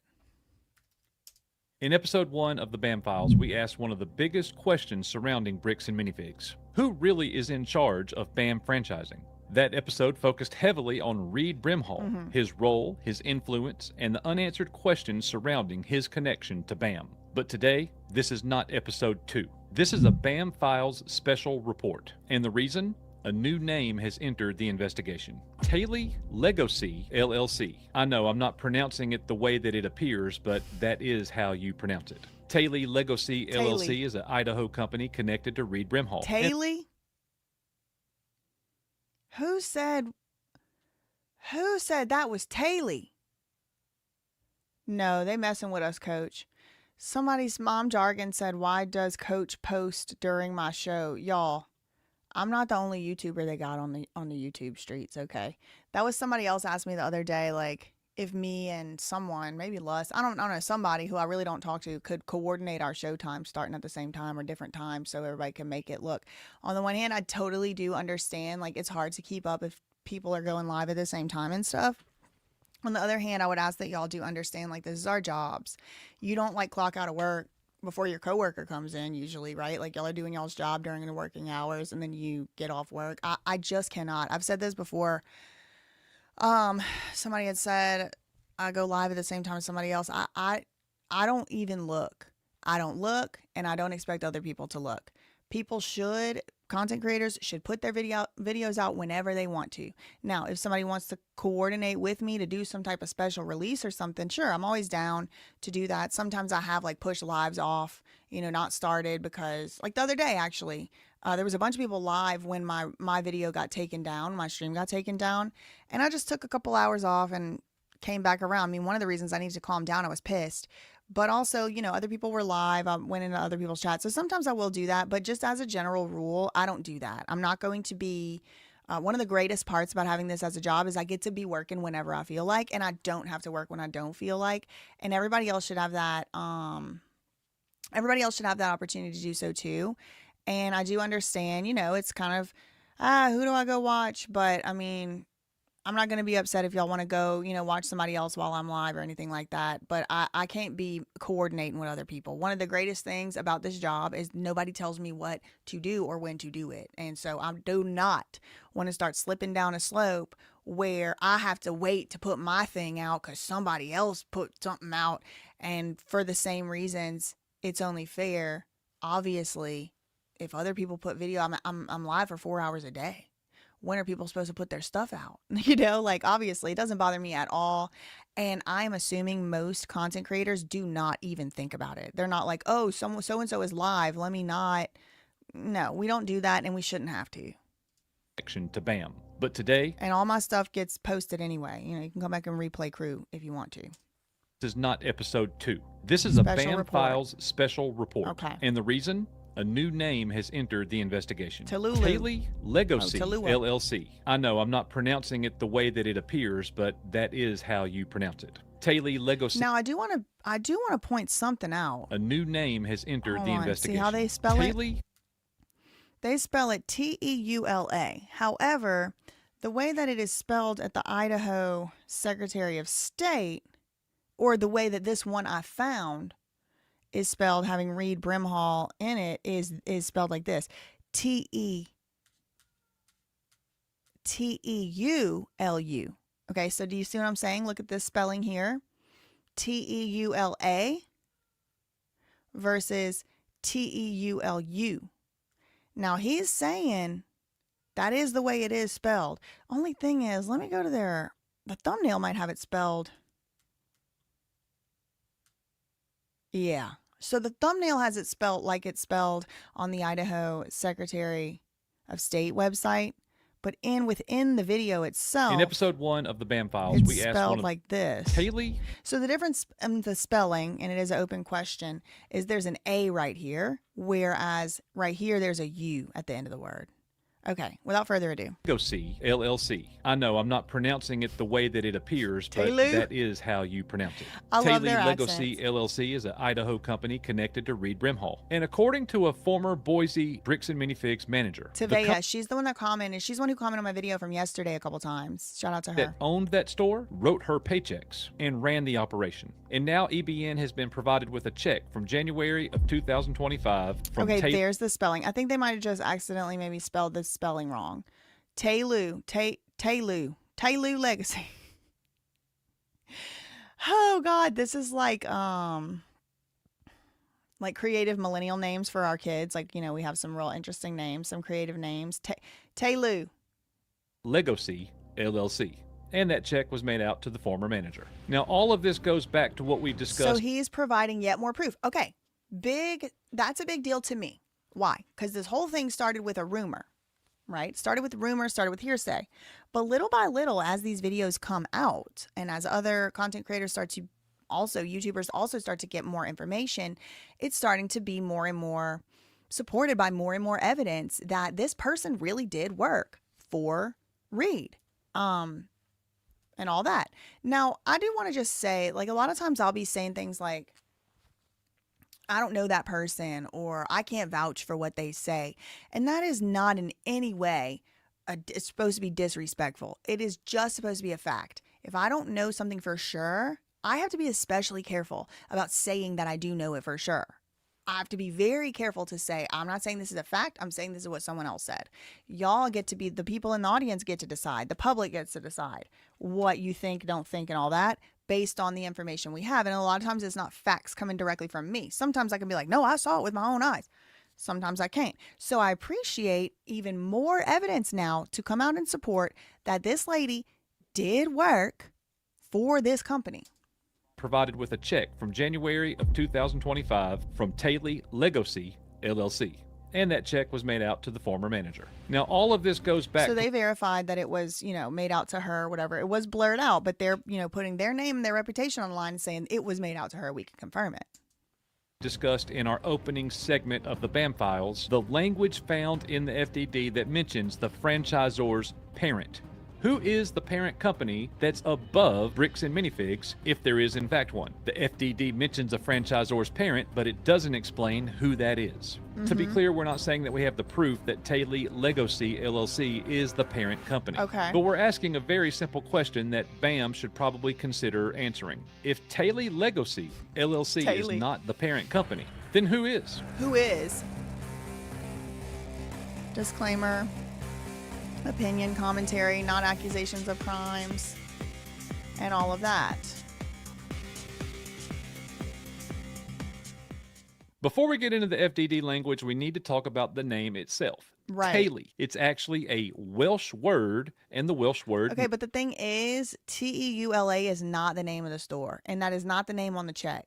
In episode 1 of the BAM Files, we asked one of the biggest questions surrounding bricks and minifigs. Who really is in charge of BAM franchising? That episode focused heavily on Reed Brimhall, his role, his influence, and the unanswered questions surrounding his connection to BAM. But today, this is not episode 2. This is a BAM Files special report. And the reason? A new name has entered the investigation. Taylor Legacy LLC. I know I'm not pronouncing it the way that it appears, but that is how you pronounce it. Taylor Legacy LLC is an Idaho company connected to Reed Brimhall. Taylor? Who said that was Taylor? No, they messing with us, Coach. Somebody's mom jargon said, why does Coach post during my show? Y'all, I'm not the only YouTuber they got on the YouTube streets, okay? That was somebody else asked me the other day, like, if me and someone, maybe Lus, I don't know, somebody who I really don't talk to could coordinate our show time starting at the same time or different times so everybody can make it look. On the one hand, I totally do understand, like, it's hard to keep up if people are going live at the same time and stuff. On the other hand, I would ask that y'all do understand, like, this is our jobs. You don't, like, clock out of work before your coworker comes in usually, right? Like, y'all are doing y'all's job during the working hours and then you get off work. I just cannot. I've said this before. Somebody had said I go live at the same time as somebody else. I don't even look. I don't look, and I don't expect other people to look content creators should put their videos out whenever they want to. Now, if somebody wants to coordinate with me to do some type of special release or something, sure, I'm always down to do that. Sometimes I have like push lives off, not started, because like the other day, actually, there was a bunch of people live when my video got taken down, my stream got taken down, and I just took a couple hours off and came back around. I mean, one of the reasons I needed to calm down, I was pissed. But also, other people were live. I went into other people's chats. So sometimes I will do that. But just as a general rule, I don't do that. I'm not going to be... one of the greatest parts about having this as a job is I get to be working whenever I feel like, and I don't have to work when I don't feel like. And everybody else should have that. Everybody else should have that opportunity to do so too. And I do understand, it's kind of, who do I go watch? But I mean, I'm not going to be upset if y'all want to go, watch somebody else while I'm live or anything like that. But I can't be coordinating with other people. One of the greatest things about this job is nobody tells me what to do or when to do it. And so I do not want to start slipping down a slope where I have to wait to put my thing out because somebody else put something out. And for the same reasons, it's only fair. Obviously, if other people put video, I'm live for 4 hours a day. When are people supposed to put their stuff out? Obviously, it doesn't bother me at all. And I'm assuming most content creators do not even think about it. They're not like, oh, so-and-so is live. Let me not. No, we don't do that, and we shouldn't have to. To BAM. But today... And all my stuff gets posted anyway. You can come back and replay crew if you want to. This is not episode 2. This is a BAM Files special report. Okay. And the reason... A new name has entered the investigation. Talulu. Legacy LLC. I know I'm not pronouncing it the way that it appears, but that is how you pronounce it. Taley Legacy. Now I do want to point something out. A new name has entered the investigation. See how they spell it? They spell it Teula. However, the way that it is spelled at the Idaho Secretary of State, or the way that this one I found is spelled, having Reed Brimhall in it, is spelled like this. Teulu. Okay, so do you see what I'm saying? Look at this spelling here. Teula versus Teulu. Now he's saying that is the way it is spelled. Only thing is, let me go to the thumbnail might have it spelled. Yeah. So the thumbnail has it spelled like it's spelled on the Idaho Secretary of State website, but within the video itself, in episode 1 of the BAM Files, we asked spelled like this. Haley. So the difference in the spelling, and it is an open question, is there's an A right here, whereas right here there's a U at the end of the word. Okay, without further ado. Legacy LLC. I know I'm not pronouncing it the way that it appears, but that is how you pronounce it. I love their Legacy LLC is an Idaho company connected to Reed Brimhall. And according to a former Boise Bricks and Minifigs manager, Tavea, she's the one that commented. She's the one who commented on my video from yesterday a couple times. Shout out to her. That owned that store, wrote her paychecks, and ran the operation. And now EBN has been provided with a check from January of 2025 from there's the spelling. I think they might have just accidentally maybe spelled the spelling wrong. Taylor Legacy. Oh God, this is like creative millennial names for our kids. Like, we have some real interesting names, some creative names. Taylor Legacy LLC. And that check was made out to the former manager. Now, all of this goes back to what we discussed. So he's providing yet more proof. Okay, that's a big deal to me. Why? Because this whole thing started with a rumor, right? Started with rumors, started with hearsay. But little by little, as these videos come out, and as other content creators YouTubers also start to get more information, it's starting to be more and more supported by more and more evidence that this person really did work for Reed. And all that. Now, I do want to just say, like, a lot of times I'll be saying things like, I don't know that person, or I can't vouch for what they say. And that is not in any way it's supposed to be disrespectful. It is just supposed to be a fact. If I don't know something for sure, I have to be especially careful about saying that I do know it for sure. I have to be very careful to say, I'm not saying this is a fact. I'm saying this is what someone else said. Y'all get to be, the people in the audience get to decide. The public gets to decide what you think, don't think, and all that based on the information we have. And a lot of times it's not facts coming directly from me. Sometimes I can be like, no, I saw it with my own eyes. Sometimes I can't. So I appreciate even more evidence now to come out and support that this lady did work for this company. Provided with a check from January of 2025 from Taylor Legacy LLC. And that check was made out to the former manager. Now, all of this goes back. So they verified that it was, made out to her, whatever. It was blurred out, but they're, putting their name and their reputation on the line and saying it was made out to her. We can confirm it. Discussed in our opening segment of the BAM files, the language found in the FDD that mentions the franchisor's parent. Who is the parent company that's above Bricks and Minifigs, if there is in fact one? The FDD mentions a franchisor's parent, but it doesn't explain who that is. To be clear, we're not saying that we have the proof that Taylor Legacy LLC is the parent company. Okay. But we're asking a very simple question that BAM should probably consider answering. If Taylor Legacy LLC is not the parent company, then who is? Who is? Disclaimer. Opinion, commentary, not accusations of crimes, and all of that. Before we get into the FDD language, we need to talk about the name itself. Right. Taylor. It's actually a Welsh word, and the Welsh word... Okay, but the thing is, Teula is not the name of the store, and that is not the name on the check.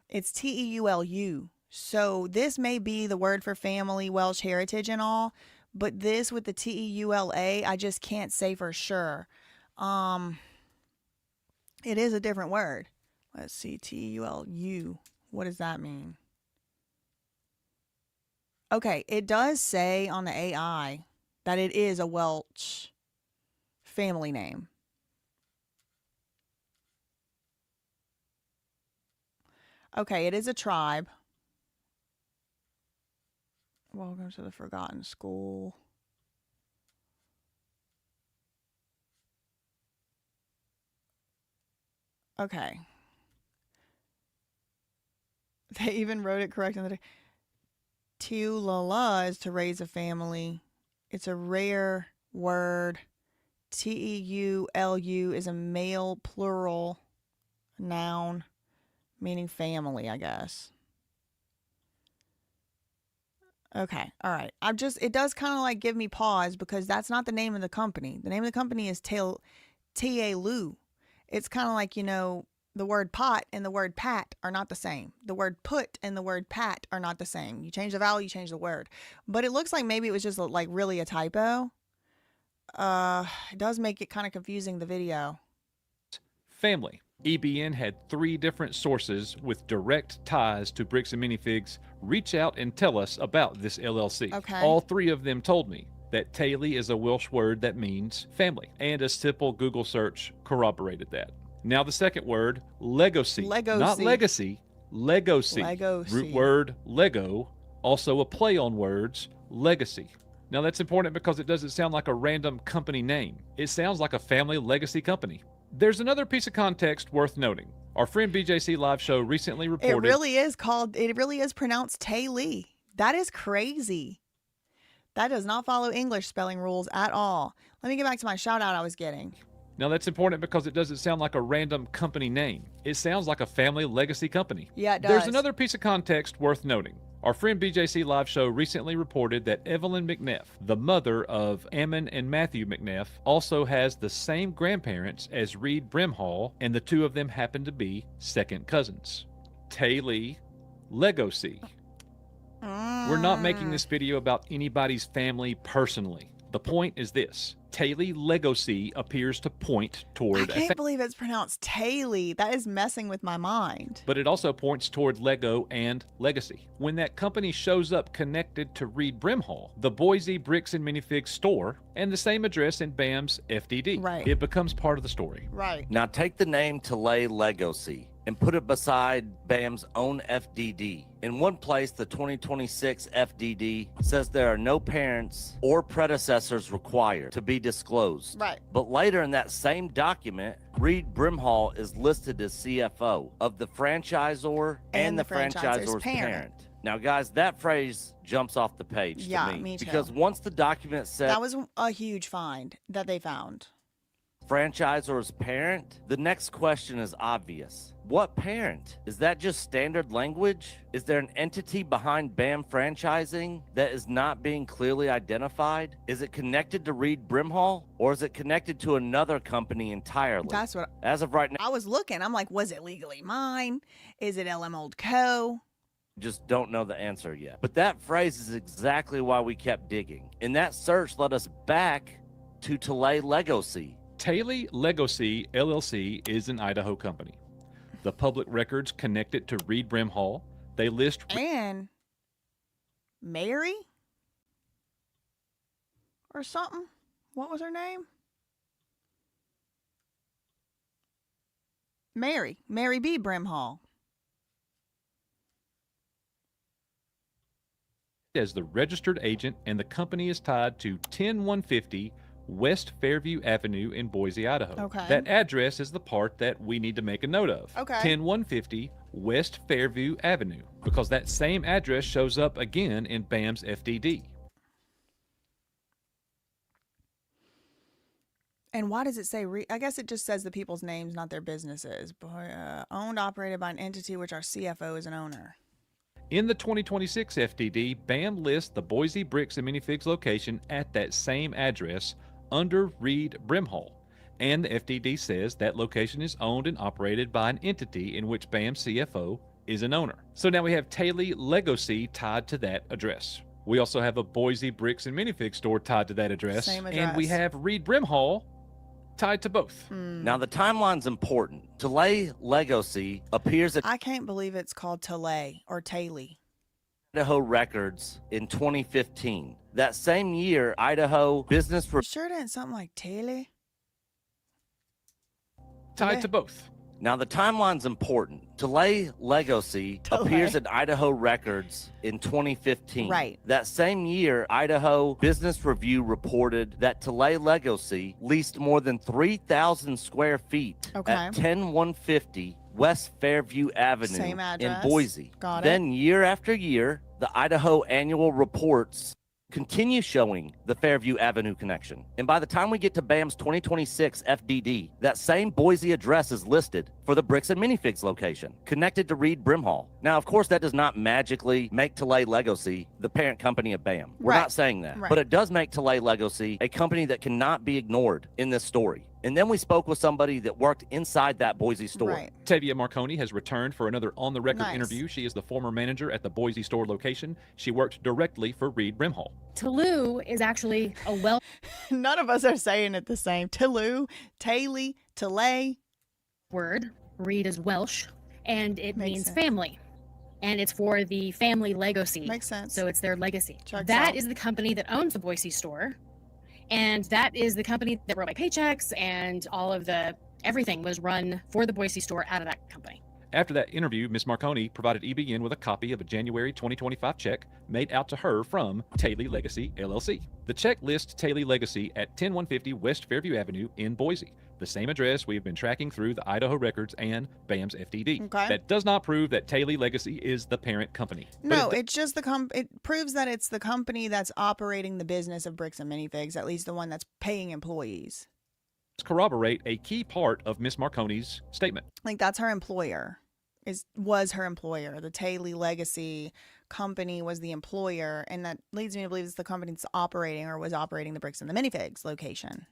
It's Teulu. So this may be the word for family, Welsh heritage and all, but this with the Teula, I just can't say for sure. It is a different word. Let's see, Teulu. What does that mean? Okay, it does say on the AI that it is a Welsh family name. Okay, it is a tribe. Welcome to the Forgotten School. Okay. They even wrote it correct in the day. Teulala is to raise a family. It's a rare word. Teulu is a male plural noun meaning family, I guess. Okay, all right. It does kind of like give me pause because that's not the name of the company. The name of the company is Teulu. It's kind of like, the word pot and the word pat are not the same. The word put and the word pat are not the same. You change the vowel, you change the word. But it looks like maybe it was just like really a typo. It does make it kind of confusing, the video. Family. EBN had 3 different sources with direct ties to Bricks and Minifigs reach out and tell us about this LLC. Okay. All 3 of them told me that Taylor is a Welsh word that means family, and a simple Google search corroborated that. Now the second word, legacy. Not legacy, legacy. Root word Lego, also a play on words, legacy. Now that's important because it doesn't sound like a random company name. It sounds like a family legacy company. There's another piece of context worth noting. Our friend BJC Live Show recently reported... It really is pronounced Taylor. That is crazy. That does not follow English spelling rules at all. Let me get back to my shout out I was getting. Now that's important because it doesn't sound like a random company name. It sounds like a family legacy company. Yeah, it does. There's another piece of context worth noting. Our friend BJC Live Show recently reported that Evelyn McNeff, the mother of Ammon and Matthew McNeff, also has the same grandparents as Reed Brimhall, and the 2 of them happen to be second cousins. Taylor Legacy. We're not making this video about anybody's family personally. The point is this. Taylor Legacy appears to point toward... I can't believe it's pronounced Taylor. That is messing with my mind. But it also points toward Lego and legacy. When that company shows up connected to Reed Brimhall, the Boise Bricks and Minifigs store, and the same address in BAM's FDD, right, it becomes part of the story. Right. Now take the name Taylor Legacy and put it beside BAM's own FDD. In one place, the 2026 FDD says there are no parents or predecessors required to be disclosed. Right. But later in that same document, Reed Brimhall is listed as CFO of the franchisor and the franchisor's parent. Now, guys, that phrase jumps off the page to me. Me too. Because once the document said... That was a huge find that they found. franchisor's parent? The next question is obvious. What parent? Is that just standard language? Is there an entity behind BAM franchising that is not being clearly identified? Is it connected to Reed Brimhall, or is it connected to another company entirely? That's what. As of right now, I was looking. I'm like, was it legally mine? Is it LM Old Co? just don't know the answer yet. But that phrase is exactly why we kept digging. And that search led us back to Talay Legacy. Talay Legacy LLC is an Idaho company. The public records connect it to Reed Brimhall. They list and Mary or something. What was her name? Mary B. Brimhall. as the registered agent, and the company is tied to 10150 West Fairview Avenue in Boise, Idaho. Okay. That address is the part that we need to make a note of. Okay. 10150 West Fairview Avenue, because that same address shows up again in BAM's FDD. And why does it say, I guess it just says the people's names, not their businesses. Owned, operated by an entity which our CFO is an owner. In the 2026 FDD, BAM lists the Boise Bricks and Minifigs location at that same address under Reed Brimhall. And the FDD says that location is owned and operated by an entity in which BAM CFO is an owner. So now we have Talay Legacy tied to that address. We also have a Boise Bricks and Minifigs store tied to that address. Same address. And we have Reed Brimhall tied to both. Now the timeline's important. Talay Legacy appears at I can't believe it's called Talay or Taley. Idaho records in 2015. That same year, Idaho Business You sure it ain't something like Taley? Tied to both. Now the timeline's important. Talay Legacy appears in Idaho records in 2015. Right. That same year, Idaho Business Review reported that Talay Legacy leased more than 3,000 square feet at 10150 West Fairview Avenue Same address. in Boise. Got it. Then year after year, the Idaho annual reports continue showing the Fairview Avenue connection. And by the time we get to BAM's 2026 FDD, that same Boise address is listed for the Bricks and Minifigs location, connected to Reed Brimhall. Now, of course, that does not magically make Talay Legacy the parent company of BAM. We're not saying that. Right. But it does make Talay Legacy a company that cannot be ignored in this story. And then we spoke with somebody that worked inside that Boise store. Right. Tavia Marconi has returned for another on-the-record Nice. interview. She is the former manager at the Boise store location. She worked directly for Reed Brimhall. Talou is actually a well. None of us are saying it the same. Talou, Taley, Talay. Word. Reed is Welsh, and it Makes means sense. family. And it's for the family legacy. Makes sense. So it's their legacy. Checks That out. is the company that owns the Boise store. And that is the company that wrote my paychecks, and all of the everything was run for the Boise store out of that company. After that interview, Ms. Marconi provided EBN with a copy of a January 2025 check made out to her from Talay Legacy, LLC. The check lists Talay Legacy at 10150 West Fairview Avenue in Boise, the same address we have been tracking through the Idaho records and BAM's FDD. Okay. That does not prove that Talay Legacy is the parent company. But No, it it's just it proves that it's the company that's operating the business of Bricks and Minifigs, at least the one that's paying employees. does corroborate a key part of Ms. Marconi's statement. Like that's her employer. Was her employer. The Talay Legacy company was the employer, and that leads me to believe it's the company that's operating or was operating the Bricks and the Minifigs location.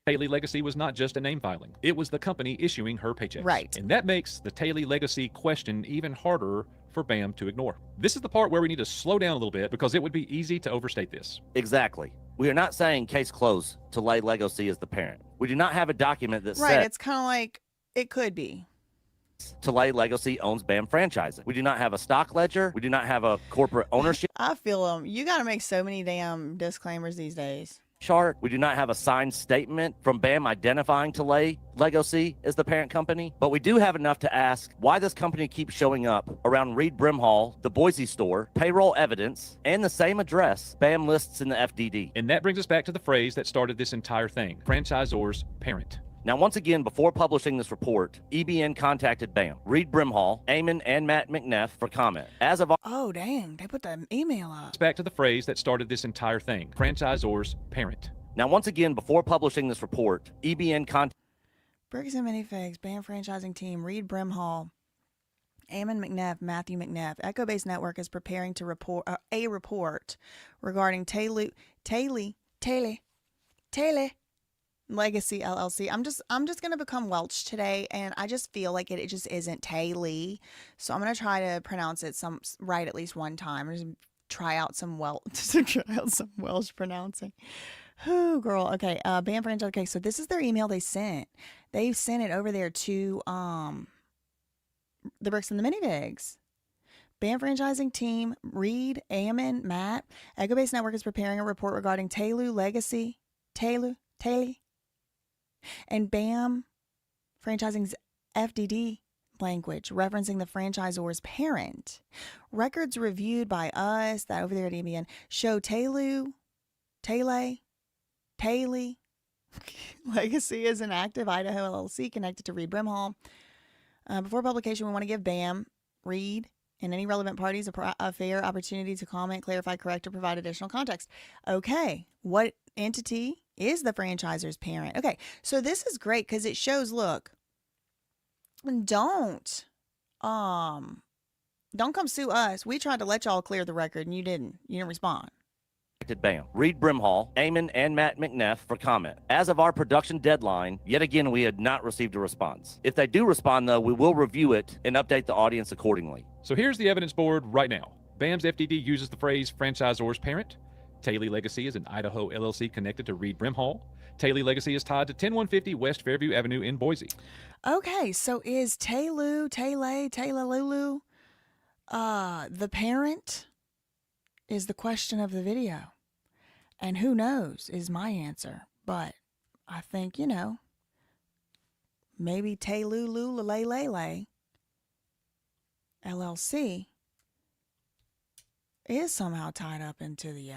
Talay Legacy was not just a name filing. It was the company issuing her paychecks. Right. And that makes the Talay Legacy question even harder for BAM to ignore. This is the part where we need to slow down a little bit because it would be easy to overstate this. Exactly. We are not saying case closed, Talay Legacy is the parent. We do not have a document that Right. says It's kind of like it could be. Talay Legacy owns BAM franchising. We do not have a stock ledger. We do not have a corporate ownership I feel you got to make so many damn disclaimers these days. chart. We do not have a signed statement from BAM identifying Talay Legacy as the parent company. But we do have enough to ask why this company keeps showing up around Reed Brimhall, the Boise store, payroll evidence, and the same address BAM lists in the FDD. And that brings us back to the phrase that started this entire thing, franchisor's parent. Now, once again, before publishing this report, EBN contacted BAM, Reed Brimhall, Eamon, and Matt McNeff for comment. As of Oh, dang. They put the email up. It's back to the phrase that started this entire thing, franchisor's parent. Now, once again, before publishing this report, EBN contacted Bricks and Minifigs, BAM franchising team, Reed Brimhall, Eamon McNeff, Matthew McNeff. Echo Base Network is preparing to report a report regarding Taylor Legacy LLC. I'm just gonna become Welch today, and I just feel like it just isn't Taylor. So I'm gonna try to pronounce it right at least one time. I'm just try out some Welsh pronouncing. Whoo, girl. Okay, BAM franchise. Okay, so this is their email they sent. They sent it over there to the Bricks and the Minifigs. BAM franchising team, Reed, Eamon, Matt. Echo Base Network is preparing a report regarding Taylor Legacy, Taylor, and BAM franchising's FDD language, referencing the franchisor's parent. Records reviewed by us, that over there at EBN, show Taylor Legacy is an active Idaho LLC connected to Reed Brimhall. Before publication, we want to give BAM, Reed, and any relevant parties a fair opportunity to comment, clarify, correct, or provide additional context. Okay, what entity is the franchisor's parent? Okay, so this is great because it shows, look, don't come sue us. We tried to let y'all clear the record and you didn't respond. BAM, Reed Brimhall, Eamon, and Matt McNeff for comment. As of our production deadline, yet again, we had not received a response. If they do respond, though, we will review it and update the audience accordingly. So here's the evidence board right now. BAM's FDD uses the phrase franchisor's parent. Taylor Legacy is an Idaho LLC connected to Reed Brimhall. Taylor Legacy is tied to 10150 West Fairview Avenue in Boise. Okay, so is Taylor Lulu, the parent is the question of the video. And who knows is my answer. But I think, maybe Taylor Lulu LLC is somehow tied up into the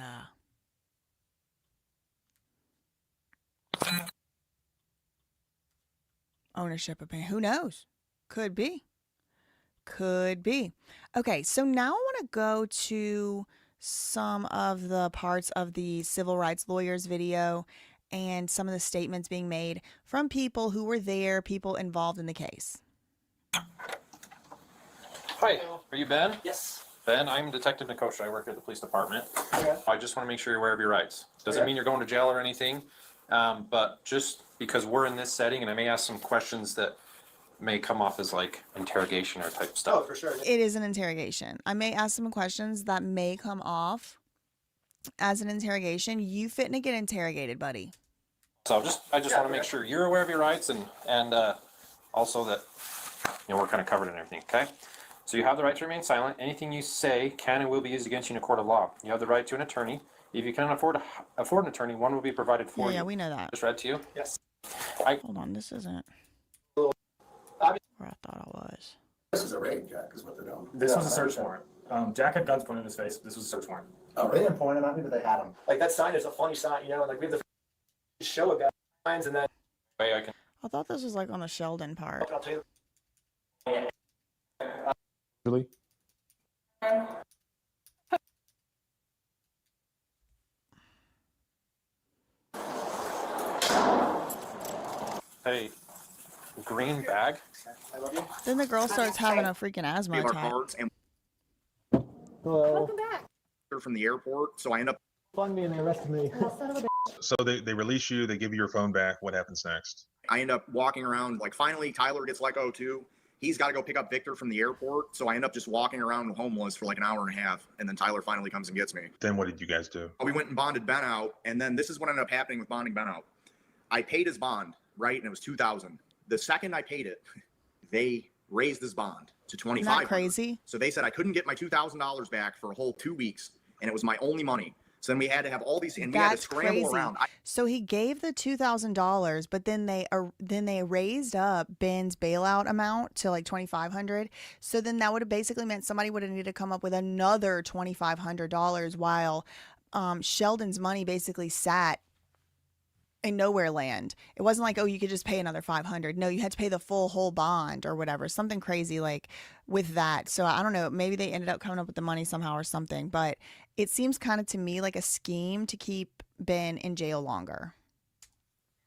ownership of BAM. Who knows? Could be. Okay, so now I want to go to some of the parts of the civil rights lawyers video and some of the statements being made from people who were there, people involved in the case. Hi, are you Ben? Yes. Ben, I'm Detective Nikosha. I work at the police department. Okay. I just want to make sure you're aware of your rights. Doesn't mean you're going to jail or anything, but just because we're in this setting and I may ask some questions that may come off as like interrogation or type stuff. Oh, for sure. It is an interrogation. I may ask some questions that may come off as an interrogation. You fitting to get interrogated, buddy. So I just want to make sure you're aware of your rights and also that we're kind of covered in everything. Okay. So you have the right to remain silent. Anything you say can and will be used against you in a court of law. You have the right to an attorney. If you cannot afford an attorney, one will be provided for you. Yeah, we know that. Just read to you. Yes. Hold on, this isn't where I thought I was. This is a raid, Jack, is what they're doing. This was a search warrant. Jack had guns pointed in his face. This was a search warrant. Oh, they didn't point them at me, but they had them. Like that sign is a funny sign, like we have the show of guys signs and then. I thought this was like on the Sheldon part. I'll tell you. Really? Hey, green bag. I love you. Then the girl starts having a freaking asthma Our attack. cards and Welcome back. from the airport, so I end up. Fund me and they arrested me. So they release you, they give you your phone back. What happens next? I end up walking around. Like finally, Tyler gets let go too. He's got to go pick up Victor from the airport, so I end up just walking around homeless for like an hour and a half, and then Tyler finally comes and gets me. Then what did you guys do? We went and bonded Ben out, and then this is what ended up happening with bonding Ben out. I paid his bond, right, and it was $2,000. The second I paid it, they raised his bond to $2,500. Isn't that crazy? So they said I couldn't get my $2,000 back for a whole 2 weeks, and it was my only money. So then we had to have all these, and we had to scramble around. So he gave the $2,000, but then they raised up Ben's bailout amount to like $2,500. So then that would have basically meant somebody would have needed to come up with another $2,500 while Sheldon's money basically sat in nowhere land. It wasn't like, oh, you could just pay another $500. No, you had to pay the whole bond or whatever, something crazy like with that. So I don't know, maybe they ended up coming up with the money somehow or something, but it seems kind of to me like a scheme to keep Ben in jail longer.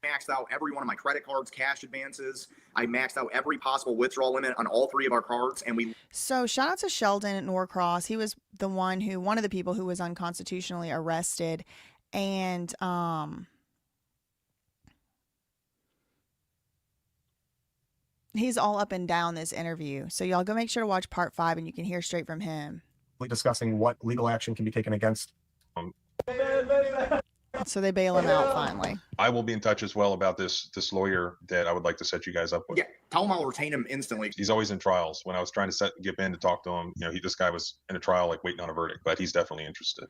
maxed out every one of my credit cards, cash advances. I maxed out every possible withdrawal limit on all 3 of our cards. And So shout out to Sheldon at Norcross. He was one of the people who was unconstitutionally arrested. And, he's all up and down this interview. So y'all go make sure to watch part 5 and you can hear straight from him. Discussing what legal action can be taken against. So they bail him out finally. I will be in touch as well about this lawyer that I would like to set you guys up with. Yeah, tell him I'll retain him instantly. He's always in trials. When I was trying to get Ben to talk to him, this guy was in a trial, like waiting on a verdict, but he's definitely interested.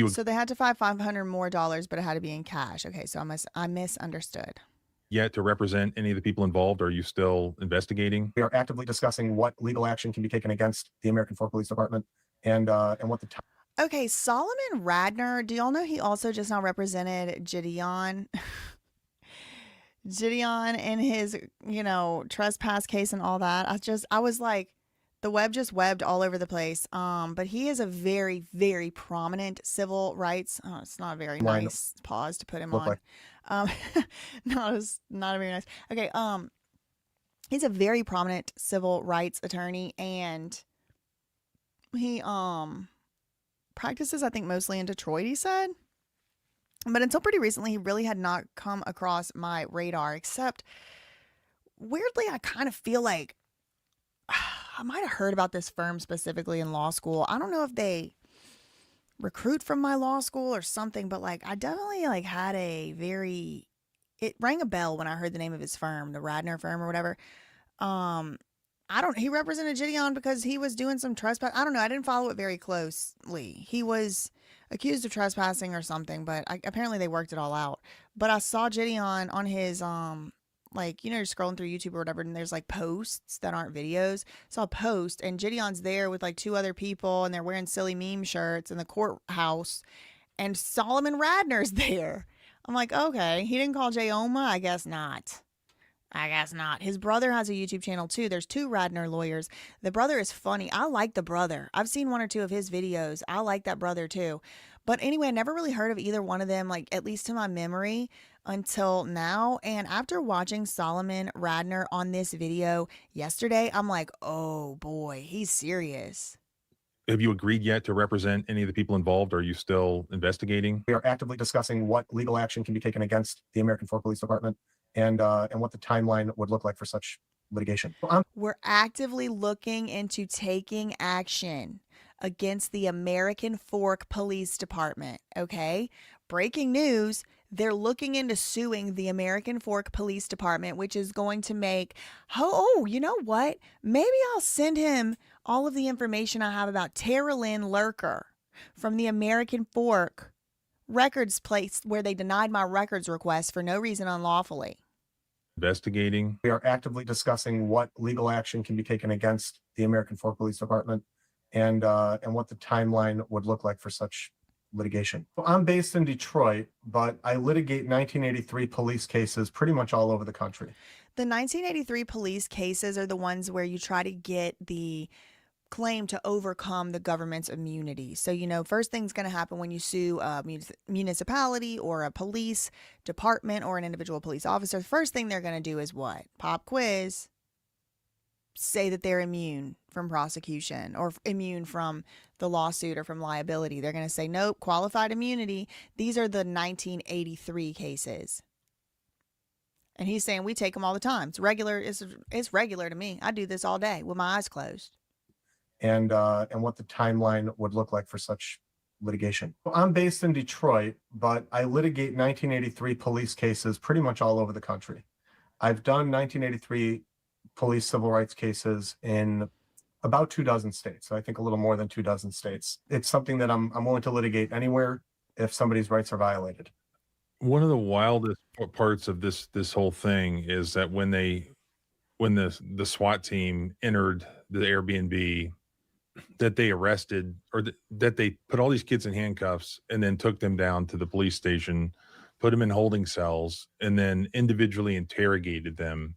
So they had to find $500 more, but it had to be in cash. Okay, so I misunderstood. Yet to represent any of the people involved? Are you still investigating? We are actively discussing what legal action can be taken against the American Fork Police Department and what the time. Okay, Solomon Radner, do y'all know he also just now represented Gideon? Gideon in his, trespass case and all that. I was like, the web just webbed all over the place. But he is a very, very prominent civil rights. Oh, it's not a very nice pause to put him on. No, it's not a very nice. Okay. He's a very prominent civil rights attorney, and he practices, I think, mostly in Detroit, he said. But until pretty recently, he really had not come across my radar, except weirdly, I kind of feel like I might have heard about this firm specifically in law school. I don't know if they recruit from my law school or something, but I definitely had it rang a bell when I heard the name of his firm, the Radner firm or whatever. He represented Gideon because he was doing some trespass. I don't know. I didn't follow it very closely. He was accused of trespassing or something, but apparently they worked it all out. But I saw Gideon on his, you're scrolling through YouTube or whatever, and there's posts that aren't videos. So I post, and Gideon's there with 2 other people, and they're wearing silly meme shirts in the courthouse, and Solomon Radner's there. I'm like, okay, he didn't call Jayoma? I guess not. His brother has a YouTube channel too. There's 2 Radner lawyers. The brother is funny. I like the brother. I've seen 1 or 2 of his videos. I like that brother too. But anyway, I never really heard of either one of them, at least to my memory, until now. And after watching Solomon Radner on this video yesterday, I'm like, oh boy, he's serious. Have you agreed yet to represent any of the people involved? Are you still investigating? We are actively discussing what legal action can be taken against the American Fork Police Department and what the timeline would look like for such litigation. We're actively looking into taking action against the American Fork Police Department, okay? Breaking news, they're looking into suing the American Fork Police Department, which is going to make, you know what? Maybe I'll send him all of the information I have about Terilyn Lurker from the American Fork records place where they denied my records request for no reason unlawfully. Investigating. We are actively discussing what legal action can be taken against the American Fork Police Department and what the timeline would look like for such litigation. Well, I'm based in Detroit, but I litigate 1983 police cases pretty much all over the country. The 1983 police cases are the ones where you try to get the claim to overcome the government's immunity. So, first thing's going to happen when you sue a municipality or a police department or an individual police officer. The first thing they're going to do is what? Pop quiz. Say that they're immune from prosecution or immune from the lawsuit or from liability. They're going to say, nope, qualified immunity. These are the 1983 cases. And he's saying we take them all the time. It's regular. It's regular to me. I do this all day with my eyes closed. And what the timeline would look like for such litigation. Well, I'm based in Detroit, but I litigate 1983 police cases pretty much all over the country. I've done 1983 police civil rights cases in about 24 states. So I think a little more than 24 states. It's something that I'm willing to litigate anywhere if somebody's rights are violated. One of the wildest parts of this whole thing is that when the SWAT team entered the Airbnb, that they arrested or that they put all these kids in handcuffs and then took them down to the police station, put them in holding cells, and then individually interrogated them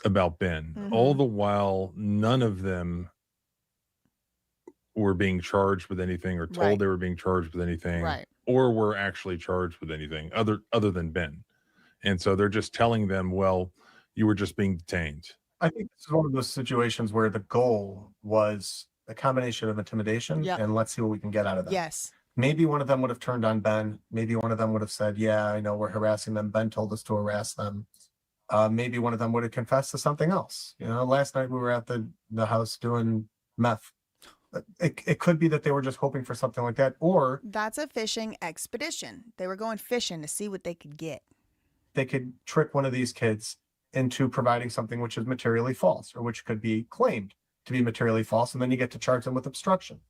about Ben. Mm-hmm. All the while, none of them were being charged with anything or told they were being charged with anything, or were actually charged with anything other than Ben. And so they're just telling them, well, you were just being detained. I think this is one of those situations where the goal was a combination of intimidation and let's see what we can get out of them. Yes. Maybe one of them would have turned on Ben. Maybe one of them would have said, yeah, I know we're harassing them. Ben told us to harass them. Maybe one of them would have confessed to something else. You know, last night we were at the house doing meth. It could be that they were just hoping for something like that, or that's a fishing expedition. They were going fishing to see what they could get. They could trick one of these kids into providing something which is materially false, or which could be claimed to be materially false, and then you get to charge them with obstruction.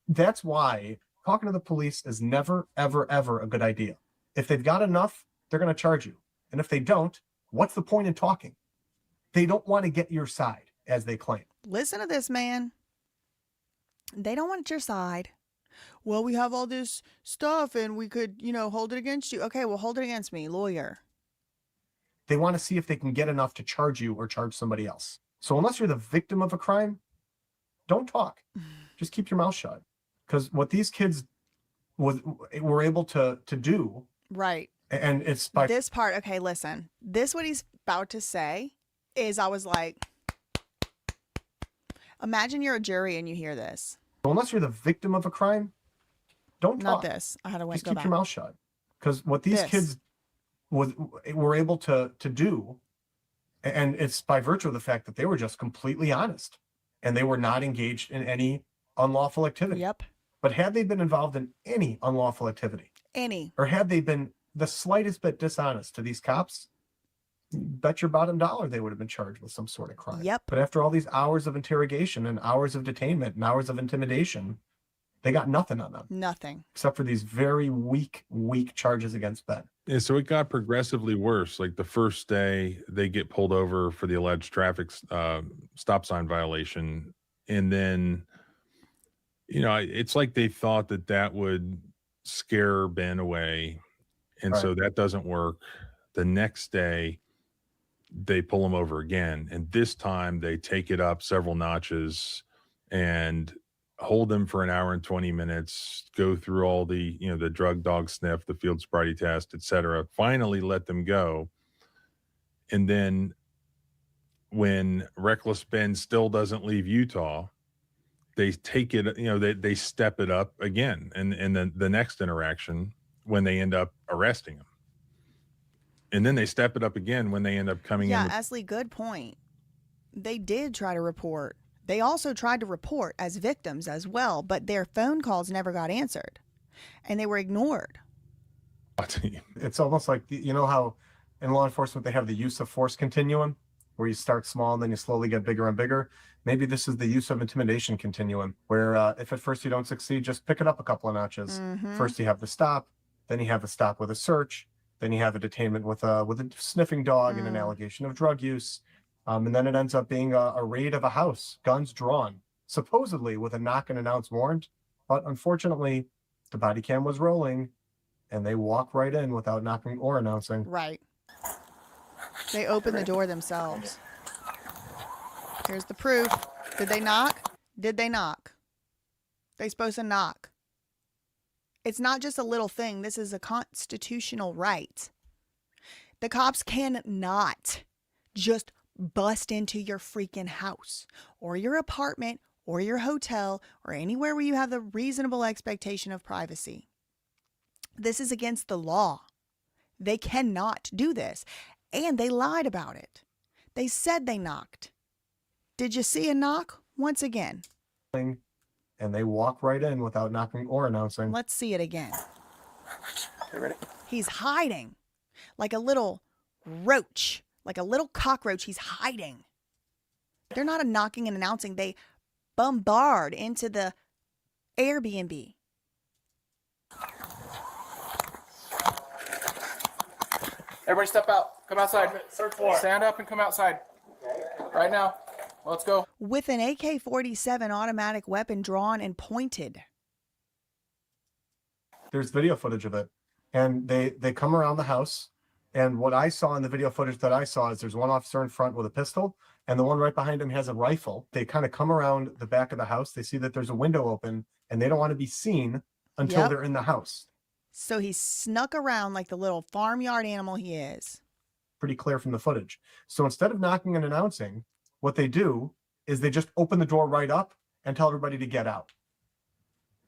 That's why talking to the police is never, ever, ever a good idea. If they've got enough, they're going to charge you. And if they don't, what's the point in talking? They don't want to get your side, as they claim. Listen to this, man. They don't want your side. Well, we have all this stuff and we could, hold it against you. Okay, well, hold it against me, lawyer. They want to see if they can get enough to charge you or charge somebody else. So unless you're the victim of a crime, don't talk. Just keep your mouth shut. Because what these kids were able to do. Right. And it's by this part. Okay, listen. This, what he's about to say is, I was like, imagine you're a jury and you hear this. Unless you're the victim of a crime, don't talk. Not this. I had to wait. Just keep your mouth shut. Because what these kids were able to do, and it's by virtue of the fact that they were just completely honest and they were not engaged in any unlawful activity. Yep. But had they been involved in any unlawful activity, or had they been the slightest bit dishonest to these cops, bet your bottom dollar they would have been charged with some sort of crime. Yep. But after all these hours of interrogation and hours of detainment and hours of intimidation, they got nothing on them. Nothing. Except for these very weak charges against Ben. Yeah, so it got progressively worse. Like the first day, they get pulled over for the alleged traffic stop sign violation. And then, it's like they thought that would scare Ben away. And so that doesn't work. The next day, they pull him over again. And this time, they take it up several notches and hold them for an hour and 20 minutes, go through all the, the drug dog sniff, the field sobriety test, etc. Finally let them go. And then when Reckless Ben still doesn't leave Utah, they take it, they step it up again. And then the next interaction when they end up arresting him. And then they step it up again when they end up coming in. Yeah, Esley, good point. They did try to report. They also tried to report as victims as well, but their phone calls never got answered and they were ignored. It's almost like, how in law enforcement they have the use of force continuum where you start small and then you slowly get bigger and bigger. Maybe this is the use of intimidation continuum where if at first you don't succeed, just pick it up a couple of notches. First you have the stop, then you have the stop with a search, then you have a detainment with a sniffing dog and an allegation of drug use. And then it ends up being a raid of a house, guns drawn, supposedly with a knock and announce warrant. But unfortunately, the body cam was rolling and they walk right in without knocking or announcing. Right. They opened the door themselves. Here's the proof. Did they knock? Did they knock? They supposed to knock. It's not just a little thing. This is a constitutional right. The cops cannot just bust into your freaking house or your apartment or your hotel or anywhere where you have the reasonable expectation of privacy. This is against the law. They cannot do this. And they lied about it. They said they knocked. Did you see a knock? Once again. And they walk right in without knocking or announcing. Let's see it again. You ready? He's hiding like a little roach. Like a little cockroach, he's hiding. They're not a knocking and announcing. They bombard into the Airbnb. Everybody step out. Come outside. Stand up and come outside. Right now. Let's go. With an AK-47 automatic weapon drawn and pointed. There's video footage of it. And they come around the house. And what I saw in the video footage that I saw is there's one officer in front with a pistol and the one right behind him has a rifle. They kind of come around the back of the house. They see that there's a window open and they don't want to be seen until they're in the house. So he snuck around like the little farmyard animal he is. Pretty clear from the footage. So instead of knocking and announcing, what they do is they just open the door right up and tell everybody to get out.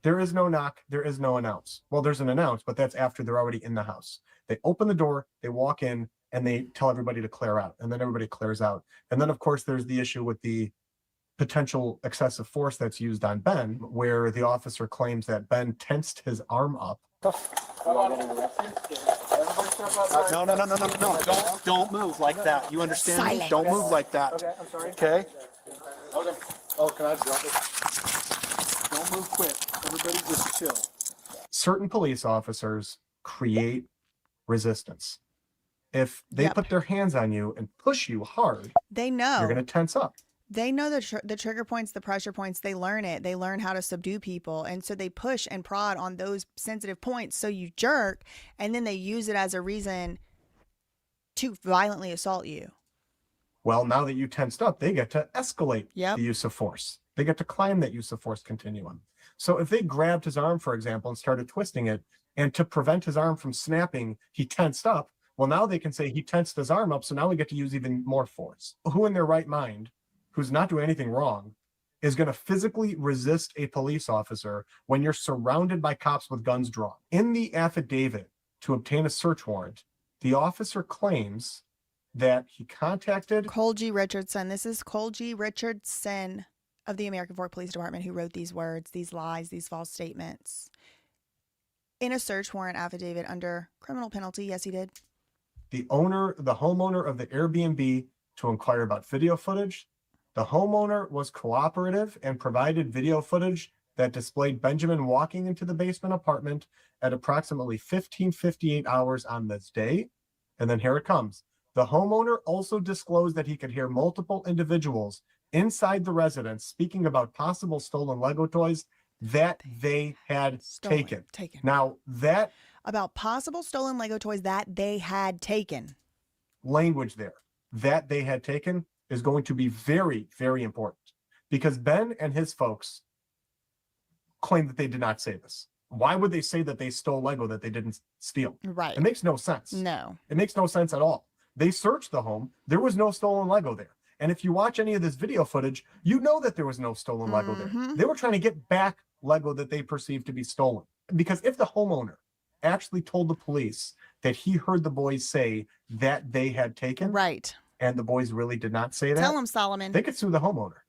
There is no knock. There is no announce. Well, there's an announce, but that's after they're already in the house. They open the door, they walk in, and they tell everybody to clear out. And then everybody clears out. And then, of course, there's the issue with the potential excessive force that's used on Ben, where the officer claims that Ben tensed his arm up. No. Don't move like that. You understand me? Silence. Don't move like that. Okay, I'm sorry. Okay? Oh, can I drop it? Don't move quick. Everybody just chill. Certain police officers create resistance. If they Yep. put their hands on you and push you hard, They know. you're going to tense up. They know the trigger points, the pressure points. They learn it. They learn how to subdue people. And so they push and prod on those sensitive points. So you jerk, and then they use it as a reason to violently assault you. Well, now that you tensed up, they get to escalate Yep. the use of force. They get to climb that use of force continuum. So if they grabbed his arm, for example, and started twisting it, and to prevent his arm from snapping, he tensed up. Well, now they can say he tensed his arm up, so now we get to use even more force. Who in their right mind, who's not doing anything wrong, is going to physically resist a police officer when you're surrounded by cops with guns drawn? In the affidavit to obtain a search warrant, the officer claims that he contacted Cole G. Richardson. This is Cole G. Richardson of the American Fork Police Department who wrote these words, these lies, these false statements in a search warrant affidavit under criminal penalty. Yes, he did. the homeowner of the Airbnb to inquire about video footage. The homeowner was cooperative and provided video footage that displayed Benjamin walking into the basement apartment at approximately 15:58 hours on this day. And then here it comes. The homeowner also disclosed that he could hear multiple individuals inside the residence speaking about possible stolen Lego toys that they had taken. Now, that About possible stolen Lego toys that they had taken. language there, that they had taken, is going to be very, very important, because Ben and his folks claim that they did not say this. Why would they say that they stole Lego that they didn't steal? Right. It makes no sense. No. It makes no sense at all. They searched the home. There was no stolen Lego there. And if you watch any of this video footage, you know that there was no stolen Lego there. They were trying to get back Lego that they perceived to be stolen. Because if the homeowner actually told the police that he heard the boys say that they had taken, right, and the boys really did not say that, Tell him, Solomon. they could sue the homeowner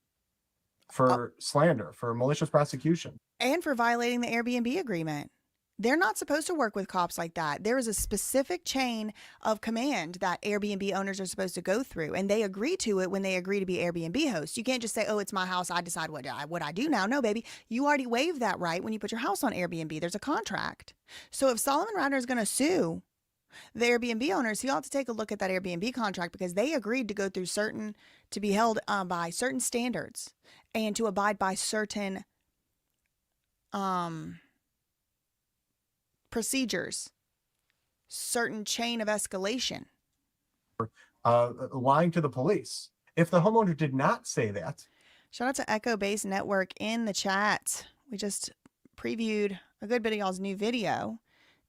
for slander, for malicious prosecution. And for violating the Airbnb agreement. They're not supposed to work with cops like that. There is a specific chain of command that Airbnb owners are supposed to go through, and they agree to it when they agree to be Airbnb hosts. You can't just say, oh, it's my house, I decide what I do now. No, baby, you already waived that right when you put your house on Airbnb. There's a contract. So if Solomon Radner is going to sue the Airbnb owners, he ought to take a look at that Airbnb contract, because they agreed to go through to be held by certain standards and to abide by certain procedures, certain chain of escalation. Lying to the police. If the homeowner did not say that. Shout out to Echo Base Network in the chat. We just previewed a good bit of y'all's new video.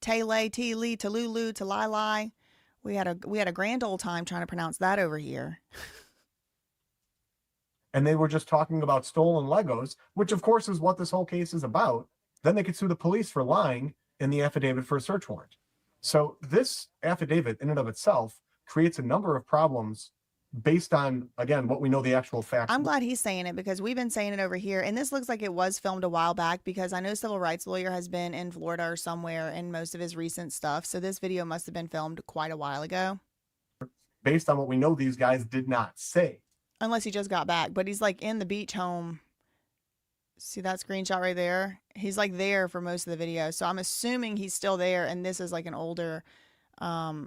Taylay, T-Lee, Talulu, Talilai. We had a grand old time trying to pronounce that over here. And they were just talking about stolen Legos, which of course is what this whole case is about. Then they could sue the police for lying in the affidavit for a search warrant. So this affidavit in and of itself creates a number of problems based on, again, what we know the actual facts. I'm glad he's saying it, because we've been saying it over here. And this looks like it was filmed a while back, because I know Civil Rights Lawyer has been in Florida or somewhere in most of his recent stuff. So this video must have been filmed quite a while ago. Based on what we know these guys did not say. Unless he just got back. But he's like in the beach home. See that screenshot right there? He's like there for most of the video. So I'm assuming he's still there. And this is like an older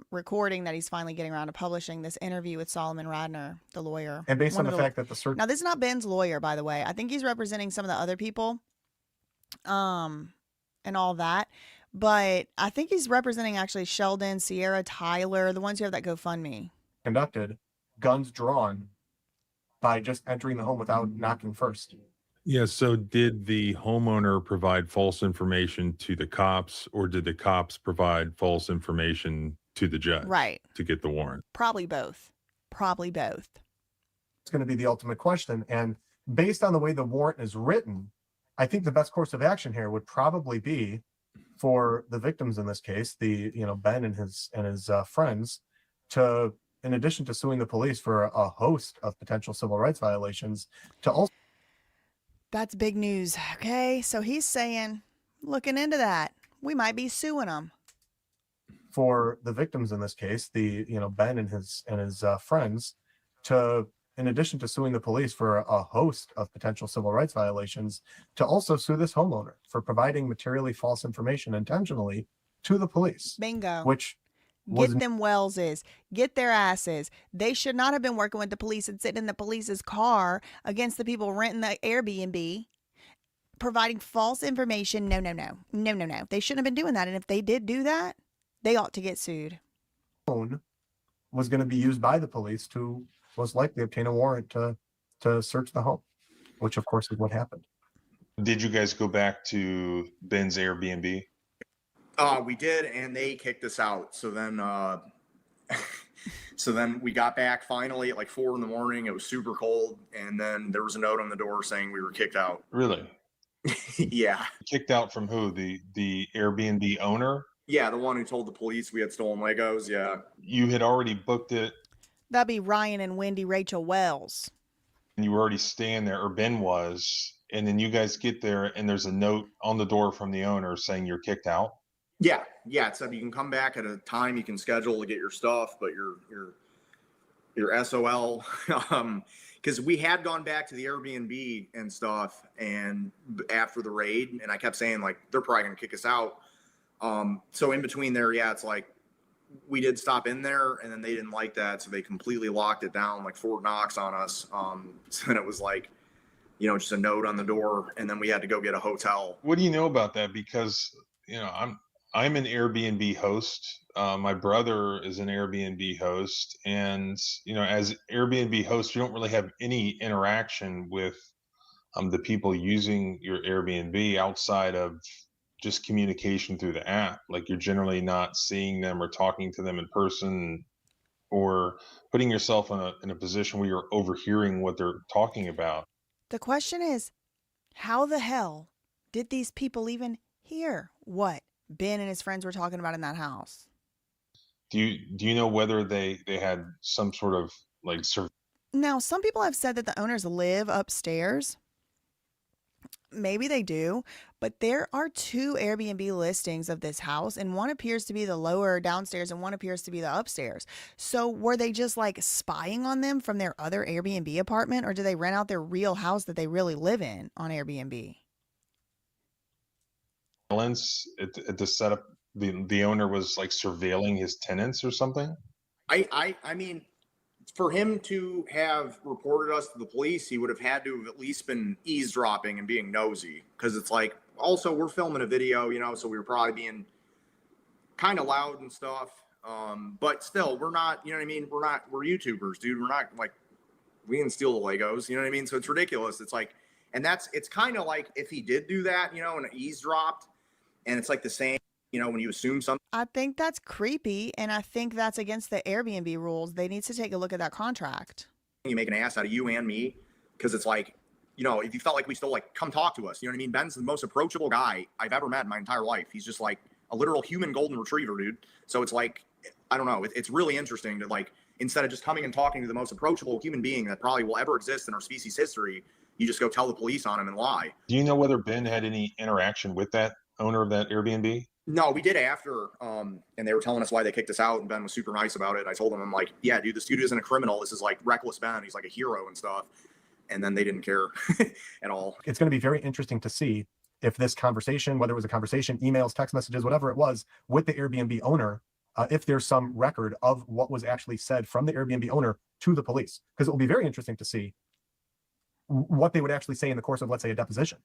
recording that he's finally getting around to publishing, this interview with Solomon Radner, the lawyer. And based on the fact that the search... Now, this is not Ben's lawyer, by the way. I think he's representing some of the other people and all that. But I think he's representing actually Sheldon, Sierra, Tyler, the ones who have that GoFundMe. Conducted, guns drawn, by just entering the home without knocking first. Yeah. So did the homeowner provide false information to the cops, or did the cops provide false information to the judge Right. to get the warrant? Probably both. Probably both. It's going to be the ultimate question. And based on the way the warrant is written, I think the best course of action here would probably be for the victims in this case, Ben and his friends, to, in addition to suing the police for a host of potential civil rights violations, to also. That's big news. Okay, so he's saying, looking into that, we might be suing them. For the victims in this case, Ben and his friends, to, in addition to suing the police for a host of potential civil rights violations, to also sue this homeowner for providing materially false information intentionally to the police. Bingo. Which Get them Welleses. Get their asses. They should not have been working with the police and sitting in the police's car against the people renting the Airbnb, providing false information. No. They shouldn't have been doing that. And if they did do that, they ought to get sued. Was going to be used by the police to most likely obtain a warrant to search the home, which of course is what happened. Did you guys go back to Ben's Airbnb? We did, and they kicked us out. So then, we got back finally at like 4 a.m. It was super cold, and then there was a note on the door saying we were kicked out. Really? Yeah. Kicked out from who? The Airbnb owner? Yeah, the one who told the police we had stolen Legos. Yeah. You had already booked it. That'd be Ryan and Wendy Rachel Wells. And you were already staying there, or Ben was, and then you guys get there, and there's a note on the door from the owner saying you're kicked out. Yeah. It said you can come back at a time you can schedule to get your stuff, but your SOL. Because we had gone back to the Airbnb and stuff, and after the raid, and I kept saying like they're probably gonna kick us out. So in between there, yeah, it's like we did stop in there, and then they didn't like that, so they completely locked it down, like Fort Knox on us. So then it was like, just a note on the door, and then we had to go get a hotel. What do you know about that? Because I'm an Airbnb host. My brother is an Airbnb host, and as Airbnb hosts, you don't really have any interaction with the people using your Airbnb outside of just communication through the app. Like, you're generally not seeing them or talking to them in person, or putting yourself in a position where you're overhearing what they're talking about. The question is, how the hell did these people even hear what Ben and his friends were talking about in that house? Do you know whether they had some sort of like Now, some people have said that the owners live upstairs. Maybe they do, but there are 2 Airbnb listings of this house, and one appears to be the lower downstairs and one appears to be the upstairs. So were they just like spying on them from their other Airbnb apartment, or do they rent out their real house that they really live in on Airbnb? At the setup? The owner was like surveilling his tenants or something? I mean, for him to have reported us to the police, he would have had to have at least been eavesdropping and being nosy. Because it's like, also, we're filming a video, so we were probably being kind of loud and stuff. But still, we're not, we're YouTubers, dude. We're not like, we didn't steal the Legos, you know what I mean? So it's ridiculous. It's like, and it's kind of like if he did do that, and eavesdropped, and it's like the same, when you assume something. I think that's creepy, and I think that's against the Airbnb rules. They need to take a look at that contract. You make an ass out of you and me, because it's like, if you felt like we stole, like, come talk to us. You know what I mean? Ben's the most approachable guy I've ever met in my entire life. He's just like a literal human golden retriever, dude. So it's like, I don't know. It's really interesting to, like, instead of just coming and talking to the most approachable human being that probably will ever exist in our species history, you just go tell the police on him and lie. Do you know whether Ben had any interaction with that owner of that Airbnb? No, we did after, and they were telling us why they kicked us out, and Ben was super nice about it. I told him, I'm like, yeah, dude, this dude isn't a criminal. This is like reckless Ben. He's like a hero and stuff. And then they didn't care at all. It's going to be very interesting to see if this conversation, whether it was a conversation, emails, text messages, whatever it was, with the Airbnb owner, if there's some record of what was actually said from the Airbnb owner to the police. Because it will be very interesting to see what they would actually say in the course of, let's say, a deposition.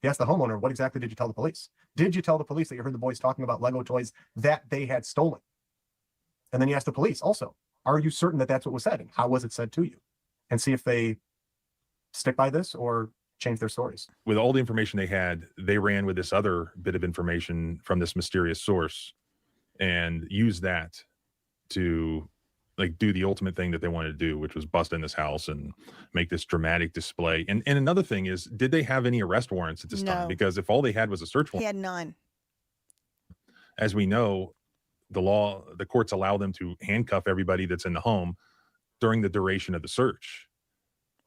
He asked the homeowner, what exactly did you tell the police? Did you tell the police that you heard the boys talking about Lego toys that they had stolen? And then you ask the police also, are you certain that that's what was said? And how was it said to you? And see if they stick by this, or change their stories. With all the information they had, they ran with this other bit of information from this mysterious source and used that to like do the ultimate thing that they wanted to do, which was bust in this house and make this dramatic display. And another thing is, did they have any arrest warrants at this time? Because if all they had was a search warrant, He had none. as we know, the courts allow them to handcuff everybody that's in the home during the duration of the search.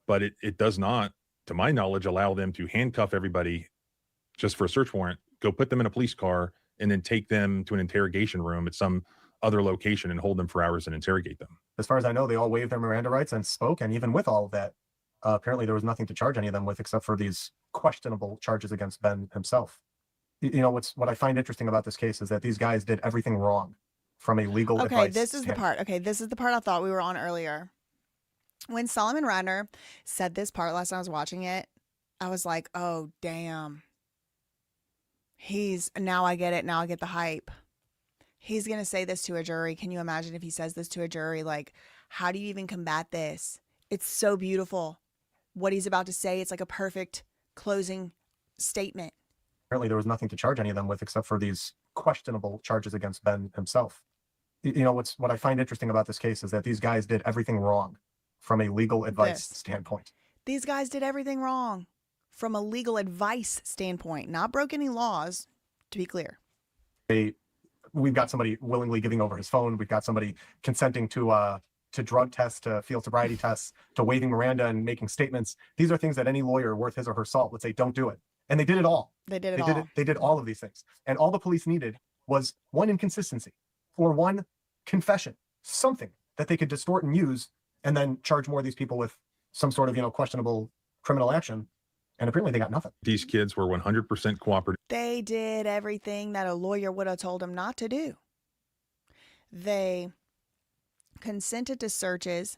But it does not, to my knowledge, allow them to handcuff everybody just for a search warrant, go put them in a police car, and then take them to an interrogation room at some other location and hold them for hours and interrogate them. As far as I know, they all waived their Miranda rights and spoke. And even with all of that, apparently there was nothing to charge any of them with except for these questionable charges against Ben himself. You know, what I find interesting about this case is that these guys did everything wrong from a legal advice. Okay, this is the part. Okay, this is the part I thought we were on earlier. When Solomon Radner said this part last time I was watching it, I was like, oh, damn. Now I get it. Now I get the hype. He's going to say this to a jury. Can you imagine if he says this to a jury? Like, how do you even combat this? It's so beautiful. What he's about to say, it's like a perfect closing statement. Apparently there was nothing to charge any of them with except for these questionable charges against Ben himself. You know, what I find interesting about this case is that these guys did everything wrong from a legal advice standpoint. These guys did everything wrong from a legal advice standpoint, not broke any laws, to be clear. We've got somebody willingly giving over his phone. We've got somebody consenting to drug tests, to field sobriety tests, to waiving Miranda and making statements. These are things that any lawyer worth his or her salt would say, don't do it. And they did it all. They did all of these things. And all the police needed was one inconsistency or one confession, something that they could distort and use and then charge more of these people with some sort of, questionable criminal action. And apparently they got nothing. These kids were 100% cooperative. They did everything that a lawyer would have told them not to do. They consented to searches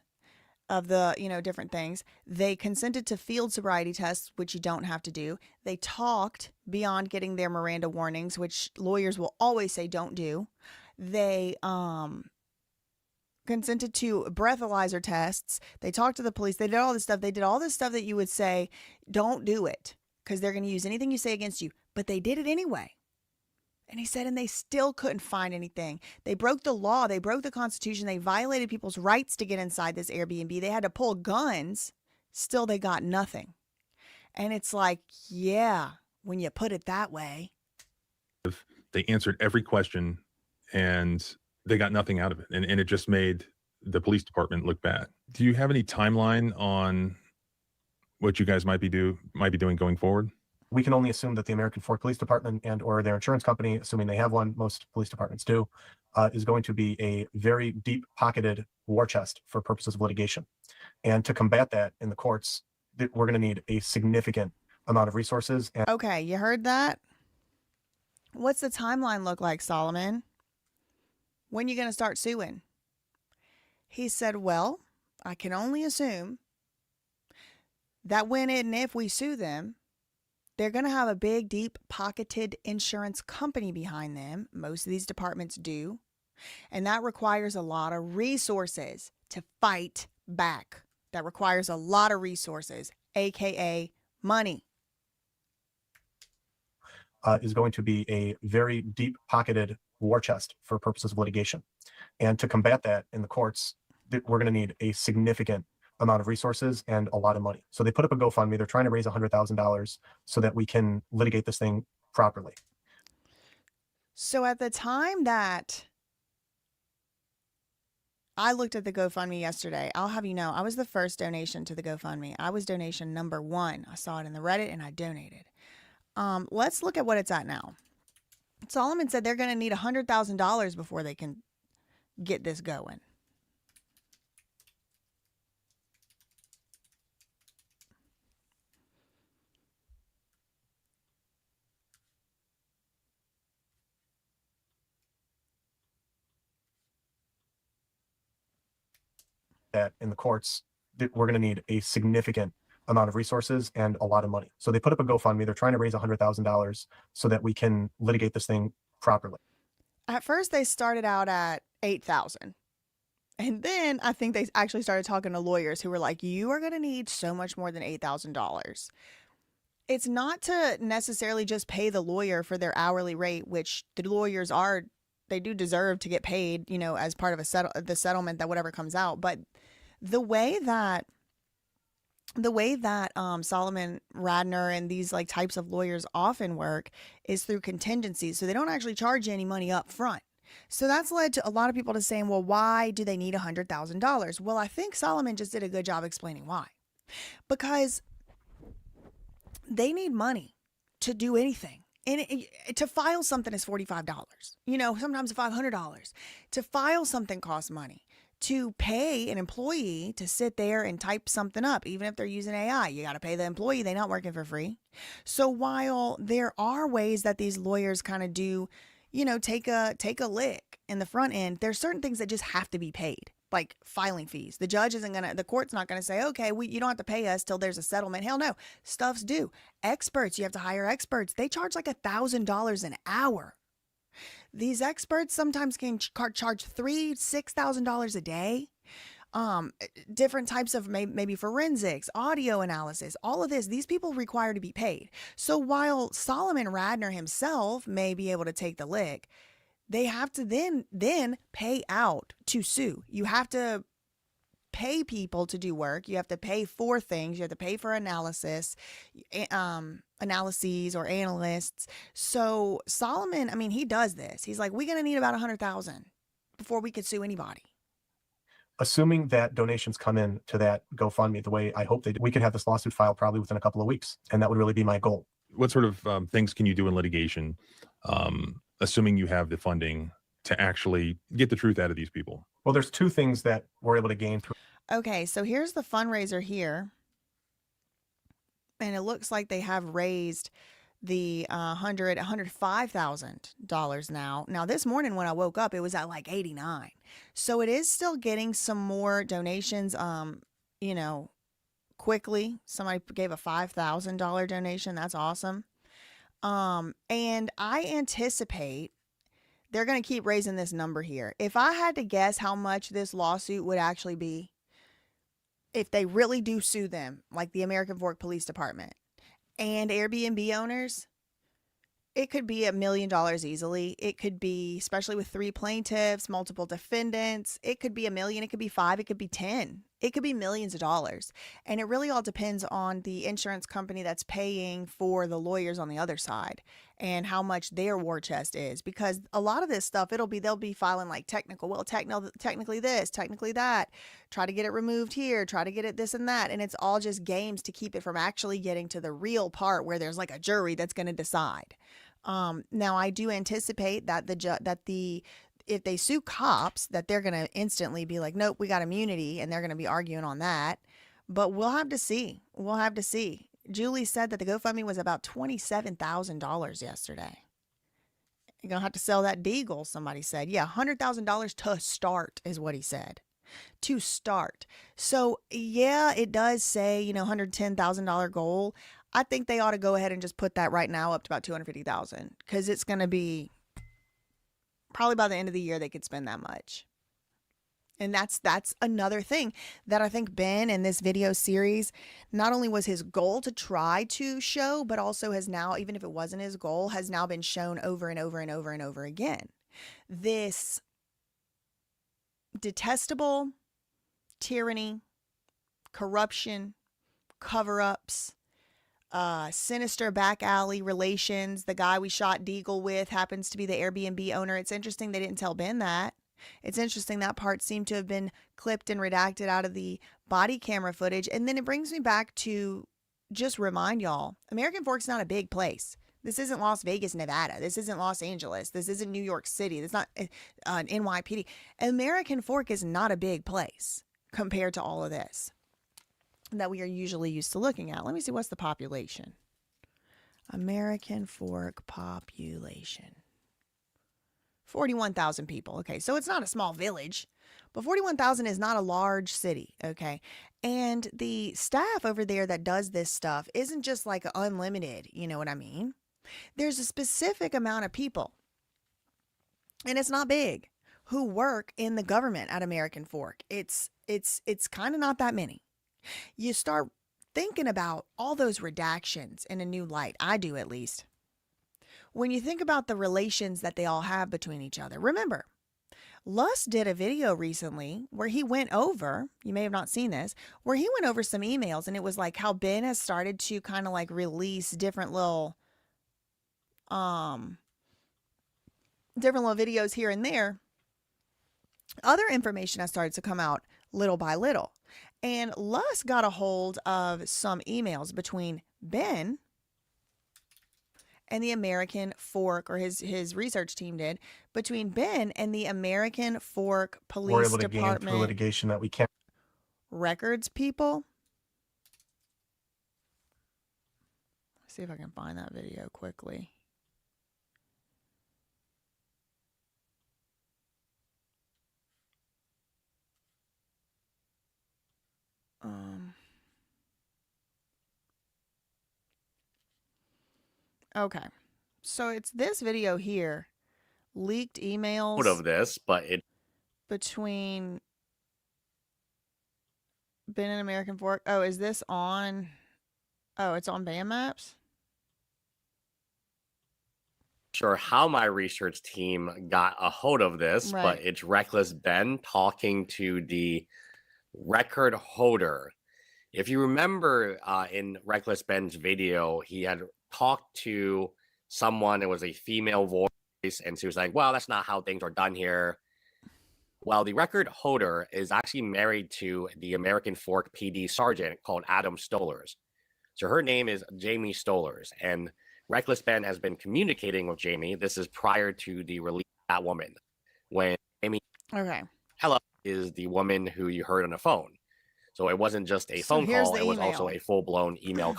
of the, different things. They consented to field sobriety tests, which you don't have to do. They talked beyond getting their Miranda warnings, which lawyers will always say don't do. They consented to breathalyzer tests. They talked to the police. They did all this stuff. They did all this stuff that you would say, don't do it, because they're going to use anything you say against you. But they did it anyway. And he said, and they still couldn't find anything. They broke the law. They broke the Constitution. They violated people's rights to get inside this Airbnb. They had to pull guns. Still, they got nothing. And it's like, yeah, when you put it that way. They answered every question and they got nothing out of it. And it just made the police department look bad. Do you have any timeline on what you guys might be doing going forward? We can only assume that the American Fork Police Department and or their insurance company, assuming they have one, most police departments do, is going to be a very deep-pocketed war chest for purposes of litigation. And to combat that in the courts, we're going to need a significant amount of resources. Okay, you heard that? What's the timeline look like, Solomon? When are you going to start suing? He said, well, I can only assume that when and if we sue them, they're going to have a big, deep-pocketed insurance company behind them. Most of these departments do. And that requires a lot of resources to fight back. That requires a lot of resources, a.k.a. money. Is going to be a very deep-pocketed war chest for purposes of litigation. And to combat that in the courts, we're going to need a significant amount of resources and a lot of money. So they put up a GoFundMe. They're trying to raise $100,000 so that we can litigate this thing properly. So at the time that I looked at the GoFundMe yesterday, I'll have you know, I was the first donation to the GoFundMe. I was donation number 1. I saw it in the Reddit and I donated. Let's look at what it's at now. Solomon said they're going to need $100,000 before they can get this going. That in the courts, we're going to need a significant amount of resources and a lot of money. So they put up a GoFundMe. They're trying to raise $100,000 so that we can litigate this thing properly. At first, they started out at $8,000. And then I think they actually started talking to lawyers who were like, you are going to need so much more than $8,000. it's not to necessarily just pay the lawyer for their hourly rate, which the lawyers are, they do deserve to get paid, you know, as part of the settlement, that whatever comes out. But the way that Solomon Radner and these like types of lawyers often work is through contingencies. So they don't actually charge you any money up front. So that's led to a lot of people to saying, well, why do they need $100,000? Well, I think Solomon just did a good job explaining why. Because they need money to do anything. And to file something is $45. You know, sometimes $500. To file something costs money. To pay an employee to sit there and type something up, even if they're using AI, you got to pay the employee. They're not working for free. So while there are ways that these lawyers kind of do, you know, take a lick in the front end, there's certain things that just have to be paid, like filing fees. The judge isn't going to, the court's not going to say, okay, you don't have to pay us till there's a settlement. Hell no, stuff's due. Experts, you have to hire experts. They charge like $1,000 an hour. These experts sometimes can charge $3,000, $6,000 a day. Different types of maybe forensics, audio analysis, all of this, these people require to be paid. So while Solomon Radner himself may be able to take the lick, they have to then pay out to sue. You have to pay people to do work. You have to pay for things. You have to pay for analyses or analysts. So Solomon, I mean, he does this. He's like, we're going to need about 100,000 before we could sue anybody. Assuming that donations come in to that GoFundMe the way I hope they do, we could have this lawsuit filed probably within a couple of weeks. And that would really be my goal. What sort of things can you do in litigation, assuming you have the funding to actually get the truth out of these people? Well, there's two things that we're able to gain through. Okay, so here's the fundraiser here. And it looks like they have raised the $105,000 now. Now, this morning when I woke up, it was at like 89. So it is still getting some more donations, you know, quickly. Somebody gave a $5,000 donation. That's awesome. And I anticipate they're going to keep raising this number here. If I had to guess how much this lawsuit would actually be, if they really do sue them, like the American Fork Police Department and Airbnb owners, it could be $1 million easily. It could be, especially with 3 plaintiffs, multiple defendants, it could be $1 million, it could be 5, it could be 10. It could be millions of dollars. And it really all depends on the insurance company that's paying for the lawyers on the other side and how much their war chest is. Because a lot of this stuff, they'll be filing like technically this, technically that, try to get it removed here, try to get it this and that. And it's all just games to keep it from actually getting to the real part where there's like a jury that's going to decide. Now I do anticipate that if they sue cops, that they're going to instantly be like, nope, we got immunity, and they're going to be arguing on that. But we'll have to see. We'll have to see. Julie said that the GoFundMe was about $27,000 yesterday. You're going to have to sell that deagle, somebody said. Yeah, $100,000 to start is what he said. To start. So, yeah, it does say, you know, $110,000 goal. I think they ought to go ahead and just put that right now up to about $250,000, because it's going to be probably by the end of the year they could spend that much. And that's another thing that I think Ben in this video series, not only was his goal to try to show, but also has now, even if it wasn't his goal, has now been shown over and over and over and over again. This detestable tyranny, corruption, cover-ups, sinister back alley relations. The guy we shot Deagle with happens to be the Airbnb owner. It's interesting they didn't tell Ben that. It's interesting that part seemed to have been clipped and redacted out of the body camera footage. And then it brings me back to just remind y'all, American Fork's not a big place. This isn't Las Vegas, Nevada. This isn't Los Angeles. This isn't New York City. It's not NYPD. American Fork is not a big place compared to all of this that we are usually used to looking at. Let me see, what's the population? American Fork population. 41,000 people. Okay, so it's not a small village, but 41,000 is not a large city, okay? And the staff over there that does this stuff isn't just like unlimited, you know what I mean? There's a specific amount of people, and it's not big, who work in the government at American Fork. It's kind of not that many. You start thinking about all those redactions in a new light. I do, at least. When you think about the relations that they all have between each other. Remember, Lust did a video recently where he went over, you may have not seen this, where he went over some emails, and it was like how Ben has started to kind of like release different little videos here and there. Other information has started to come out little by little. And Lust got a hold of some emails between Ben and the American Fork, or his research team did, between Ben and the American Fork Police We're able to Department gain through litigation that we can't. records people. Let's see if I can find that video quickly. Okay, so it's this video here, leaked emails Of this, but it between Ben and American Fork. Oh, is this on? Oh, it's on BAM Maps. sure how my research team got a hold of this, Right. but it's Reckless Ben talking to the record holder. If you remember in Reckless Ben's video, he had talked to someone, it was a female voice, and she was like, well, that's not how things are done here. Well, the record holder is actually married to the American Fork PD sergeant called Adam Stolers. So her name is Jamie Stolers, and Reckless Ben has been communicating with Jamie. This is prior to the release of that woman. When Jamie Okay. Hello is the woman who you heard on the phone. So it wasn't just a So phone here's call, the it was also email. a full-blown email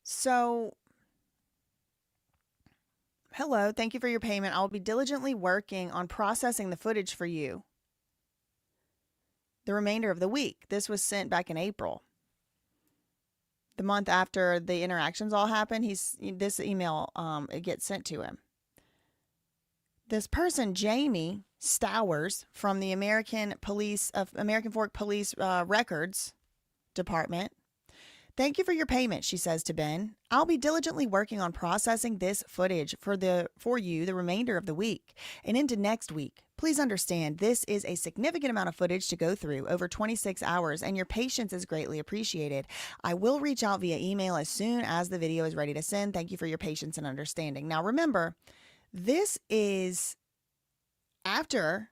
So, hello, thank you for your payment. I will be diligently working on processing the footage for you the remainder of the week. This was sent back in April. The month after the interactions all happened, this email it gets sent to him. This person, Jamie Stowers, from the American Fork Police Records Department. Thank you for your payment, she says to Ben. I'll be diligently working on processing this footage for you the remainder of the week and into next week. Please understand, this is a significant amount of footage to go through, over 26 hours, and your patience is greatly appreciated. I will reach out via email as soon as the video is ready to send. Thank you for your patience and understanding. Now remember, this is after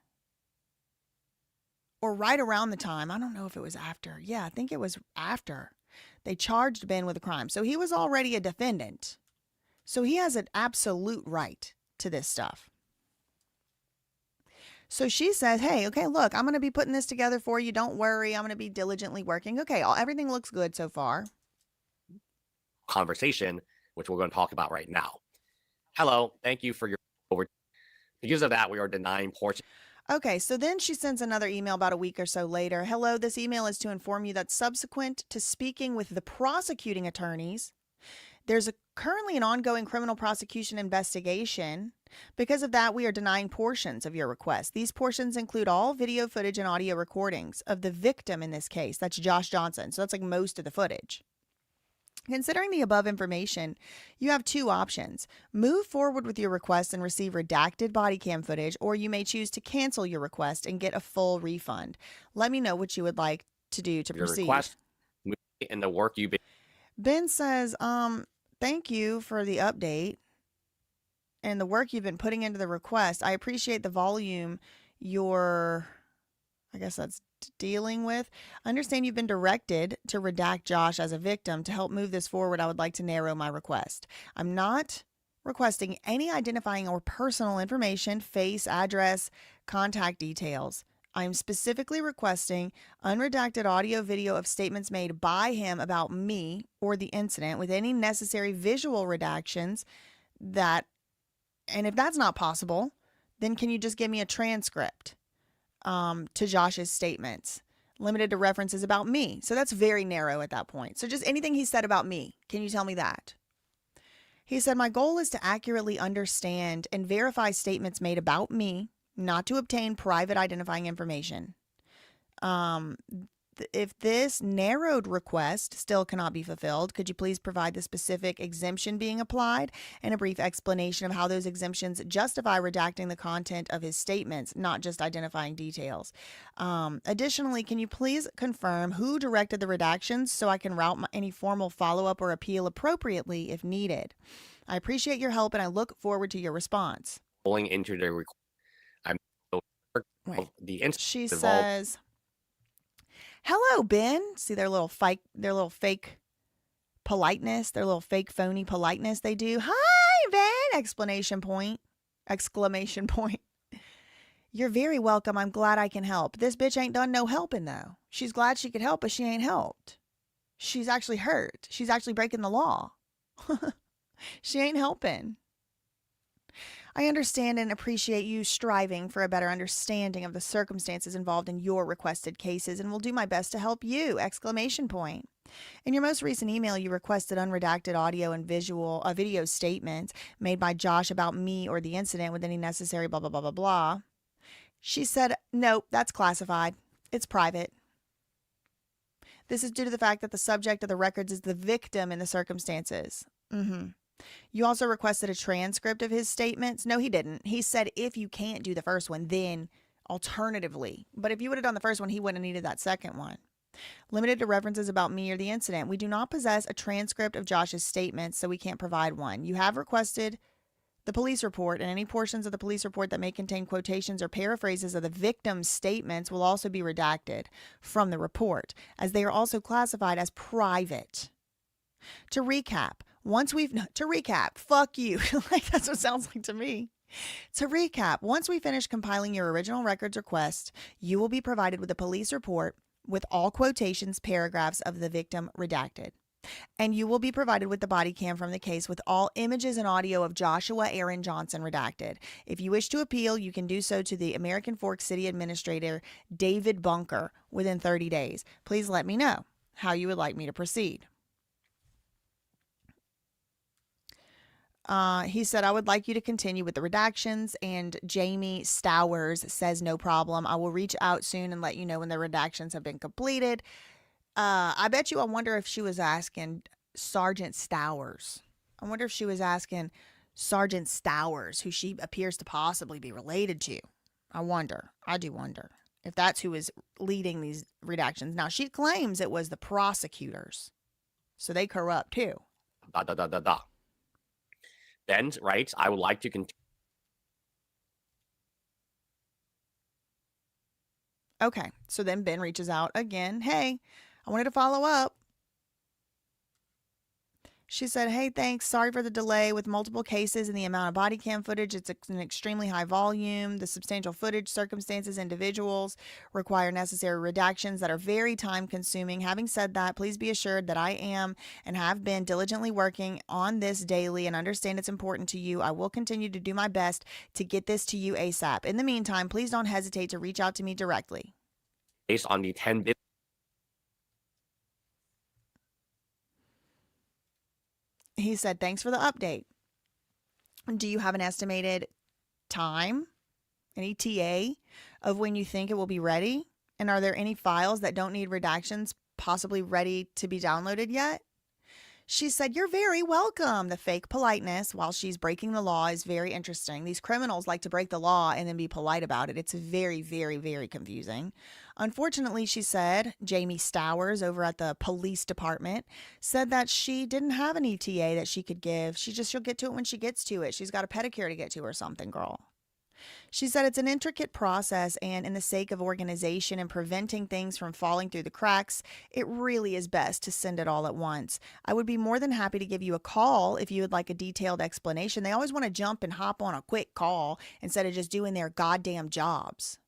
or right around the time, I don't know if it was after. Yeah, I think it was after they charged Ben with a crime. So he was already a defendant. So he has an absolute right to this stuff. So she says, hey, okay, look, I'm going to be putting this together for you. Don't worry. I'm going to be diligently working. Okay, everything looks good so far. conversation, which we're going to talk about right now. Hello, thank you for your over. Because of that, we are denying portion. Okay, so then she sends another email about a week or so later. Hello, this email is to inform you that subsequent to speaking with the prosecuting attorneys, there's currently an ongoing criminal prosecution investigation. Because of that, we are denying portions of your request. These portions include all video footage and audio recordings of the victim in this case. That's Josh Johnson. So that's like most of the footage. Considering the above information, you have two options. Move forward with your request and receive redacted body cam footage, or you may choose to cancel your request and get a full refund. Let me know what you would like to do to Your proceed. request and the work you've been. Ben says, thank you for the update and the work you've been putting into the request. I appreciate the volume I guess that's dealing with. I understand you've been directed to redact Josh as a victim. To help move this forward, I would like to narrow my request. I'm not requesting any identifying or personal information, face, address, contact details. I'm specifically requesting unredacted audio video of statements made by him about me or the incident with any necessary visual redactions and if that's not possible, then can you just give me a transcript to Josh's statements, limited to references about me? So that's very narrow at that point. So just anything he said about me, can you tell me that? He said, my goal is to accurately understand and verify statements made about me, not to obtain private identifying information. if this narrowed request still cannot be fulfilled, could you please provide the specific exemption being applied and a brief explanation of how those exemptions justify redacting the content of his statements, not just identifying details? Additionally, can you please confirm who directed the redactions so I can route any formal follow-up or appeal appropriately if needed? I appreciate your help and I look forward to your response. Going into the She says, "Hello, Ben." See their little fake politeness, their little fake phony politeness they do. "Hi, Ben!" Exclamation point. "You're very welcome. I'm glad I can help. This bitch ain't done no helping though. She's glad she could help, but she ain't helped. She's actually hurt. She's actually breaking the law. She ain't helping. I understand and appreciate you striving for a better understanding of the circumstances involved in your requested cases and will do my best to help you!" Exclamation point. In your most recent email, you requested unredacted audio and video statements made by Josh about me or the incident with any necessary blah, blah, blah, blah, blah. She said, "Nope, that's classified. It's private. This is due to the fact that the subject of the records is the victim in the circumstances." You also requested a transcript of his statements. No, he didn't. He said if you can't do the first one, then alternatively. But if you would have done the first one, he wouldn't have needed that second one. Limited to references about me or the incident. We do not possess a transcript of Josh's statements, so we can't provide one. You have requested the police report, and any portions of the police report that may contain quotations or paraphrases of the victim's statements will also be redacted from the report, as they are also classified as private. To recap, fuck you. Like, that's what it sounds like to me. To recap, once we finish compiling your original records request, you will be provided with a police report with all quotations, paragraphs of the victim redacted. And you will be provided with the body cam from the case with all images and audio of Joshua Aaron Johnson redacted. If you wish to appeal, you can do so to the American Fork City Administrator, David Bunker, within 30 days. Please let me know how you would like me to proceed. He said, "I would like you to continue with the redactions," and Jamie Stowers says, "No problem. I will reach out soon and let you know when the redactions have been completed." I wonder if she was asking Sergeant Stowers. I wonder if she was asking Sergeant Stowers, who she appears to possibly be related to. I do wonder if that's who is leading these redactions. Now, she claims it was the prosecutors, so they corrupt too. Ben writes, "I would like to continue." Okay, so then Ben reaches out again. "Hey, I wanted to follow up." She said, "Hey, thanks. Sorry for the delay with multiple cases and the amount of body cam footage. It's an extremely high volume. The substantial footage, circumstances, individuals require necessary redactions that are very time consuming. Having said that, please be assured that I am and have been diligently working on this daily and understand it's important to you. I will continue to do my best to get this to you ASAP. In the meantime, please don't hesitate to reach out to me directly." Based on the 10 He said, "Thanks for the update. Do you have an estimated time, an ETA, of when you think it will be ready? And are there any files that don't need redactions possibly ready to be downloaded yet?" She said, "You're very welcome." The fake politeness while she's breaking the law is very interesting. These criminals like to break the law and then be polite about it. It's very, very, very confusing. Unfortunately, she said, Jamie Stowers over at the police department said that she didn't have an ETA that she could give. She'll get to it when she gets to it. She's got a pedicure to get to or something, girl. She said it's an intricate process, and in the sake of organization and preventing things from falling through the cracks, it really is best to send it all at once. I would be more than happy to give you a call if you would like a detailed explanation. They always want to jump and hop on a quick call instead of just doing their goddamn jobs.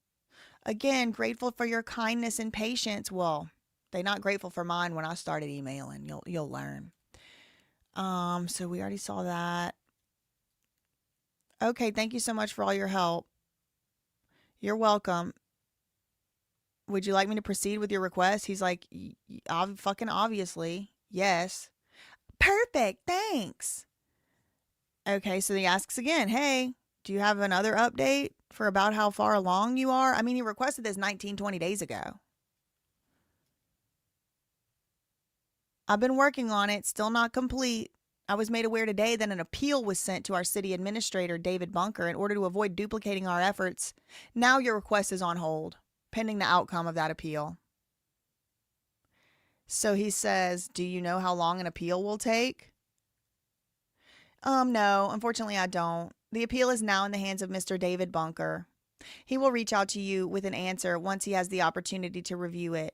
Again, grateful for your kindness and patience. Well, they're not grateful for mine when I started emailing. You'll learn. So we already saw that. Okay, thank you so much for all your help. You're welcome. Would you like me to proceed with your request? He's like, fucking obviously. Yes. Perfect, thanks. Okay, so he asks again, "Hey, do you have another update for about how far along you are?" I mean, he requested this 19, 20 days ago. I've been working on it, still not complete. I was made aware today that an appeal was sent to our city administrator, David Bunker, in order to avoid duplicating our efforts. Now your request is on hold, pending the outcome of that appeal. So he says, do you know how long an appeal will take? No, unfortunately I don't. The appeal is now in the hands of Mr. David Bunker. He will reach out to you with an answer once he has the opportunity to review it.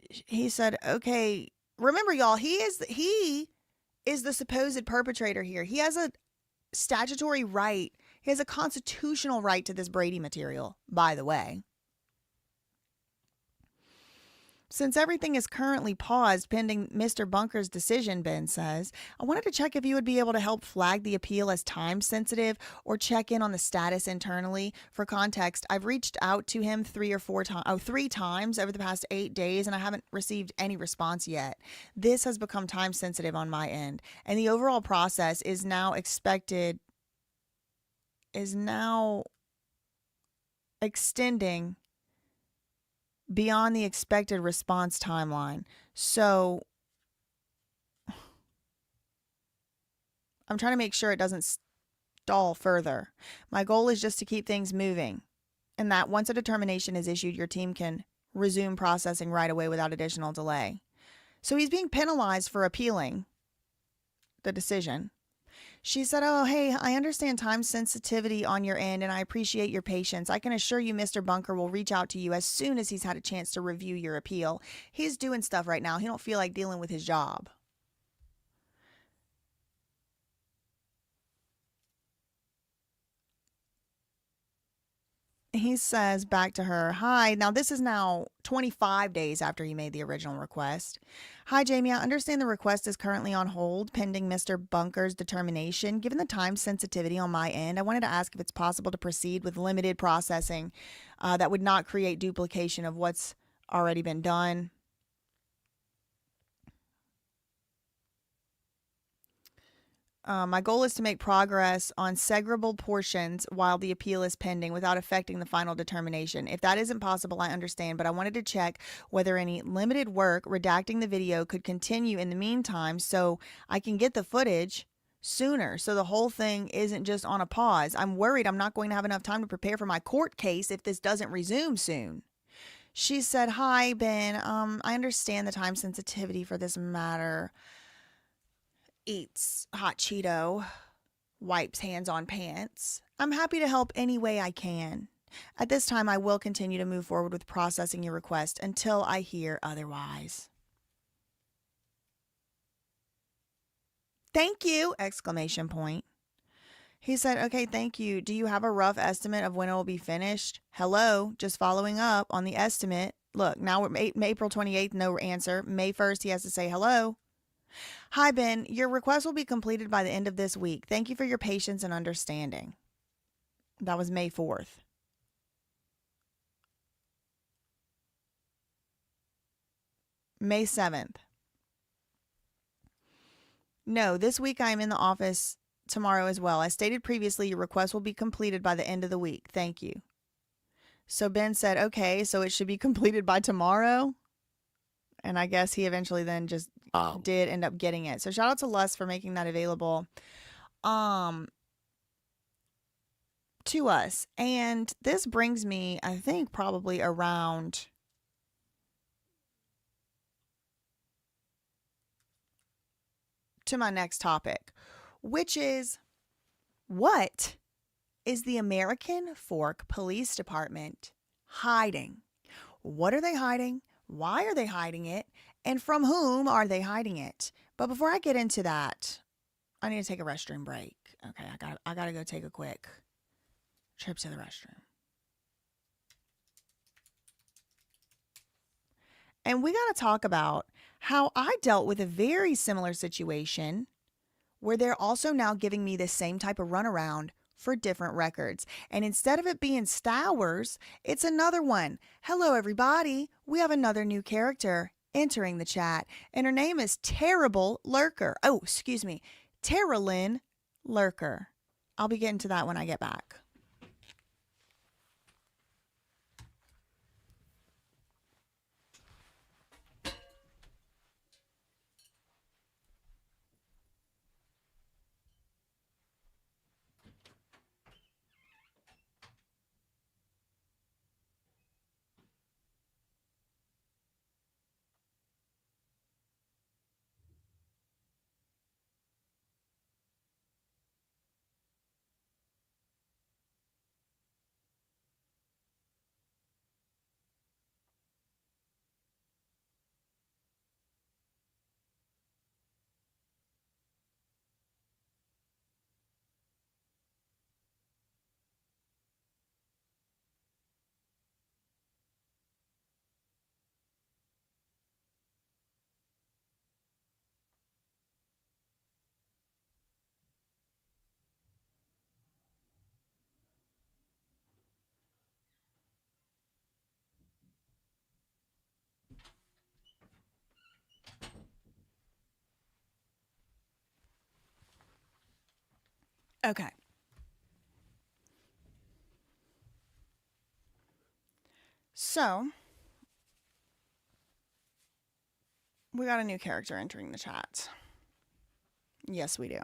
He said, okay, remember y'all, he is the supposed perpetrator here. He has a statutory right. He has a constitutional right to this Brady material, by the way. Since everything is currently paused pending Mr. Bunker's decision, Ben says, I wanted to check if you would be able to help flag the appeal as time sensitive or check in on the status internally. For context, I've reached out to him 3 times over the past 8 days, and I haven't received any response yet. This has become time sensitive on my end, and the overall process is now extending beyond the expected response timeline. So I'm trying to make sure it doesn't stall further. My goal is just to keep things moving, and that once a determination is issued, your team can resume processing right away without additional delay. So he's being penalized for appealing the decision. She said, oh, hey, I understand time sensitivity on your end, and I appreciate your patience. I can assure you Mr. Bunker will reach out to you as soon as he's had a chance to review your appeal. He's doing stuff right now. He don't feel like dealing with his job. He says back to her, hi, now this is now 25 days after you made the original request. Hi, Jamie, I understand the request is currently on hold pending Mr. Bunker's determination. Given the time sensitivity on my end, I wanted to ask if it's possible to proceed with limited processing that would not create duplication of what's already been done. My goal is to make progress on segregable portions while the appeal is pending without affecting the final determination. If that isn't possible, I understand, but I wanted to check whether any limited work redacting the video could continue in the meantime so I can get the footage sooner so the whole thing isn't just on a pause. I'm worried I'm not going to have enough time to prepare for my court case if this doesn't resume soon. She said, hi, Ben. I understand the time sensitivity for this matter. Eats hot Cheeto, wipes hands on pants. I'm happy to help any way I can. At this time, I will continue to move forward with processing your request until I hear otherwise. Thank you! Exclamation point. He said, okay, thank you. Do you have a rough estimate of when it will be finished? Hello, just following up on the estimate. Look, now we're April 28th, no answer. May 1st, he has to say hello. Hi, Ben. Your request will be completed by the end of this week. Thank you for your patience and understanding. That was May 4th. May 7th. No, this week I am in the office tomorrow as well. As stated previously, your request will be completed by the end of the week. Thank you. So Ben said, okay, so it should be completed by tomorrow. And I guess he eventually then just did end up getting it. So shout out to Les for making that available to us. And this brings me, I think, probably around to my next topic, which is, what is the American Fork Police Department hiding? What are they hiding? Why are they hiding it? And from whom are they hiding it? But before I get into that, I need to take a restroom break. Okay, I gotta go take a quick trip to the restroom. And we gotta talk about how I dealt with a very similar situation where they're also now giving me the same type of runaround for different records. And instead of it being Stowers, it's another one. Hello, everybody. We have another new character entering the chat, and her name is Terrible Lurker. Oh, excuse me. Terilyn Lurker. I'll be getting to that when I get back. Okay. So, we got a new character entering the chat. Yes, we do.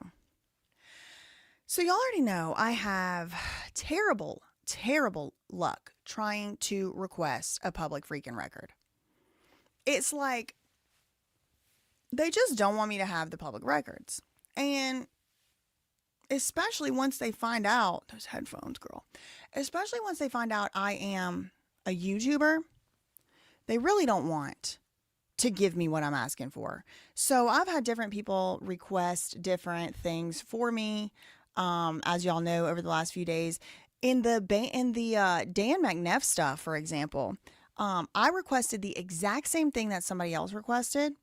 So, y'all already know I have terrible, terrible luck trying to request a public freaking record. It's like they just don't want me to have the public records. And especially once they find out, those headphones, girl, especially once they find out I am a YouTuber, they really don't want to give me what I'm asking for. So I've had different people request different things for me, as y'all know, over the last few days. In the Dan McNeff stuff, for example, I requested the exact same thing that somebody else requested,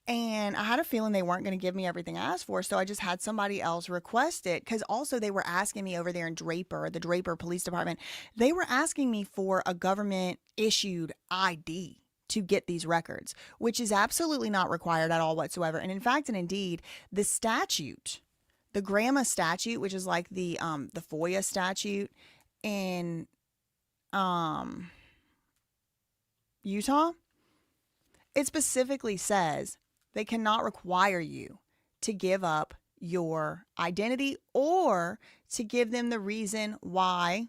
and I had a feeling they weren't going to give me everything I asked for, so I just had somebody else request it, because also they were asking me over there in Draper, the Draper Police Department, they were asking me for a government-issued ID to get these records, which is absolutely not required at all whatsoever. And in fact, and indeed, the statute, the GRAMA statute, which is like the FOIA statute in Utah, it specifically says they cannot require you to give up your identity or to give them the reason why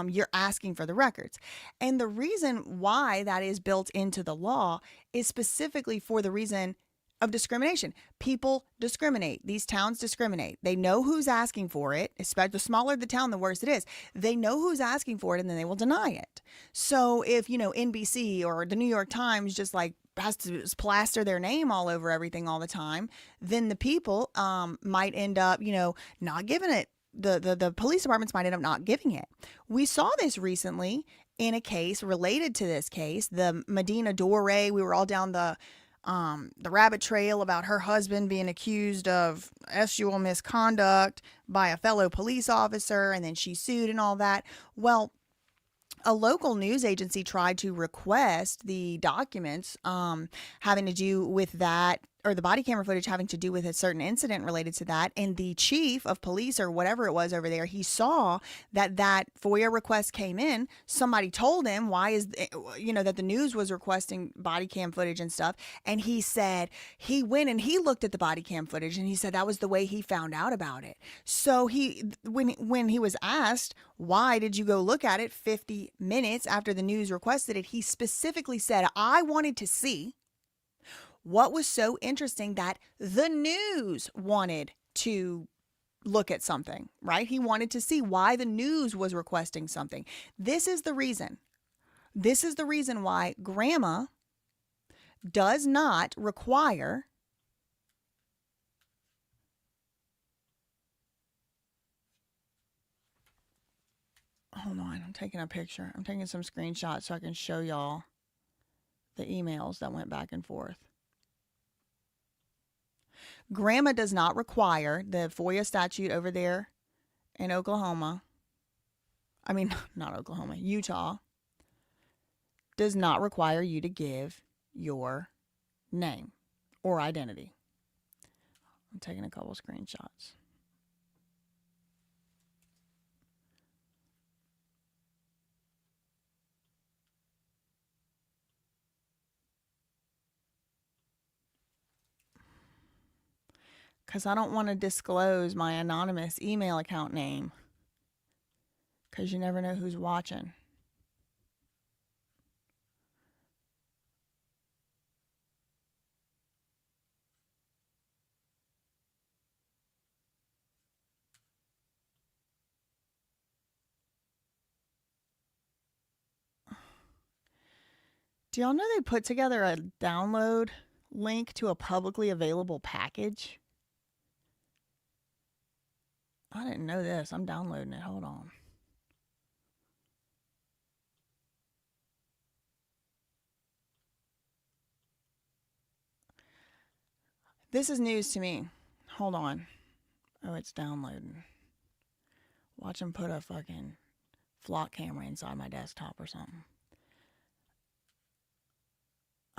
you're asking for the records. And the reason why that is built into the law is specifically for the reason of discrimination. People discriminate. These towns discriminate. They know who's asking for it. Especially the smaller the town, the worse it is. They know who's asking for it, and then they will deny it. So if, NBC or the New York Times just like has to plaster their name all over everything all the time, then the people might end up, not giving it. The police departments might end up not giving it. We saw this recently in a case related to this case, the Medina Dore. We were all down the rabbit trail about her husband being accused of sexual misconduct by a fellow police officer, and then she sued and all that. Well, a local news agency tried to request the documents having to do with that, or the body camera footage having to do with a certain incident related to that. And the chief of police or whatever it was over there, he saw that FOIA request came in. Somebody told him that the news was requesting body cam footage and stuff. And he said he went and he looked at the body cam footage, and he said that was the way he found out about it. So when he was asked, why did you go look at it 50 minutes after the news requested it, he specifically said, I wanted to see what was so interesting that the news wanted to look at something, right? He wanted to see why the news was requesting something. This is the reason. This is the reason why GRAMA does not require hold on, I'm taking a picture. I'm taking some screenshots so I can show y'all the emails that went back and forth. GRAMA does not require the FOIA statute over there in Oklahoma. I mean, not Oklahoma, Utah does not require you to give your name or identity. I'm taking a couple screenshots. Because I don't want to disclose my anonymous email account name. Because you never know who's watching. Do y'all know they put together a download link to a publicly available package? I didn't know this. I'm downloading it. Hold on. This is news to me. Hold on. Oh, it's downloading. Watch them put a fucking flock camera inside my desktop or something.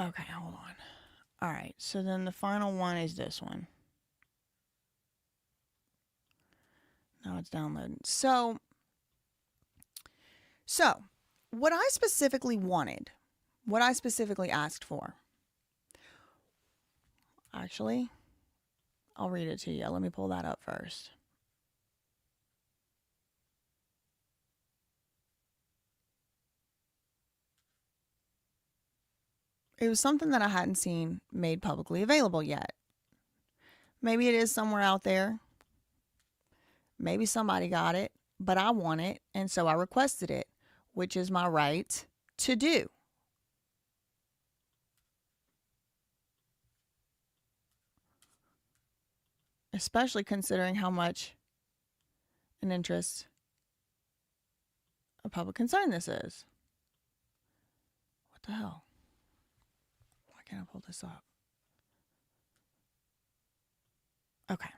Okay, hold on. All right, so then the final one is this one. Now it's downloading. So what I specifically wanted, what I specifically asked for, actually, I'll read it to you. Let me pull that up first. It was something that I hadn't seen made publicly available yet. Maybe it is somewhere out there. Maybe somebody got it, but I want it, and so I requested it, which is my right to do. Especially considering how much an interest of public concern this is. What the hell? Why can't I pull this up? Okay.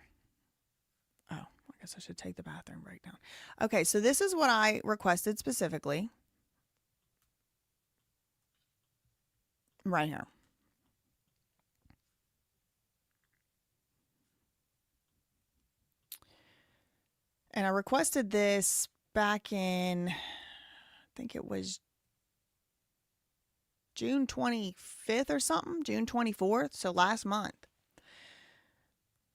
Oh, I guess I should take the bathroom break down. Okay, so this is what I requested specifically. Right here. And I requested this back in, I think it was June 25th or something, June 24th, so last month.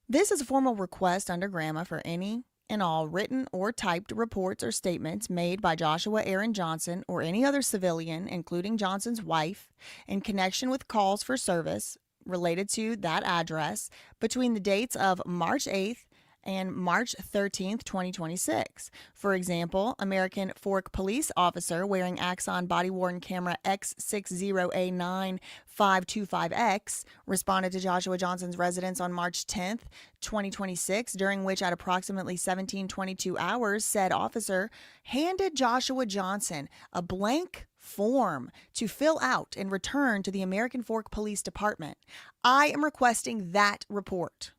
This is a formal request under GRAMA for any and all written or typed reports or statements made by Joshua Aaron Johnson or any other civilian, including Johnson's wife, in connection with calls for service related to that address between the dates of March 8th and March 13th, 2026. For example, American Fork police officer wearing Axon body-worn camera X60A9525X responded to Joshua Johnson's residence on March 10th, 2026, during which at approximately 17:22 hours, said officer handed Joshua Johnson a blank form to fill out and return to the American Fork Police Department. I am requesting that report.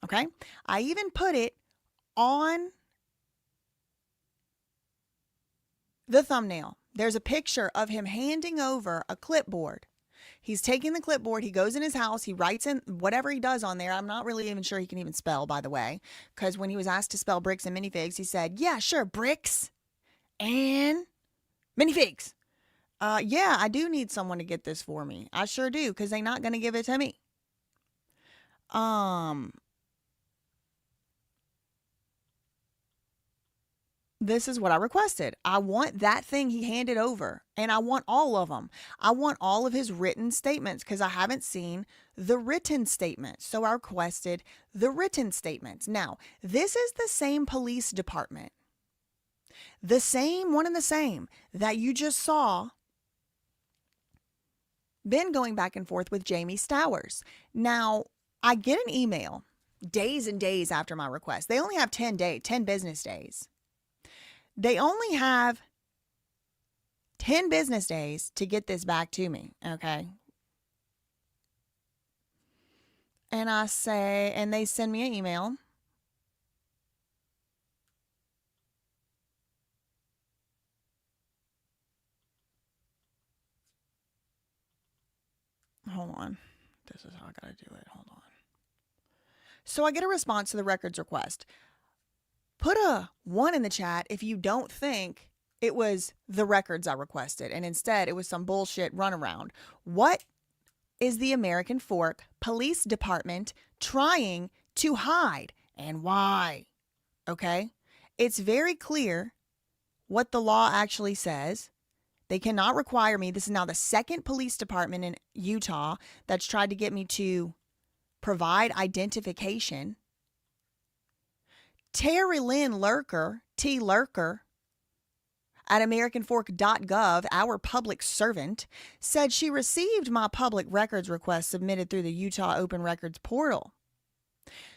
Okay, I even put it on the thumbnail. There's a picture of him handing over a clipboard. He's taking the clipboard. He goes in his house. He writes in whatever he does on there. I'm not really even sure he can even spell, by the way, because when he was asked to spell bricks and minifigs, he said, yeah, sure, bricks and minifigs. Yeah, I do need someone to get this for me. I sure do, because they're not going to give it to me. This is what I requested. I want that thing he handed over, and I want all of them. I want all of his written statements because I haven't seen the written statements. So I requested the written statements. Now, this is the same police department, the same one and the same that you just saw been going back and forth with Jamie Stowers. Now, I get an email days and days after my request. They only have 10 business days. They only have 10 business days to get this back to me, okay? And I say, and they send me an email. Hold on. This is how I gotta do it. Hold on. So I get a response to the records request. Put a 1 in the chat if you don't think it was the records I requested, and instead it was some bullshit runaround. What is the American Fork Police Department trying to hide, and why? Okay? It's very clear what the law actually says. They cannot require me. This is now the second police department in Utah that's tried to get me to provide identification. TeriLyn Lurker, T. Lurker, at AmericanFork.gov, our public servant, said she received my public records request submitted through the Utah Open Records portal.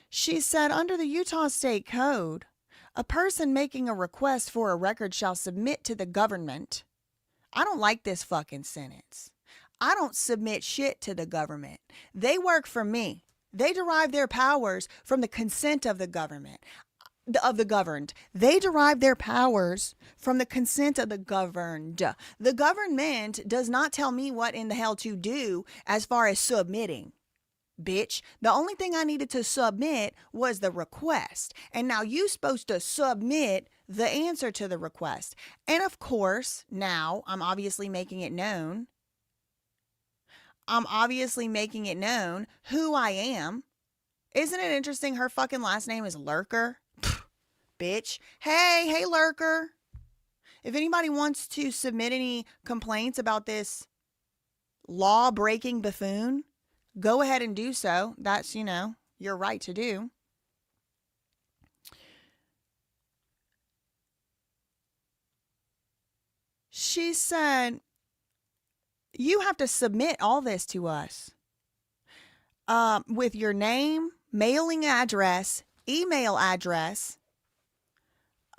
She said under the Utah State Code, a person making a request for a record shall submit to the government. I don't like this fucking sentence. I don't submit shit to the government. They work for me. They derive their powers from the consent of the government. Of the governed. They derive their powers from the consent of the governed. The government does not tell me what in the hell to do as far as submitting. bitch. The only thing I needed to submit was the request. And now you're supposed to submit the answer to the request. And of course, now I'm obviously making it known. I'm obviously making it known who I am. Isn't it interesting? Her fucking last name is Lurker. Pfft, bitch. Hey, Lurker. If anybody wants to submit any complaints about this law-breaking buffoon, go ahead and do so. That's, your right to do. She said, you have to submit all this to us with your name, mailing address, email address,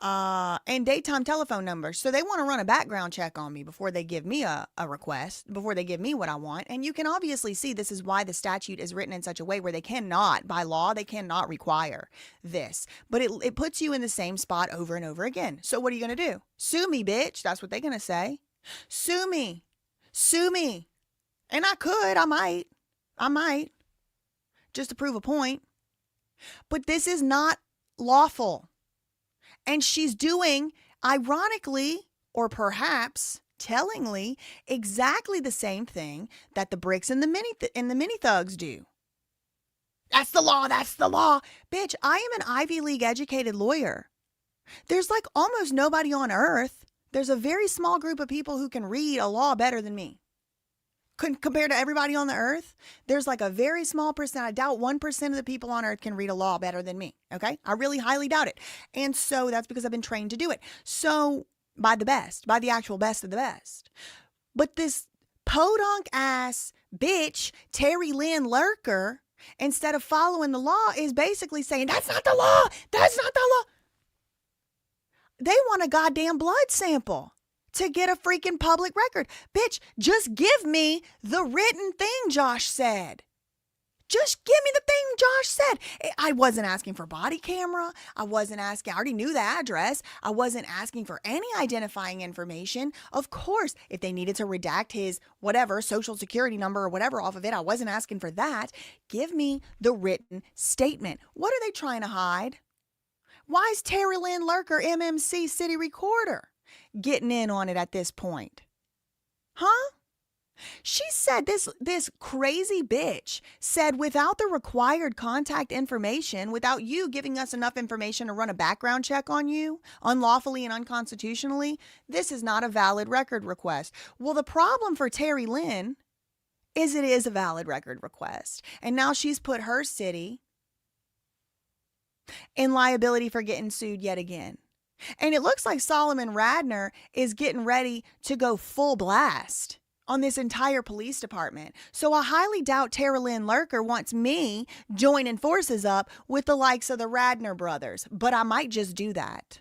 and daytime telephone number. So they want to run a background check on me before they give me a request, before they give me what I want. And you can obviously see this is why the statute is written in such a way where they cannot, by law, they cannot require this. But it puts you in the same spot over and over again. So what are you going to do? Sue me, bitch. That's what they're going to say. Sue me. Sue me. And I might. Just to prove a point. But this is not lawful. And she's doing, ironically, or perhaps tellingly, exactly the same thing that the bricks and the mini thugs do. That's the law. That's the law. Bitch, I am an Ivy League educated lawyer. There's like almost nobody on earth. There's a very small group of people who can read a law better than me. Compared to everybody on the earth, there's like a very small percent. I doubt 1% of the people on earth can read a law better than me. Okay. I really highly doubt it. And so that's because I've been trained to do it. So by the actual best of the best. But this podunk ass bitch, TeriLyn Lurker, instead of following the law, is basically saying, that's not the law. That's not the law. They want a goddamn blood sample to get a freaking public record. Bitch, just give me the written thing Josh said. Just give me the thing Josh said. I wasn't asking for body camera. I already knew the address. I wasn't asking for any identifying information. Of course, if they needed to redact his whatever, social security number or whatever off of it, I wasn't asking for that. Give me the written statement. What are they trying to hide? Why is TeriLyn Lurker, MMC City Recorder, getting in on it at this point? Huh? She said, this crazy bitch said, without the required contact information, without you giving us enough information to run a background check on you, unlawfully and unconstitutionally, this is not a valid record request. Well, the problem for TeriLyn is it is a valid record request. And now she's put her city in liability for getting sued yet again. And it looks like Solomon Radner is getting ready to go full blast on this entire police department. So I highly doubt TeriLyn Lurker wants me joining forces up with the likes of the Radner brothers, but I might just do that.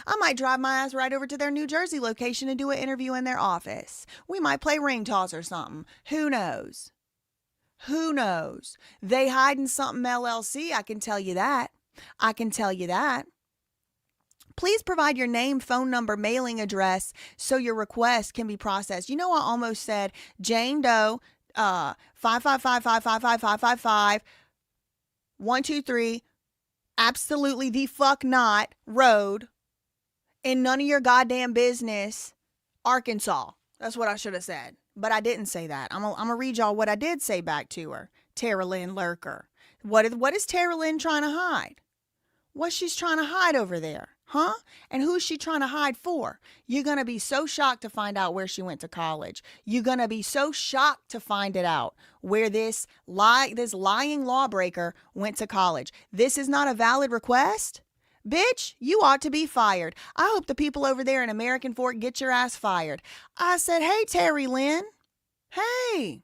I might drive my ass right over to their New Jersey location and do an interview in their office. We might play ring toss or something. Who knows? Who knows? They hiding something LLC, I can tell you that. I can tell you that. Please provide your name, phone number, mailing address so your request can be processed. You know, I almost said Jane Doe, 555-555-555, 123, absolutely the fuck not, road, in none of your goddamn business, Arkansas. That's what I should have said. But I didn't say that. I'm going to read y'all what I did say back to her. TeriLyn Lurker. What is TeriLyn trying to hide? What's she's trying to hide over there? Huh? And who's she trying to hide for? You're going to be so shocked to find out where she went to college. You're going to be so shocked to find it out where this lying lawbreaker went to college. This is not a valid request? Bitch, you ought to be fired. I hope the people over there in American Fork get your ass fired. I said, hey, TeriLyn. Hey,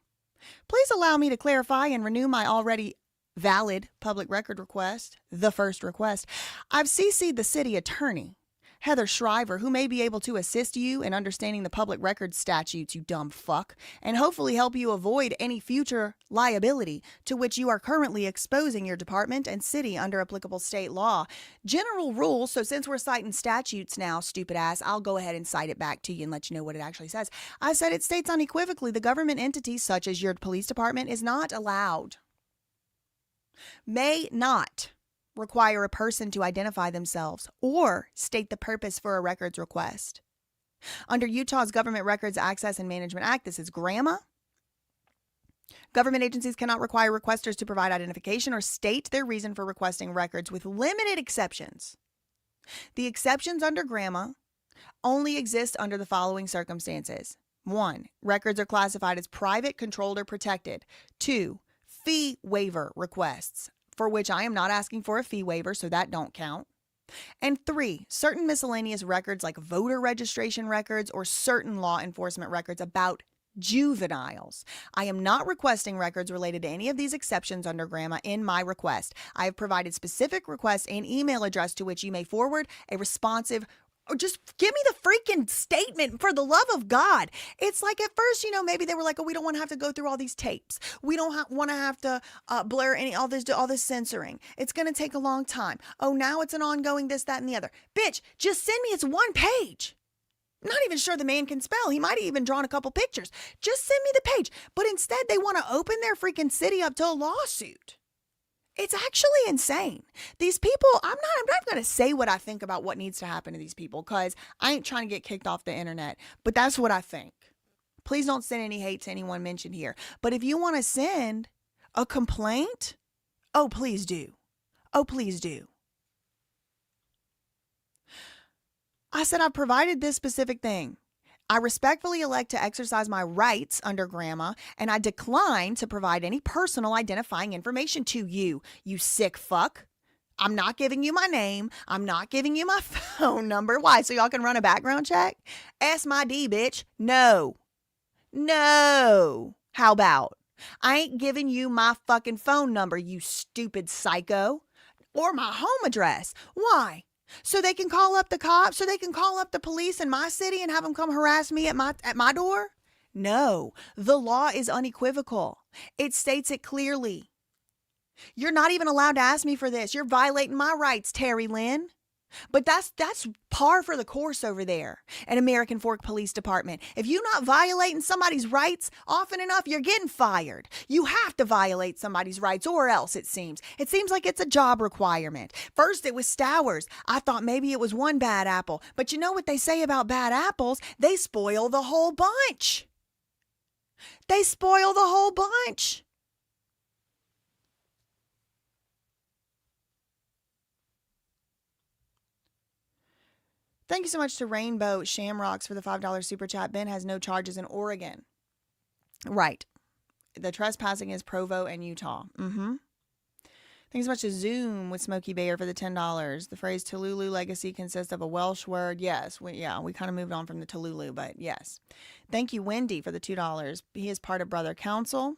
please allow me to clarify and renew my already valid public record request, the first request. I've CC'd the city attorney, Heather Shriver, who may be able to assist you in understanding the public record statutes, you dumb fuck, and hopefully help you avoid any future liability to which you are currently exposing your department and city under applicable state law. General rules, so since we're citing statutes now, stupid ass, I'll go ahead and cite it back to you and let you know what it actually says. I said it states unequivocally the government entity such as your police department is not allowed may not require a person to identify themselves or state the purpose for a records request. Under Utah's Government Records Access and Management Act, this is GRAMA, government agencies cannot require requesters to provide identification or state their reason for requesting records with limited exceptions. The exceptions under GRAMA only exist under the following circumstances. 1. Records are classified as private, controlled, or protected. 2. Fee waiver requests, for which I am not asking for a fee waiver, so that don't count. And 3. Certain miscellaneous records like voter registration records or certain law enforcement records about juveniles. I am not requesting records related to any of these exceptions under GRAMA in my request. I have provided specific requests and email address to which you may forward a responsive or just give me the freaking statement, for the love of God. It's like at first, maybe they were like, oh, we don't want to have to go through all these tapes. We don't want to have to blur all this censoring. It's going to take a long time. Oh, now it's an ongoing this, that, and the other. Bitch, just send me, it's 1 page. I'm not even sure the man can spell. He might have even drawn a couple pictures. Just send me the page. But instead, they want to open their freaking city up to a lawsuit. It's actually insane. These people, I'm not going to say what I think about what needs to happen to these people, because I ain't trying to get kicked off the internet, but that's what I think. Please don't send any hate to anyone mentioned here. But if you want to send a complaint, oh, please do. Oh, please do. I said I've provided this specific thing. I respectfully elect to exercise my rights under GRAMA, and I decline to provide any personal identifying information to you, you sick fuck. I'm not giving you my name. I'm not giving you my phone number. Why? So y'all can run a background check? Ask my D, bitch. No. No. How about? I ain't giving you my fucking phone number, you stupid psycho. Or my home address. Why? So they can call up the cops, so they can call up the police in my city and have them come harass me at my door? No, the law is unequivocal. It states it clearly. You're not even allowed to ask me for this. You're violating my rights, Terry Lynn. But that's par for the course over there at American Fork Police Department. If you're not violating somebody's rights often enough, you're getting fired. You have to violate somebody's rights, or else it seems. It seems like it's a job requirement. First it was Stowers. I thought maybe it was one bad apple. But you know what they say about bad apples? They spoil the whole bunch. They spoil the whole bunch. Thank you so much to Rainbow Shamrocks for the $5 super chat. Ben has no charges in Oregon. Right. The trespassing is Provo and Utah. Thanks so much to Zoom with Smokey Bear for the $10. The phrase Tululu legacy consists of a Welsh word. Yes. We kind of moved on from the Tululu, but yes. Thank you, Wendy, for the $2. He is part of Brother Council.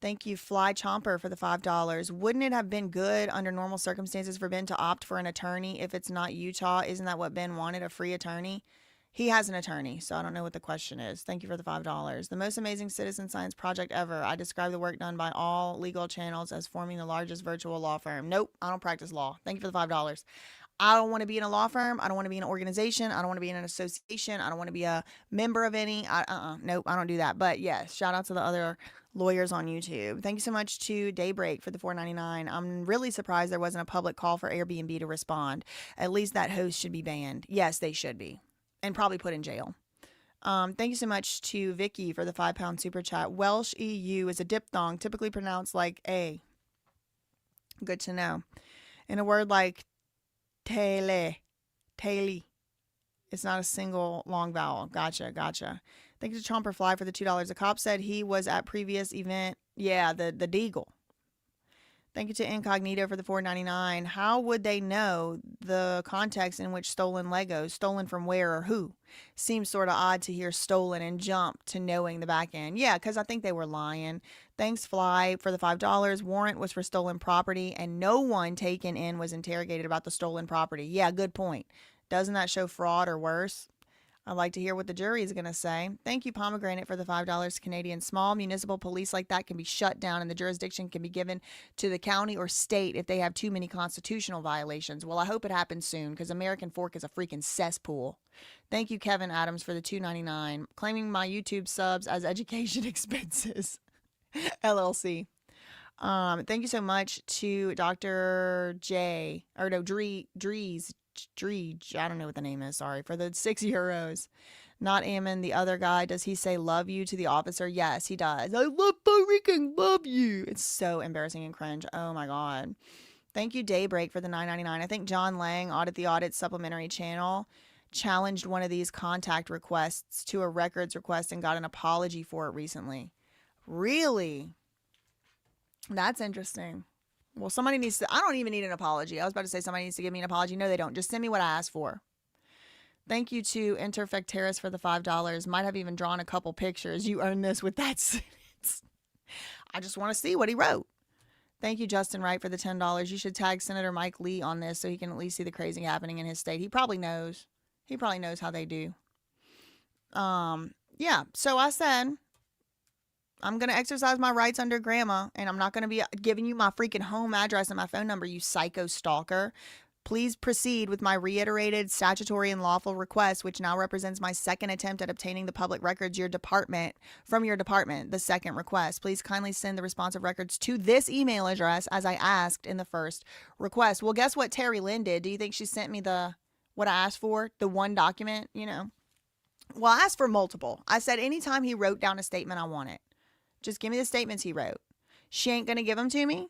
Thank you, Fly Chomper, for the $5. Wouldn't it have been good under normal circumstances for Ben to opt for an attorney if it's not Utah? Isn't that what Ben wanted, a free attorney? He has an attorney, so I don't know what the question is. Thank you for the $5. The most amazing citizen science project ever. I describe the work done by all legal channels as forming the largest virtual law firm. Nope, I don't practice law. Thank you for the $5. I don't want to be in a law firm. I don't want to be in an organization. I don't want to be in an association. I don't want to be a member of any. Nope, I don't do that. But yes, shout out to the other lawyers on YouTube. Thank you so much to Daybreak for the $4.99. I'm really surprised there wasn't a public call for Airbnb to respond. At least that host should be banned. Yes, they should be. And probably put in jail. Thank you so much to Vicky for the £5 super chat. Welsh EU is a diphthong, typically pronounced like A. Good to know. In a word like tele, it's not a single long vowel. Gotcha. Thank you to Chomper Fly for the $2. The cop said he was at previous event. Yeah, the Deagle. Thank you to Incognito for the $4.99. How would they know the context in which stolen Legos, stolen from where or who? Seems sort of odd to hear stolen and jump to knowing the back end. Yeah, because I think they were lying. Thanks, Fly, for the $5. Warrant was for stolen property, and no one taken in was interrogated about the stolen property. Yeah, good point. Doesn't that show fraud or worse? I'd like to hear what the jury is going to say. Thank you, Pomegranate, for the $5 Canadian. Small municipal police like that can be shut down, and the jurisdiction can be given to the county or state if they have too many constitutional violations. Well, I hope it happens soon, because American Fork is a freaking cesspool. Thank you, Kevin Adams, for the $2.99. Claiming my YouTube subs as education expenses. LLC. Thank you so much to Dr. J, or no, Drees, I don't know what the name is, sorry, for the €6. Not Ammon, the other guy. Does he say love you to the officer? Yes, he does. I love you. It's so embarrassing and cringe. Oh my God. Thank you, Daybreak, for the $9.99. I think John Lang, Audit the Audit supplementary channel, challenged one of these contact requests to a records request and got an apology for it recently. Really? That's interesting. Well, somebody needs to, I don't even need an apology. I was about to say somebody needs to give me an apology. No, they don't. Just send me what I asked for. Thank you to Interfecteris for the $5. Might have even drawn a couple pictures. You earned this with that sentence. I just want to see what he wrote. Thank you, Justin Wright, for the $10. You should tag Senator Mike Lee on this so he can at least see the crazy happening in his state. He probably knows. He probably knows how they do. Yeah, so I said, I'm going to exercise my rights under grandma, and I'm not going to be giving you my freaking home address and my phone number, you psycho stalker. Please proceed with my reiterated statutory and lawful request, which now represents my second attempt at obtaining the public records from your department, the second request. Please kindly send the responsive records to this email address as I asked in the first request. Well, guess what Terry Lynn did? Do you think she sent me what I asked for? The one document, Well, I asked for multiple. I said anytime he wrote down a statement, I want it. Just give me the statements he wrote. She ain't going to give them to me?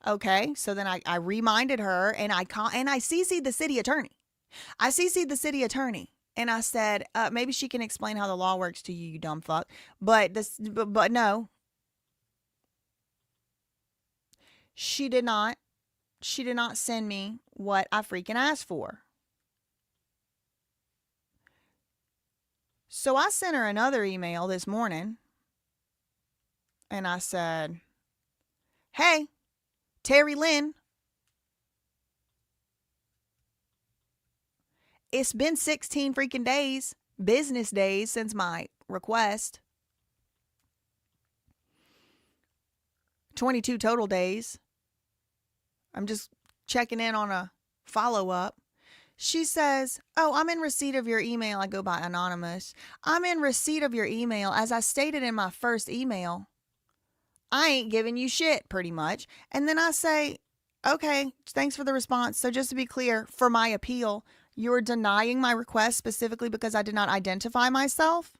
Okay, so then I reminded her, and I CC'd the city attorney. And I said, maybe she can explain how the law works to you, you dumb fuck. But no. She did not send me what I freaking asked for. So I sent her another email this morning. And I said, hey, Terry Lynn, it's been 16 freaking business days since my request. 22 total days. I'm just checking in on a follow-up. She says, oh, I'm in receipt of your email. I go by Anonymous. I'm in receipt of your email. As I stated in my first email, I ain't giving you shit, pretty much. And then I say, okay, thanks for the response. So just to be clear, for my appeal, you're denying my request specifically because I did not identify myself?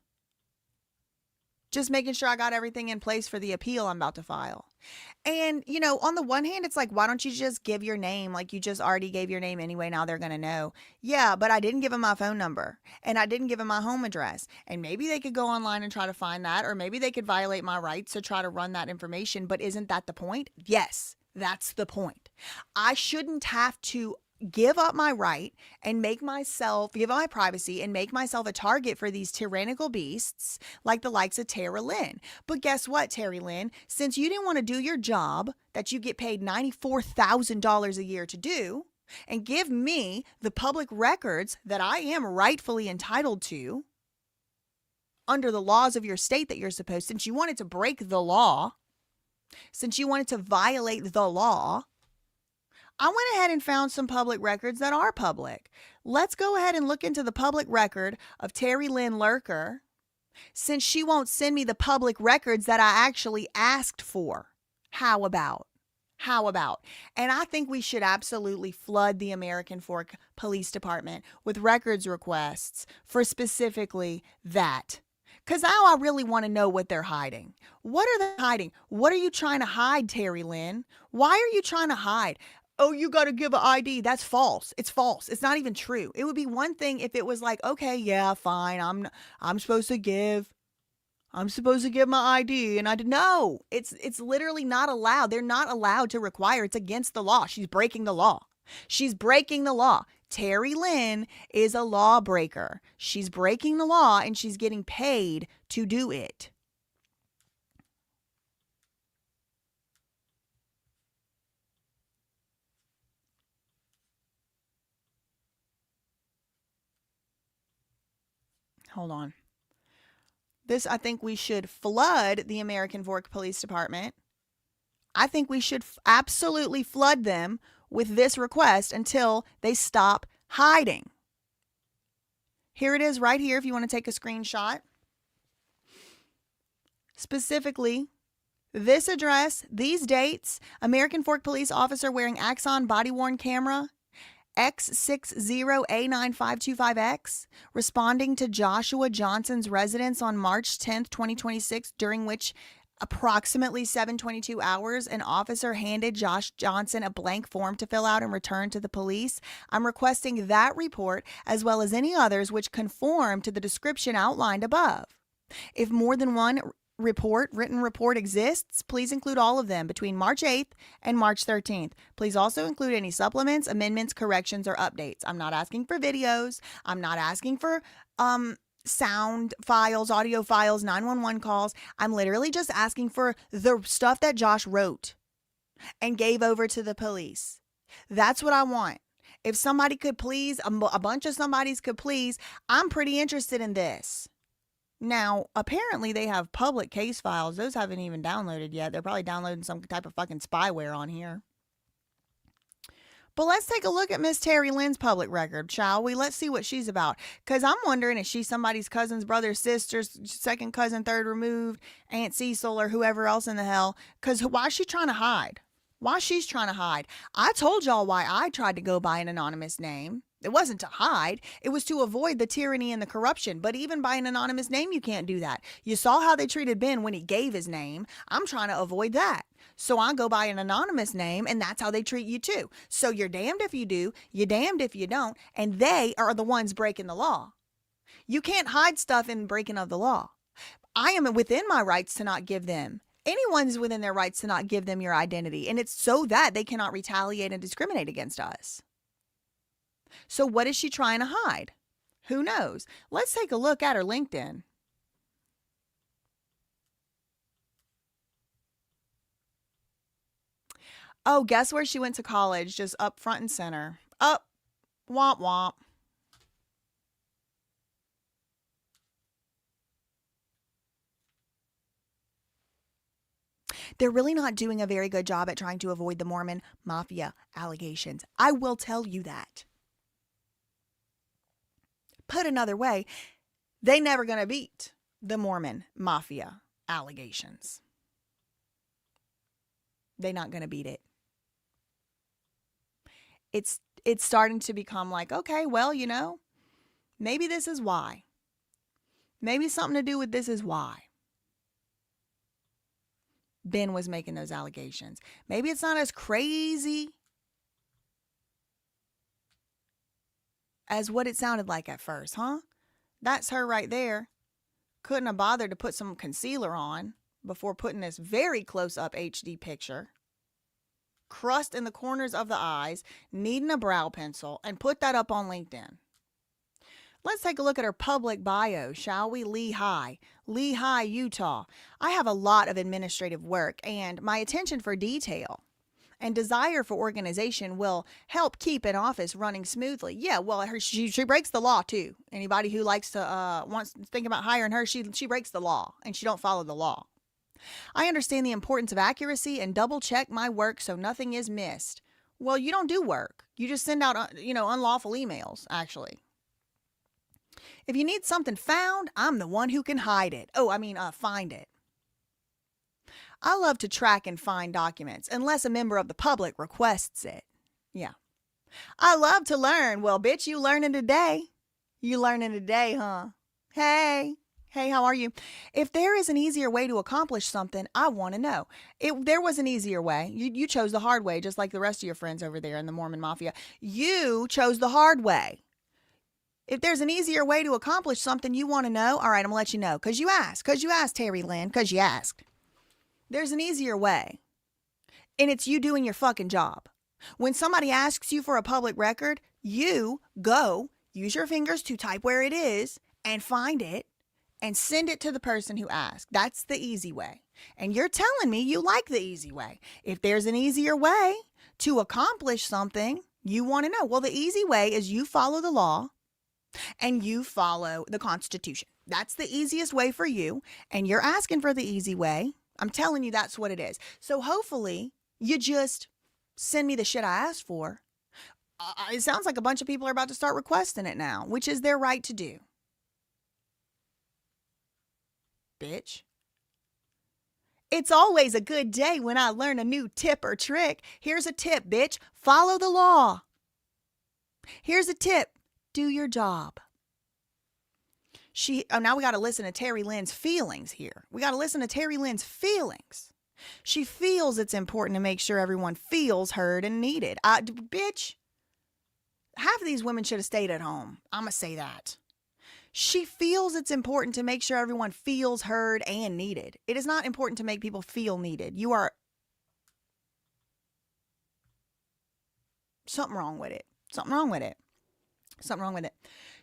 Just making sure I got everything in place for the appeal I'm about to file. And, on the one hand, it's like, why don't you just give your name? Like, you just already gave your name anyway. Now they're going to know. Yeah, but I didn't give them my phone number. And I didn't give them my home address. And maybe they could go online and try to find that. Or maybe they could violate my rights to try to run that information. But isn't that the point? Yes, that's the point. I shouldn't have to give up my right and give up my privacy and make myself a target for these tyrannical beasts like the likes of Terry Lynn. But guess what, Terry Lynn? Since you didn't want to do your job that you get paid $94,000 a year to do and give me the public records that I am rightfully entitled to under the laws of your state that you're supposed, since you wanted to break the law, since you wanted to violate the law, I went ahead and found some public records that are public. Let's go ahead and look into the public record of Terry Lynn Lurker, since she won't send me the public records that I actually asked for. How about? And I think we should absolutely flood the American Fork Police Department with records requests for specifically that. Because now I really want to know what they're hiding. What are they hiding? What are you trying to hide, Terry Lynn? Why are you trying to hide? Oh, you got to give an ID. That's false. It's false. It's not even true. It would be one thing if it was like, okay, yeah, fine. I'm supposed to give my ID, and I did. No, it's literally not allowed. They're not allowed to require. It's against the law. She's breaking the law. Terry Lynn is a lawbreaker. She's breaking the law, and she's getting paid to do it. Hold on. I think we should flood the American Fork Police Department. I think we should absolutely flood them with this request until they stop hiding. Here it is right here if you want to take a screenshot. Specifically, this address, these dates, American Fork police officer wearing Axon body-worn camera, X60A9525X, responding to Joshua Johnson's residence on March 10th, 2026, during which approximately 7:22 hours, an officer handed Josh Johnson a blank form to fill out and return to the police. I'm requesting that report as well as any others which conform to the description outlined above. If more than one written report exists, please include all of them between March 8th and March 13th. Please also include any supplements, amendments, corrections, or updates. I'm not asking for videos. I'm not asking for sound files, audio files, 911 calls. I'm literally just asking for the stuff that Josh wrote and gave over to the police. That's what I want. If somebody could please, a bunch of somebodies could please, I'm pretty interested in this. Now, apparently they have public case files. Those haven't even downloaded yet. They're probably downloading some type of fucking spyware on here. But let's take a look at Miss Terry Lynn's public record, shall we? Let's see what she's about. Because I'm wondering if she's somebody's cousin's brother, sister's second cousin, third removed, Aunt Cecil, or whoever else in the hell. Because why is she trying to hide? Why she's trying to hide? I told y'all why I tried to go by an anonymous name. It wasn't to hide. It was to avoid the tyranny and the corruption. But even by an anonymous name, you can't do that. You saw how they treated Ben when he gave his name. I'm trying to avoid that. So I go by an anonymous name, and that's how they treat you too. So you're damned if you do, you're damned if you don't, and they are the ones breaking the law. You can't hide stuff in breaking of the law. I am within my rights to not give them. Anyone's within their rights to not give them your identity, and it's so that they cannot retaliate and discriminate against us. So what is she trying to hide? Who knows? Let's take a look at her LinkedIn. Oh, guess where she went to college? Just up front and center. Up, womp womp. They're really not doing a very good job at trying to avoid the Mormon mafia allegations. I will tell you that. Put another way, they never going to beat the Mormon mafia allegations. They're not going to beat it. It's starting to become like, okay, well, you know, maybe this is why. Maybe something to do with this is why Ben was making those allegations. Maybe it's not as crazy as what it sounded like at first, huh? That's her right there. Couldn't have bothered to put some concealer on before putting this very close-up HD picture. Crust in the corners of the eyes, needing a brow pencil, and put that up on LinkedIn. Let's take a look at her public bio, shall we? Lehigh, Utah. I have a lot of administrative work, and my attention for detail and desire for organization will help keep an office running smoothly. Yeah, well, she breaks the law too. Anybody who likes to wants to think about hiring her, she breaks the law, and she don't follow the law. I understand the importance of accuracy and double check my work so nothing is missed. Well, you don't do work. You just send out, unlawful emails, actually. If you need something found, I'm the one who can hide it. Find it. I love to track and find documents unless a member of the public requests it. Yeah. I love to learn. Well, bitch, you learning today. You learning today, huh? Hey, how are you? If there is an easier way to accomplish something, I want to know. There was an easier way. You chose the hard way, just like the rest of your friends over there in the Mormon Mafia. You chose the hard way. If there's an easier way to accomplish something you want to know, all right, I'm going to let you know. Because you asked, Terry Lynn, because you asked. There's an easier way. And it's you doing your fucking job. When somebody asks you for a public record, you go, use your fingers to type where it is and find it and send it to the person who asked. That's the easy way. And you're telling me you like the easy way. If there's an easier way to accomplish something you want to know, well, the easy way is you follow the law and you follow the Constitution. That's the easiest way for you. And you're asking for the easy way. I'm telling you, that's what it is. So hopefully you just send me the shit I asked for. It sounds like a bunch of people are about to start requesting it now, which is their right to do. Bitch. It's always a good day when I learn a new tip or trick. Here's a tip, bitch. Follow the law. Here's a tip. Do your job. Now we got to listen to Terry Lynn's feelings here. We got to listen to Terry Lynn's feelings. She feels it's important to make sure everyone feels heard and needed. Bitch, half of these women should have stayed at home. I'm going to say that. She feels it's important to make sure everyone feels heard and needed. It is not important to make people feel needed. You are... Something wrong with it. Something wrong with it. Something wrong with it.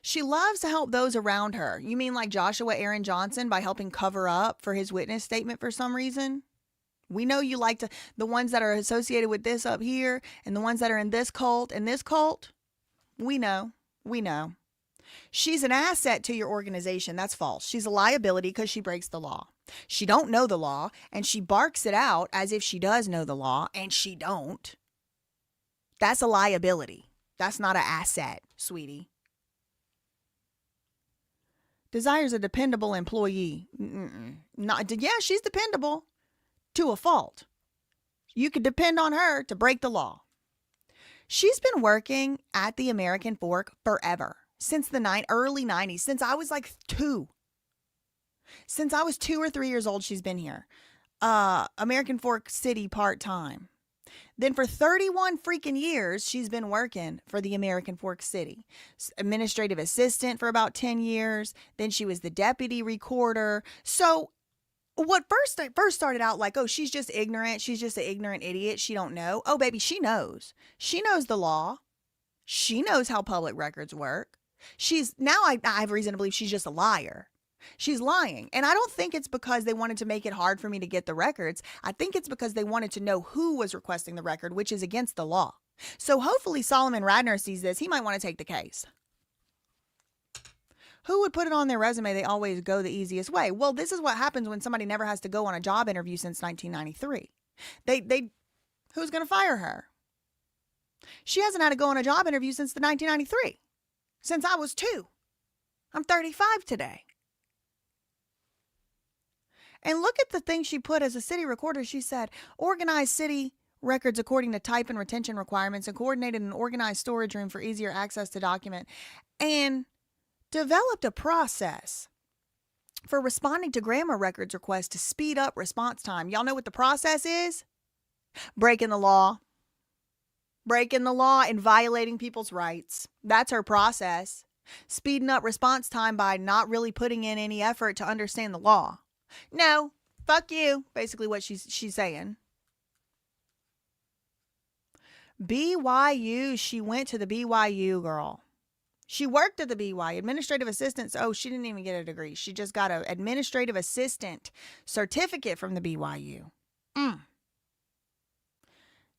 She loves to help those around her. You mean like Joshua Aaron Johnson by helping cover up for his witness statement for some reason? We know you like to, the ones that are associated with this up here and the ones that are in this cult and this cult. We know. We know. She's an asset to your organization. That's false. She's a liability because she breaks the law. She don't know the law and she barks it out as if she does know the law and she don't. That's a liability. That's not an asset, sweetie. Desires a dependable employee. Yeah, she's dependable to a fault. You could depend on her to break the law. She's been working at the American Fork forever. Since the early 90s. Since I was like 2. Since I was 2 or 3 years old, she's been here. American Fork City part-time. Then for 31 freaking years, she's been working for the American Fork City. Administrative assistant for about 10 years. Then she was the deputy recorder. So what first started out like, oh, she's just ignorant. She's just an ignorant idiot. She don't know. Oh, baby, she knows. She knows the law. She knows how public records work. I have reason to believe she's just a liar. She's lying. And I don't think it's because they wanted to make it hard for me to get the records. I think it's because they wanted to know who was requesting the record, which is against the law. So hopefully Solomon Radner sees this. He might want to take the case. Who would put it on their resume? They always go the easiest way. Well, this is what happens when somebody never has to go on a job interview since 1993. Who's going to fire her? She hasn't had to go on a job interview since the 1993. Since I was 2. I'm 35 today. And look at the thing she put as a city recorder. She said, organize city records according to type and retention requirements and coordinated an organized storage room for easier access to document. And developed a process for responding to grammar records requests to speed up response time. Y'all know what the process is? Breaking the law. Breaking the law and violating people's rights. That's her process. Speeding up response time by not really putting in any effort to understand the law. No, fuck you, basically what she's saying. BYU, she went to the BYU, girl. She worked at the BYU, administrative assistant. Oh, she didn't even get a degree. She just got an administrative assistant certificate from the BYU.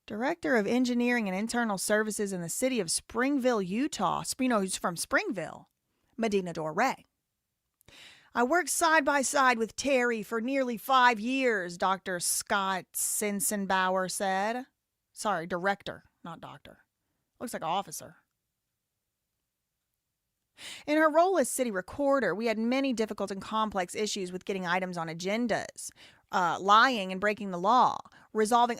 Director of Engineering and Internal Services in the city of Springville, Utah. You know who's from Springville? Medina Dore. I worked side by side with Terry for nearly 5 years, Dr. Scott Sensenbauer said. Sorry, director, not doctor. Looks like an officer. In her role as city recorder, we had many difficult and complex issues with getting items on agendas, lying and breaking the law, resolving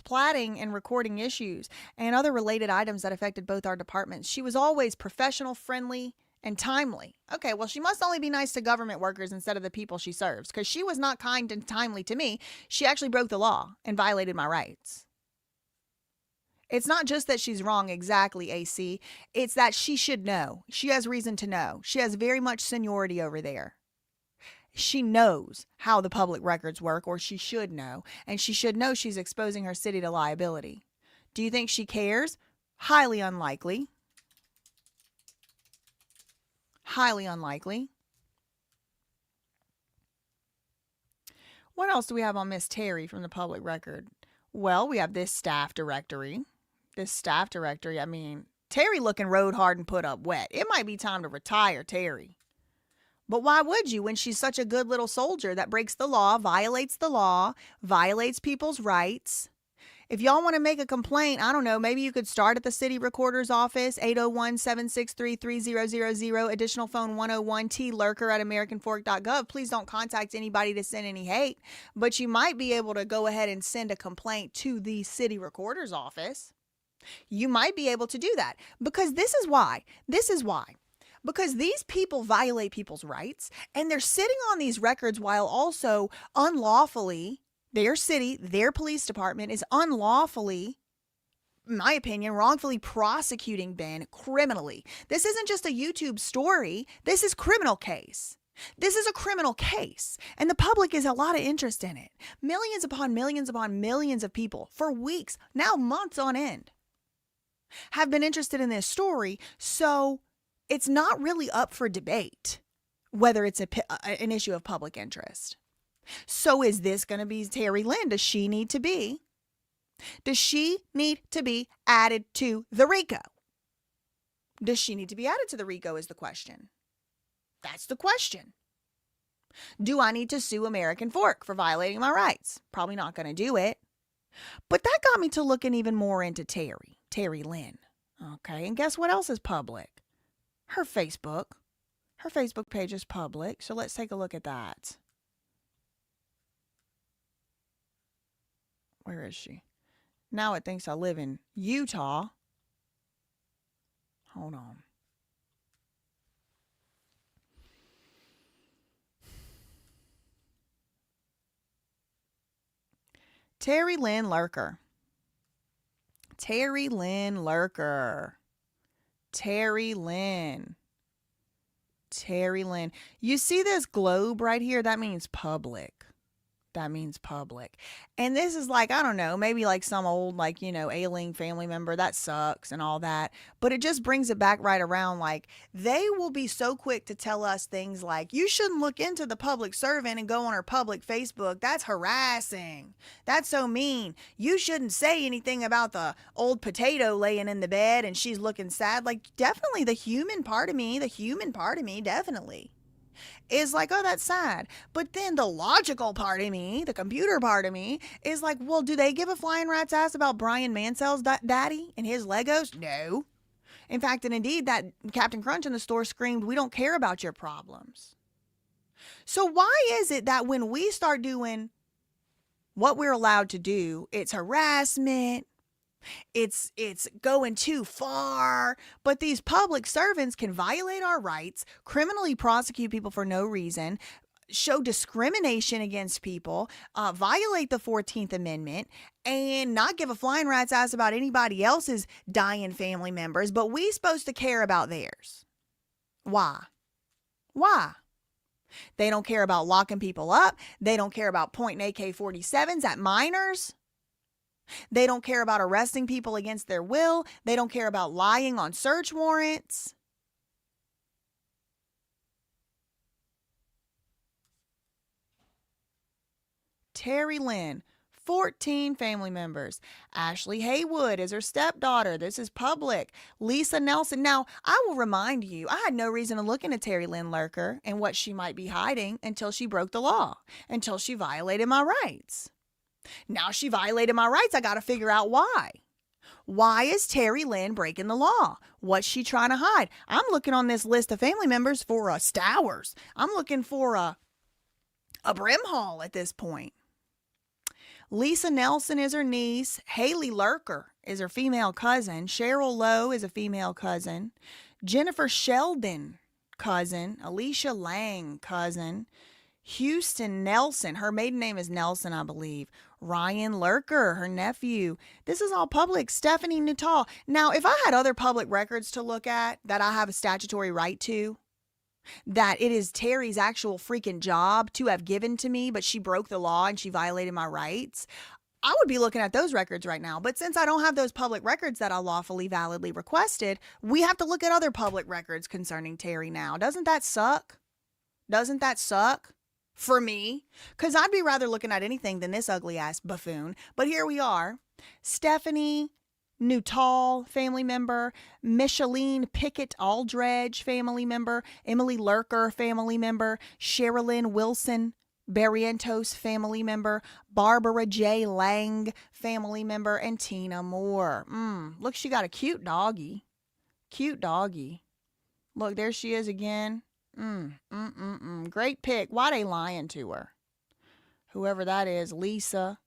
platting and recording issues, and other related items that affected both our departments. She was always professional, friendly, and timely. Okay, well, she must only be nice to government workers instead of the people she serves, because she was not kind and timely to me. She actually broke the law and violated my rights. It's not just that she's wrong exactly, AC. It's that she should know. She has reason to know. She has very much seniority over there. She knows how the public records work, or she should know, and she should know she's exposing her city to liability. Do you think she cares? Highly unlikely. Highly unlikely. What else do we have on Miss Terry from the public record? Well, we have this staff directory. I mean, Terry looking road hard and put up wet. It might be time to retire Terry. But why would you when she's such a good little soldier that breaks the law, violates people's rights, If y'all want to make a complaint, I don't know, maybe you could start at the city recorder's office, 801-763-3000, additional phone 101T-Lurker@AmericanFork.gov. Please don't contact anybody to send any hate, but you might be able to go ahead and send a complaint to the city recorder's office. You might be able to do that because this is why. Because these people violate people's rights and they're sitting on these records while also unlawfully, their city, their police department is unlawfully, in my opinion, wrongfully prosecuting Ben criminally. This isn't just a YouTube story. This is criminal case. This is a criminal case, and the public has a lot of interest in it. Millions upon millions upon millions of people for weeks, now months on end, have been interested in this story, so it's not really up for debate whether it's an issue of public interest. So is this going to be Terry Lynn? Does she need to be added to the RICO? Does she need to be added to the RICO is the question. That's the question. Do I need to sue American Fork for violating my rights? Probably not going to do it. But that got me to looking even more into Terry Lynn. Okay, and guess what else is public? Her Facebook. Her Facebook page is public, so let's take a look at that. Where is she? Now it thinks I live in Utah. Hold on. Terry Lynn Lurker. Terry Lynn Lurker. Terry Lynn. Terry Lynn. You see this globe right here? That means public. That means public. And this is like, I don't know, maybe like some old, like, you know, ailing family member. That sucks and all that. But it just brings it back right around. Like, they will be so quick to tell us things like, you shouldn't look into the public servant and go on her public Facebook. That's harassing. That's so mean. You shouldn't say anything about the old potato laying in the bed and she's looking sad. Like, definitely the human part of me, definitely is like, oh, that's sad. But then the logical part of me, the computer part of me, is like, well, do they give a flying rat's ass about Brian Mansell's daddy and his Legos? No. In fact, and indeed, that Captain Crunch in the store screamed, we don't care about your problems. So why is it that when we start doing what we're allowed to do, it's harassment, it's going too far, but these public servants can violate our rights, criminally prosecute people for no reason, show discrimination against people, violate the 14th Amendment, and not give a flying rat's ass about anybody else's dying family members, but we supposed to care about theirs. Why? They don't care about locking people up. They don't care about pointing AK-47s at minors. They don't care about arresting people against their will. They don't care about lying on search warrants. Terry Lynn, 14 family members. Ashley Haywood is her stepdaughter. This is public. Lisa Nelson. Now, I will remind you, I had no reason to look into Terry Lynn Lurker and what she might be hiding until she broke the law, until she violated my rights. Now she violated my rights. I got to figure out why. Why is Terry Lynn breaking the law? What's she trying to hide? I'm looking on this list of family members for Stowers. I'm looking for a Brimhall at this point. Lisa Nelson is her niece. Haley Lurker is her female cousin. Cheryl Lowe is a female cousin. Jennifer Sheldon, cousin. Alicia Lang, cousin. Houston Nelson, her maiden name is Nelson, I believe. Ryan Lurker, her nephew. This is all public. Stephanie Nuttall. Now, if I had other public records to look at that I have a statutory right to, that it is Terry's actual freaking job to have given to me, but she broke the law and she violated my rights, I would be looking at those records right now. But since I don't have those public records that I lawfully, validly requested, we have to look at other public records concerning Terry now. Doesn't that suck? Doesn't that suck? For me, because I'd be rather looking at anything than this ugly ass buffoon. But here we are. Stephanie Nuttall, family member. Micheline Pickett Aldredge, family member. Emily Lurker, family member. Sherilyn Wilson Barrientos family member, Barbara J. Lang family member, and Tina Moore. Look, she got a cute doggy. Cute doggy. Look, there she is again. Great pick. Why they lying to her? Whoever that is, Lisa.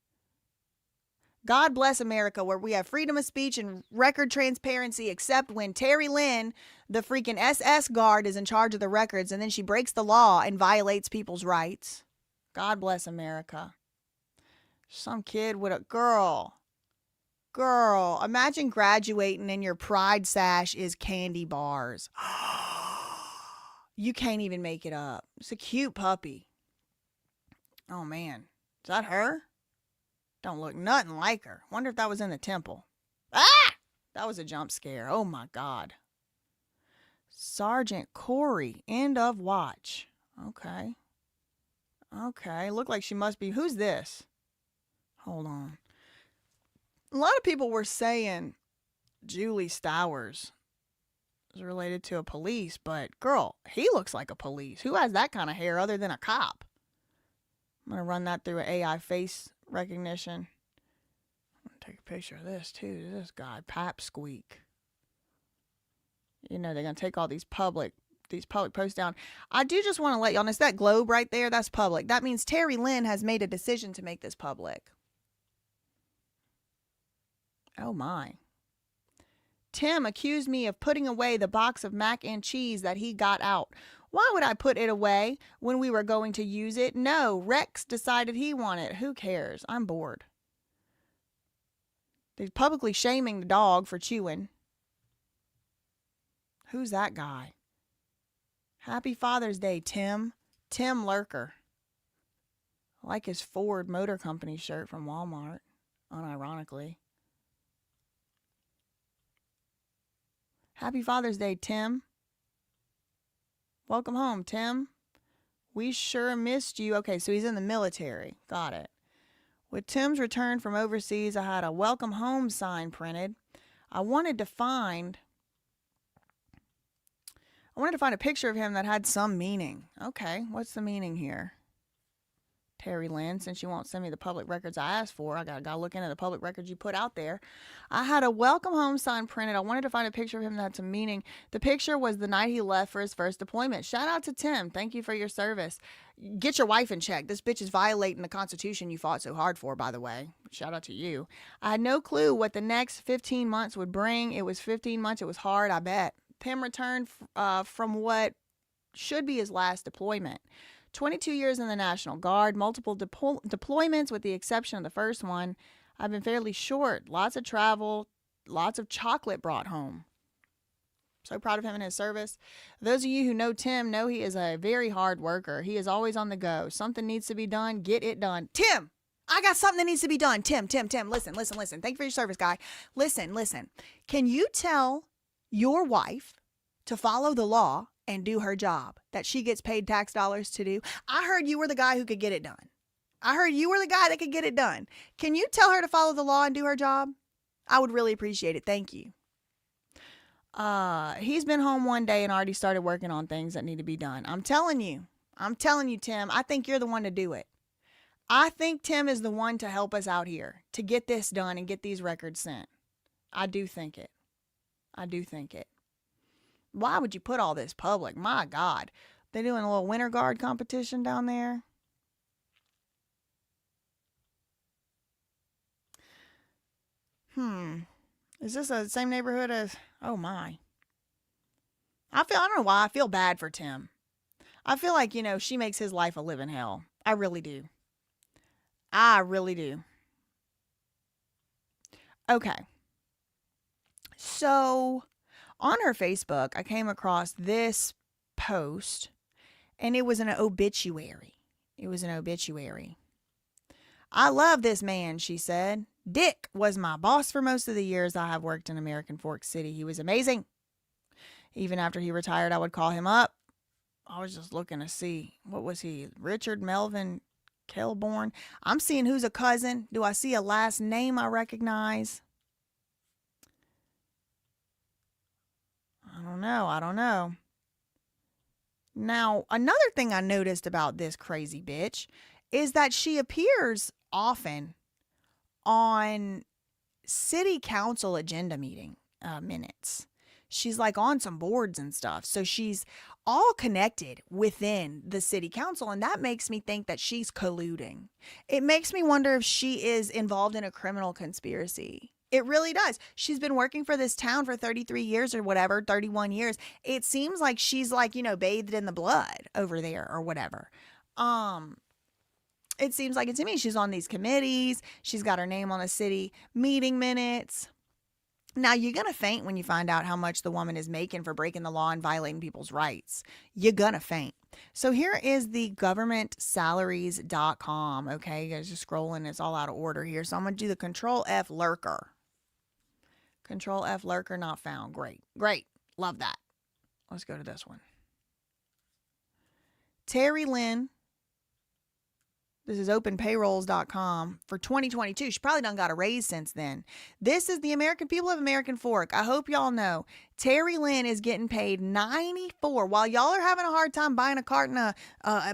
God bless America, where we have freedom of speech and record transparency, except when Terry Lynn, the freaking SS guard, is in charge of the records, and then she breaks the law and violates people's rights. God bless America. Some kid with a girl. Imagine graduating and your pride sash is candy bars. You can't even make it up. It's a cute puppy. Oh, man. Is that her? Don't look nothing like her. Wonder if that was in the temple. Ah! That was a jump scare. Oh, my God. Sergeant Corey. End of watch. Okay. Look like she must be. Who's this? Hold on. A lot of people were saying Julie Stowers is related to a police, but girl, he looks like a police. Who has that kind of hair other than a cop? I'm going to run that through an AI face recognition. I'm going to take a picture of this too. This guy, Pap Squeak. You know, they're going to take all these public posts down. I do just want to let y'all know, it's that globe right there, that's public. That means Terry Lynn has made a decision to make this public. Oh my. Tim accused me of putting away the box of mac and cheese that he got out. Why would I put it away when we were going to use it? No, Rex decided he wanted it. Who cares? I'm bored. They're publicly shaming the dog for chewing. Who's that guy? Happy Father's Day, Tim. Tim Lurker. I like his Ford Motor Company shirt from Walmart, unironically. Happy Father's Day, Tim. Welcome home, Tim. We sure missed you. Okay, so he's in the military. Got it. With Tim's return from overseas, I had a welcome home sign printed. I wanted to find a picture of him that had some meaning. Okay, what's the meaning here? Terry Lynn, since you won't send me the public records I asked for, I gotta look into the public records you put out there. I had a welcome home sign printed. I wanted to find a picture of him that had some meaning. The picture was the night he left for his first deployment. Shout out to Tim. Thank you for your service. Get your wife in check. This bitch is violating the Constitution you fought so hard for, by the way. Shout out to you. I had no clue what the next 15 months would bring. It was 15 months. It was hard, I bet. Tim returned from what should be his last deployment. 22 years in the National Guard, multiple deployments with the exception of the first one. I've been fairly short. Lots of travel, lots of chocolate brought home. So proud of him and his service. Those of you who know Tim know he is a very hard worker. He is always on the go. Something needs to be done. Get it done. Tim, I got something that needs to be done. Tim, listen. Thank you for your service, guy. Listen. Can you tell your wife to follow the law and do her job that she gets paid tax dollars to do? I heard you were the guy who could get it done. I heard you were the guy that could get it done. Can you tell her to follow the law and do her job? I would really appreciate it. Thank you. He's been home one day and already started working on things that need to be done. I'm telling you, Tim, I think you're the one to do it. I think Tim is the one to help us out here to get this done and get these records sent. I do think it. Why would you put all this public? My God. They're doing a little winter guard competition down there. Is this the same neighborhood as... Oh, my. I don't know why. I feel bad for Tim. I feel like, she makes his life a living hell. I really do. Okay. So... on her Facebook, I came across this post, and it was an obituary. I love this man, she said. Dick was my boss for most of the years I have worked in American Fork City. He was amazing. Even after he retired, I would call him up. I was just looking to see, what was he? Richard Melvin Kelborn? I'm seeing who's a cousin. Do I see a last name I recognize? I don't know. Now, another thing I noticed about this crazy bitch is that she appears often on city council agenda meeting minutes. She's like on some boards and stuff. So she's all connected within the city council. And that makes me think that she's colluding. It makes me wonder if she is involved in a criminal conspiracy. It really does. She's been working for this town for 33 years or whatever, 31 years. It seems like she's like, bathed in the blood over there or whatever. It seems like it to me. She's on these committees. She's got her name on the city meeting minutes. Now, you're going to faint when you find out how much the woman is making for breaking the law and violating people's rights. You're going to faint. So here is the governmentsalaries.com. Okay, you guys just scrolling. It's all out of order here. So I'm going to do the Control F lurker. Control F lurker not found. Great. Great. Love that. Let's go to this one. TeriLyn. This is openpayrolls.com for 2022. She probably done got a raise since then. This is the American people of American Fork. I hope y'all know TeriLyn is getting paid $94. While y'all are having a hard time buying a carton of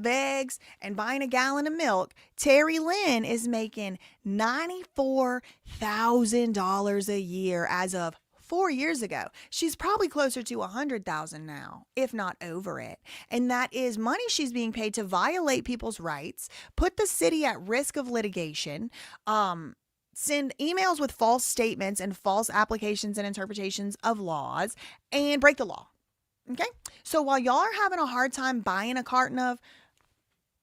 eggs and buying a gallon of milk, TeriLyn is making $94,000 a year as of 4 years ago. She's probably closer to 100,000 now, if not over it. And that is money she's being paid to violate people's rights, put the city at risk of litigation, send emails with false statements and false applications and interpretations of laws, and break the law. Okay? So while y'all are having a hard time buying a carton of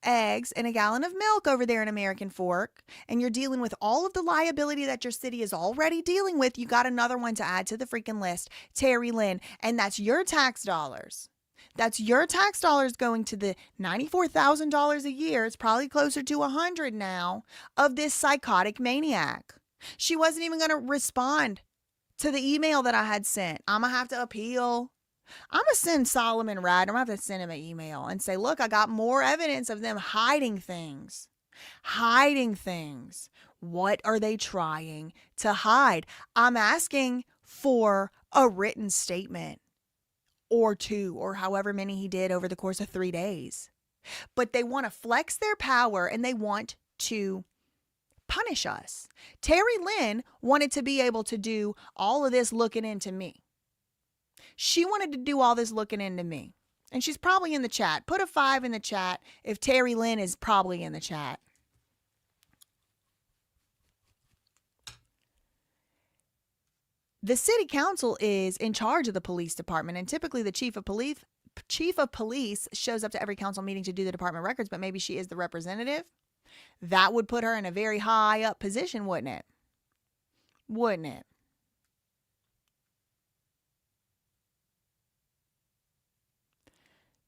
eggs and a gallon of milk over there in American Fork, and you're dealing with all of the liability that your city is already dealing with, you got another one to add to the freaking list, TeriLyn, and that's your tax dollars. That's your tax dollars going to the $94,000 a year. It's probably closer to 100 now of this psychotic maniac. She wasn't even going to respond to the email that I had sent. I'm going to have to appeal. I'm going to send Solomon Rad. I'm going to have to send him an email and say, look, I got more evidence of them hiding things. Hiding things. What are they trying to hide? I'm asking for a written statement or two, or however many he did over the course of 3 days. But they want to flex their power and they want to punish us. TeriLyn wanted to be able to do all of this looking into me. She wanted to do all this looking into me. And she's probably in the chat. Put a 5 in the chat if TeriLyn is probably in the chat. The city council is in charge of the police department, and typically the chief of police shows up to every council meeting to do the department records, but maybe she is the representative. That would put her in a very high up position, wouldn't it? Wouldn't it?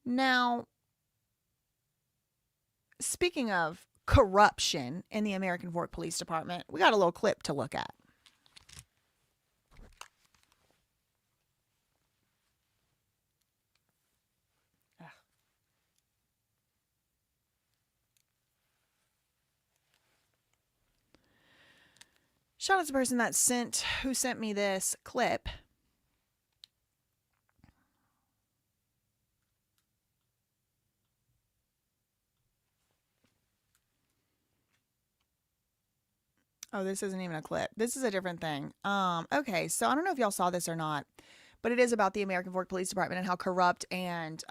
Now, speaking of corruption in the American Fork Police Department, we got a little clip to look at. Shout out to the person who sent me this clip. Oh, this isn't even a clip. This is a different thing. Okay, so I don't know if y'all saw this or not, but it is about the American Fork Police Department and how corrupt and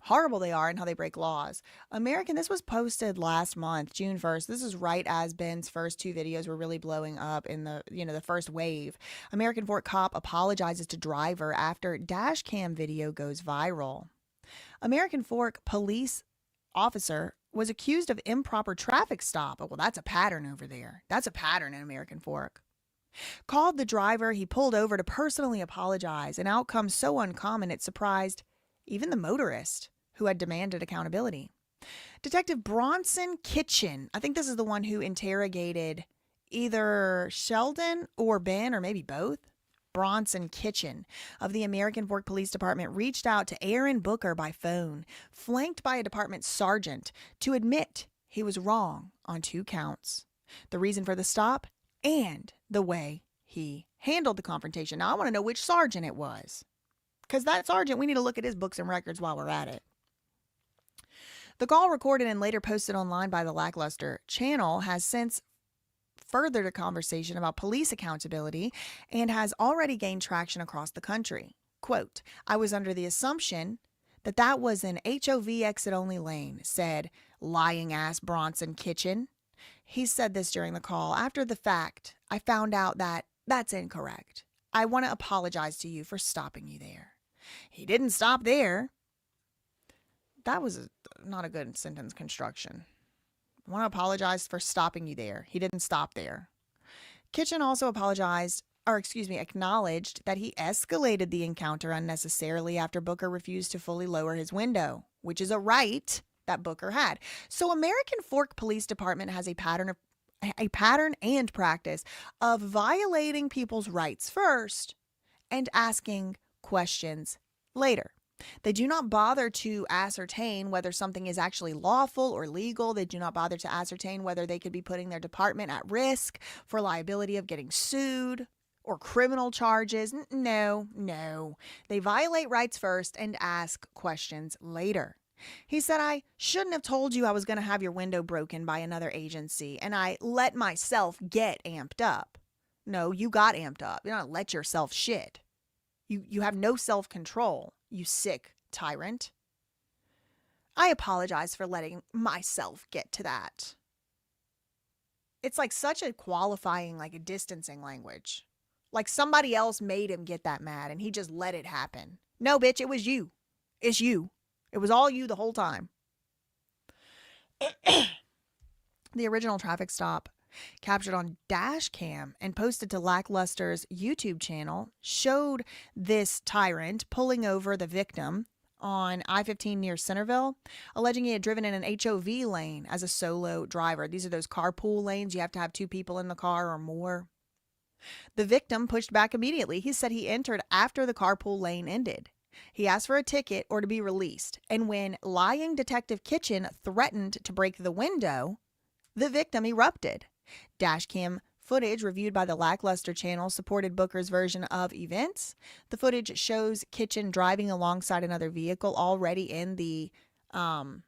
horrible they are and how they break laws. This was posted last month, June 1st. This is right as Ben's first 2 videos were really blowing up in the first wave. American Fork cop apologizes to driver after dash cam video goes viral. American Fork police officer was accused of improper traffic stop. Well, that's a pattern over there. That's a pattern in American Fork. Called the driver he pulled over to personally apologize, an outcome so uncommon it surprised even the motorist who had demanded accountability. Detective Bronson Kitchen, I think this is the one who interrogated either Sheldon or Ben, or maybe both. Bronson Kitchen of the American Fork Police Department reached out to Aaron Booker by phone, flanked by a department sergeant, to admit he was wrong on 2 counts. The reason for the stop and the way he handled the confrontation. Now, I want to know which sergeant it was, because that sergeant, we need to look at his books and records while we're at it. The call, recorded and later posted online by the Lackluster channel, has since furthered a conversation about police accountability and has already gained traction across the country. Quote, "I was under the assumption that was an HOV exit-only lane," said lying ass Bronson Kitchen. He said this during the call. "After the fact, I found out that that's incorrect. I want to apologize to you for stopping you there." He didn't stop there. That was not a good sentence construction. "I want to apologize for stopping you there." He didn't stop there. Kitchen also acknowledged that he escalated the encounter unnecessarily after Booker refused to fully lower his window, which is a right that Booker had. So American Fork Police Department has a pattern and practice of violating people's rights first and asking questions later. They do not bother to ascertain whether something is actually lawful or legal. They do not bother to ascertain whether they could be putting their department at risk for liability of getting sued or criminal charges. No. They violate rights first and ask questions later. He said, "I shouldn't have told you I was going to have your window broken by another agency, and I let myself get amped up." No, you got amped up. You don't let yourself shit. You have no self-control, you sick tyrant. "I apologize for letting myself get to that." It's like such a qualifying, like a distancing language. Like somebody else made him get that mad and he just let it happen. No, bitch, it was you. It's you. It was all you the whole time. The original traffic stop, captured on dash cam and posted to Lackluster's YouTube channel, showed this tyrant pulling over the victim on I-15 near Centerville, alleging he had driven in an HOV lane as a solo driver. These are those carpool lanes. You have to have 2 people in the car or more. The victim pushed back immediately. He said he entered after the carpool lane ended. He asked for a ticket or to be released. And when lying Detective Kitchen threatened to break the window, the victim erupted. Dashcam footage reviewed by the Lackluster channel supported Booker's version of events. The footage shows Kitchen driving alongside another vehicle already in the carpool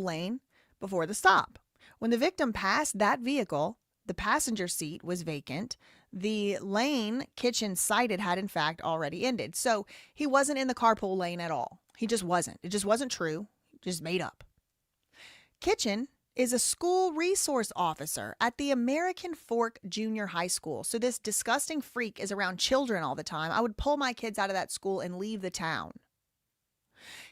lane before the stop. When the victim passed that vehicle, the passenger seat was vacant. The lane Kitchen cited had in fact already ended. So he wasn't in the carpool lane at all. He just wasn't. It just wasn't true. Just made up. Kitchen is a school resource officer at the American Fork Junior High School. So this disgusting freak is around children all the time. I would pull my kids out of that school and leave the town.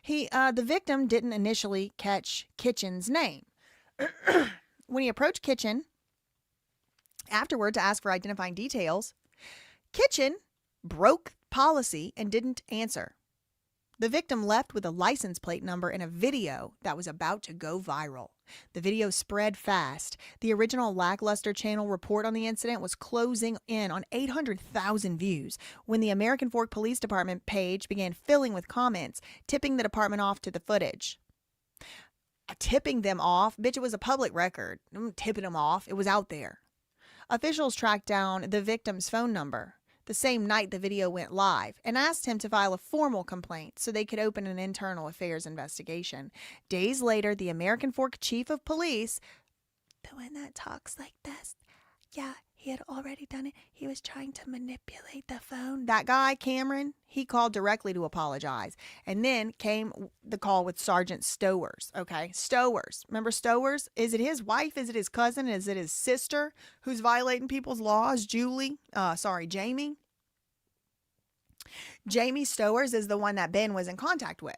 The victim didn't initially catch Kitchen's name. When he approached Kitchen afterward to ask for identifying details, Kitchen broke policy and didn't answer. The victim left with a license plate number and a video that was about to go viral. The video spread fast. The original Lackluster channel report on the incident was closing in on 800,000 views when the American Fork Police Department page began filling with comments, tipping the department off to the footage. Tipping them off? Bitch, it was a public record. I'm tipping them off. It was out there. Officials tracked down the victim's phone number the same night the video went live and asked him to file a formal complaint so they could open an internal affairs investigation. Days later, the American Fork Chief of Police, the one that talks like this, yeah, he had already done it. He was trying to manipulate the phone. That guy, Cameron, he called directly to apologize. And then came the call with Sergeant Stowers, okay? Stowers. Remember Stowers? Is it his wife? Is it his cousin? Is it his sister who's violating people's laws? Jamie. Jamie Stowers is the one that Ben was in contact with.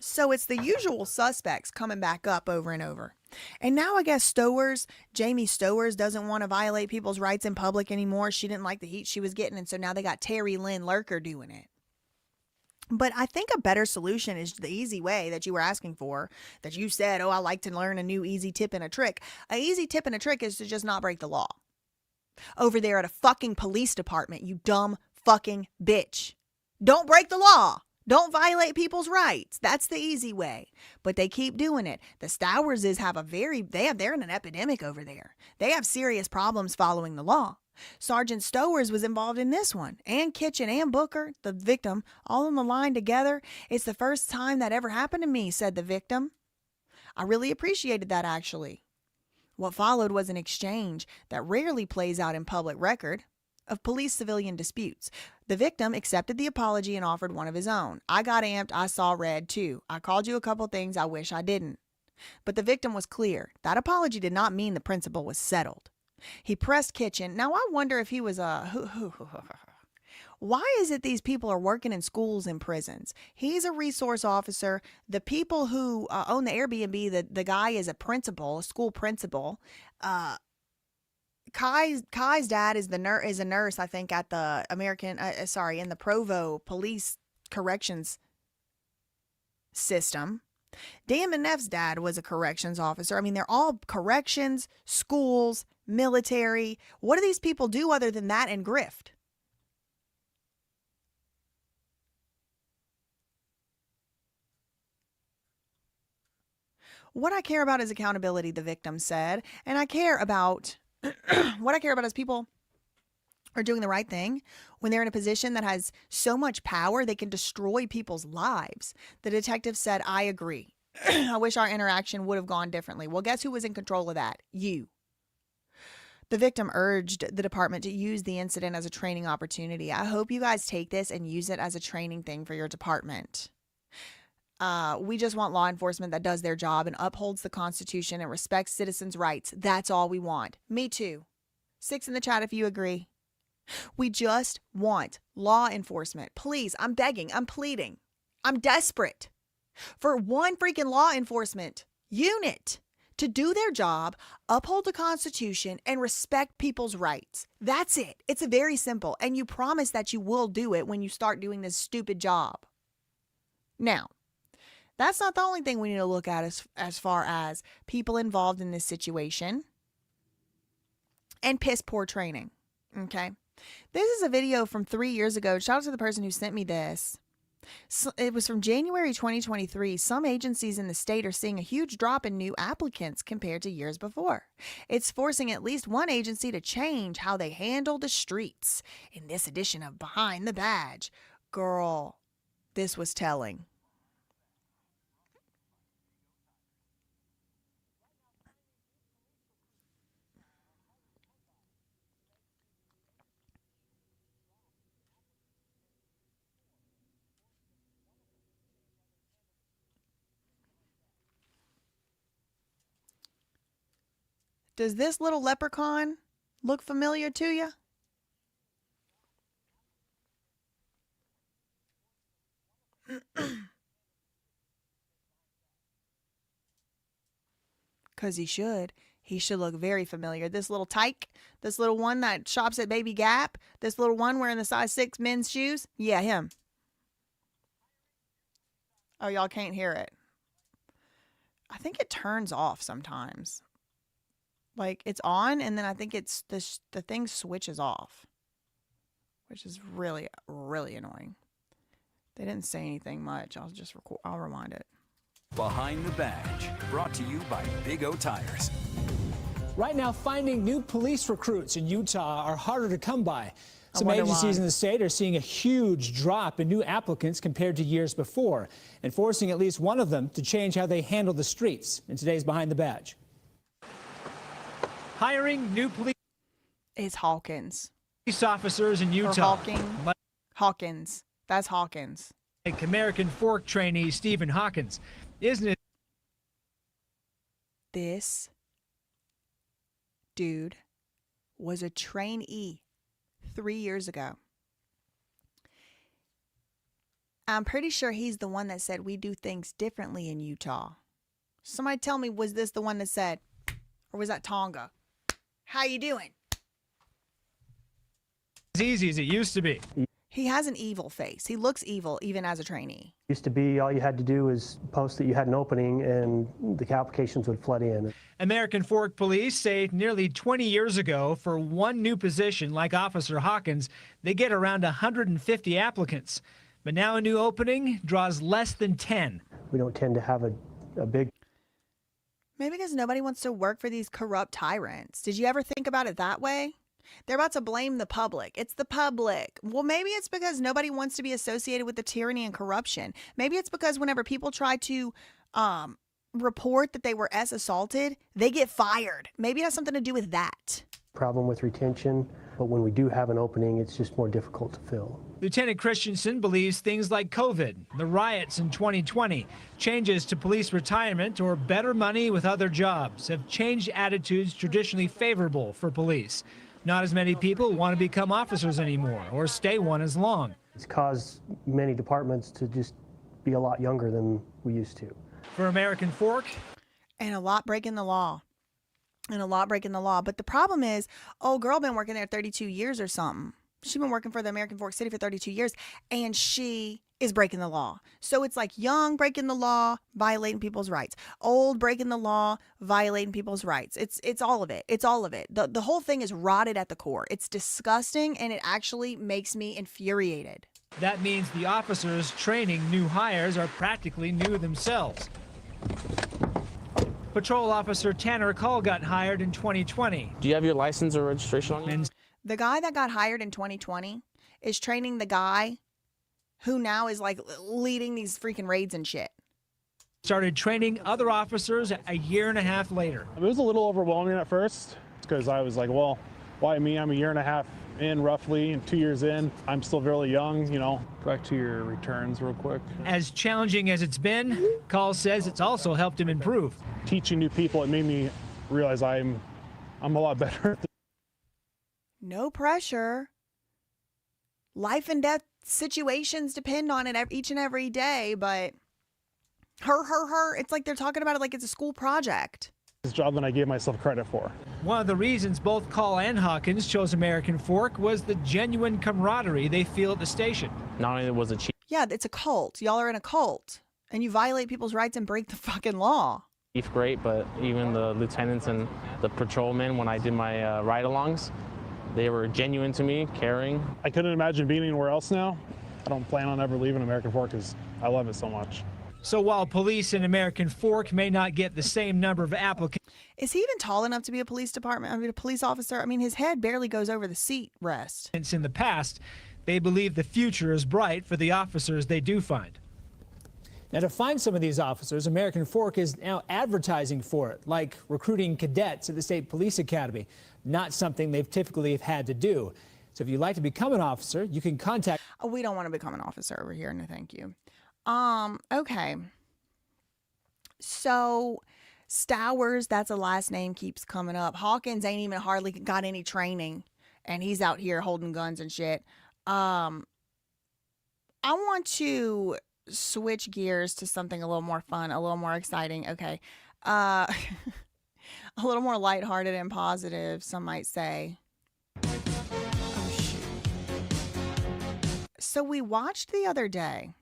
So it's the usual suspects coming back up over and over. And now I guess Jamie Stowers doesn't want to violate people's rights in public anymore. She didn't like the heat she was getting. And so now they got TeriLyn Lurker doing it. But I think a better solution is the easy way that you were asking for, that you said, oh, I like to learn a new easy tip and a trick. An easy tip and a trick is to just not break the law. Over there at a fucking police department, you dumb fucking bitch. Don't break the law. Don't violate people's rights. That's the easy way. But they keep doing it. The Stowerses they're in an epidemic over there. They have serious problems following the law. Sergeant Stowers was involved in this one, and Kitchen and Booker, the victim, all on the line together. It's the first time that ever happened to me, said the victim. I really appreciated that, actually. What followed was an exchange that rarely plays out in public record of police-civilian disputes. The victim accepted the apology and offered one of his own. I got amped. I saw red, too. I called you a couple things I wish I didn't. But the victim was clear. That apology did not mean the principle was settled. He pressed Kitchen. Now, I wonder if he was why is it these people are working in schools and prisons? He's a resource officer. The people who own the Airbnb, the guy is a principal, a school principal. Kai's dad is a nurse, I think, at the in the Provo Police Corrections System. Dan Mineff's dad was a corrections officer. I mean, they're all corrections, schools, military. What do these people do other than that and grift? What I care about is accountability, the victim said. And I care about, what I care about is people are doing the right thing when they're in a position that has so much power they can destroy people's lives. The detective said, I agree. I wish our interaction would have gone differently. Well, guess who was in control of that? You. The victim urged the department to use the incident as a training opportunity. I hope you guys take this and use it as a training thing for your department. We just want law enforcement that does their job and upholds the Constitution and respects citizens' rights. That's all we want. Me too. 6 in the chat if you agree. We just want law enforcement. Please, I'm begging, I'm pleading, I'm desperate for one freaking law enforcement unit to do their job, uphold the Constitution, and respect people's rights. That's it. It's very simple. And you promise that you will do it when you start doing this stupid job. Now, that's not the only thing we need to look at as far as people involved in this situation and piss poor training. Okay. This is a video from 3 years ago. Shout out to the person who sent me this. So it was from January 2023. Some agencies in the state are seeing a huge drop in new applicants compared to years before. It's forcing at least one agency to change how they handle the streets. In this edition of Behind the Badge, girl, this was telling. Does this little leprechaun look familiar to you? Because he should. He should look very familiar. This little tyke, this little one that shops at Baby Gap, this little one wearing the size 6 men's shoes. Yeah, him. Oh, y'all can't hear it. I think it turns off sometimes. Like, it's on, and then I think it's the thing switches off, which is really, really annoying. They didn't say anything much. I'll rewind it. Behind the Badge, brought to you by Big O Tires. Right now, finding new police recruits in Utah are harder to come by. Some agencies in the state are seeing a huge drop in new applicants compared to years before, and forcing at least one of them to change how they handle the streets. In today's Behind the Badge. Hiring new police. It's Hawkins. Police officers in Utah. Hawkins. That's Hawkins. Like American Fork trainee Stephen Hawkins. Isn't it? This dude was a trainee 3 years ago. I'm pretty sure he's the one that said we do things differently in Utah. Somebody tell me, was this the one that said, or was that Tonga? How you doing? As easy as it used to be. He has an evil face. He looks evil even as a trainee. Used to be all you had to do was post that you had an opening and the applications would flood in. American Fork Police say nearly 20 years ago, for one new position like Officer Hawkins, they get around 150 applicants. But now a new opening draws less than 10. We don't tend to have a big... Maybe because nobody wants to work for these corrupt tyrants. Did you ever think about it that way? They're about to blame the public. It's the public. Well, maybe it's because nobody wants to be associated with the tyranny and corruption. Maybe it's because whenever people try to report that they were assaulted, they get fired. Maybe it has something to do with that. Problem with retention, but when we do have an opening, it's just more difficult to fill. Lieutenant Christensen believes things like COVID, the riots in 2020, changes to police retirement, or better money with other jobs have changed attitudes traditionally favorable for police. Not as many people want to become officers anymore or stay one as long. It's caused many departments to just be a lot younger than we used to. For American Fork, and a lot breaking the law. But the problem is, old girl been working there 32 years or something. She's been working for the American Fork City for 32 years, and she is breaking the law. So it's like young breaking the law, violating people's rights. Old breaking the law, violating people's rights. It's all of it. It's all of it. The whole thing is rotted at the core. It's disgusting, and it actually makes me infuriated. that means the officers training new hires are practically new themselves. Patrol Officer Tanner Call got hired in 2020. Do you have your license or registration on you? The guy that got hired in 2020 is training the guy who now is like leading these freaking raids and shit. Started training other officers a year and a half later. It was a little overwhelming at first because I was like, well, why me? I'm a year and a half in roughly, and 2 years in. I'm still really young, you know. Back to your returns real quick. As challenging as it's been, Call says it's also helped him improve. Teaching new people, it made me realize I'm a lot better. No pressure. Life and death situations depend on it each and every day, but it's like they're talking about it like it's a school project. This job that I gave myself credit for. One of the reasons both Call and Hawkins chose American Fork was the genuine camaraderie they feel at the station. Not only was it chief Yeah, it's a cult. Y'all are in a cult, and you violate people's rights and break the fucking law. great, but even the lieutenants and the patrolmen, when I did my ride-alongs, they were genuine to me, caring. I couldn't imagine being anywhere else now. I don't plan on ever leaving American Fork because I love it so much. So while police in American Fork may not get the same number of applicants. Is he even tall enough to be a police a police officer? I mean, his head barely goes over the seat rest. In the past, they believe the future is bright for the officers they do find. Now, to find some of these officers, American Fork is now advertising for it, like recruiting cadets at the State Police Academy. Not something they've typically had to do. So if you'd like to become an officer, you can contact... Oh, we don't want to become an officer over here. No, thank you. Okay. So Stowers, that's a last name, keeps coming up. Hawkins ain't even hardly got any training, and he's out here holding guns and shit. I want to switch gears to something a little more fun, a little more exciting. Okay. A little more lighthearted and positive, some might say. Oh, shoot. So we watched the other day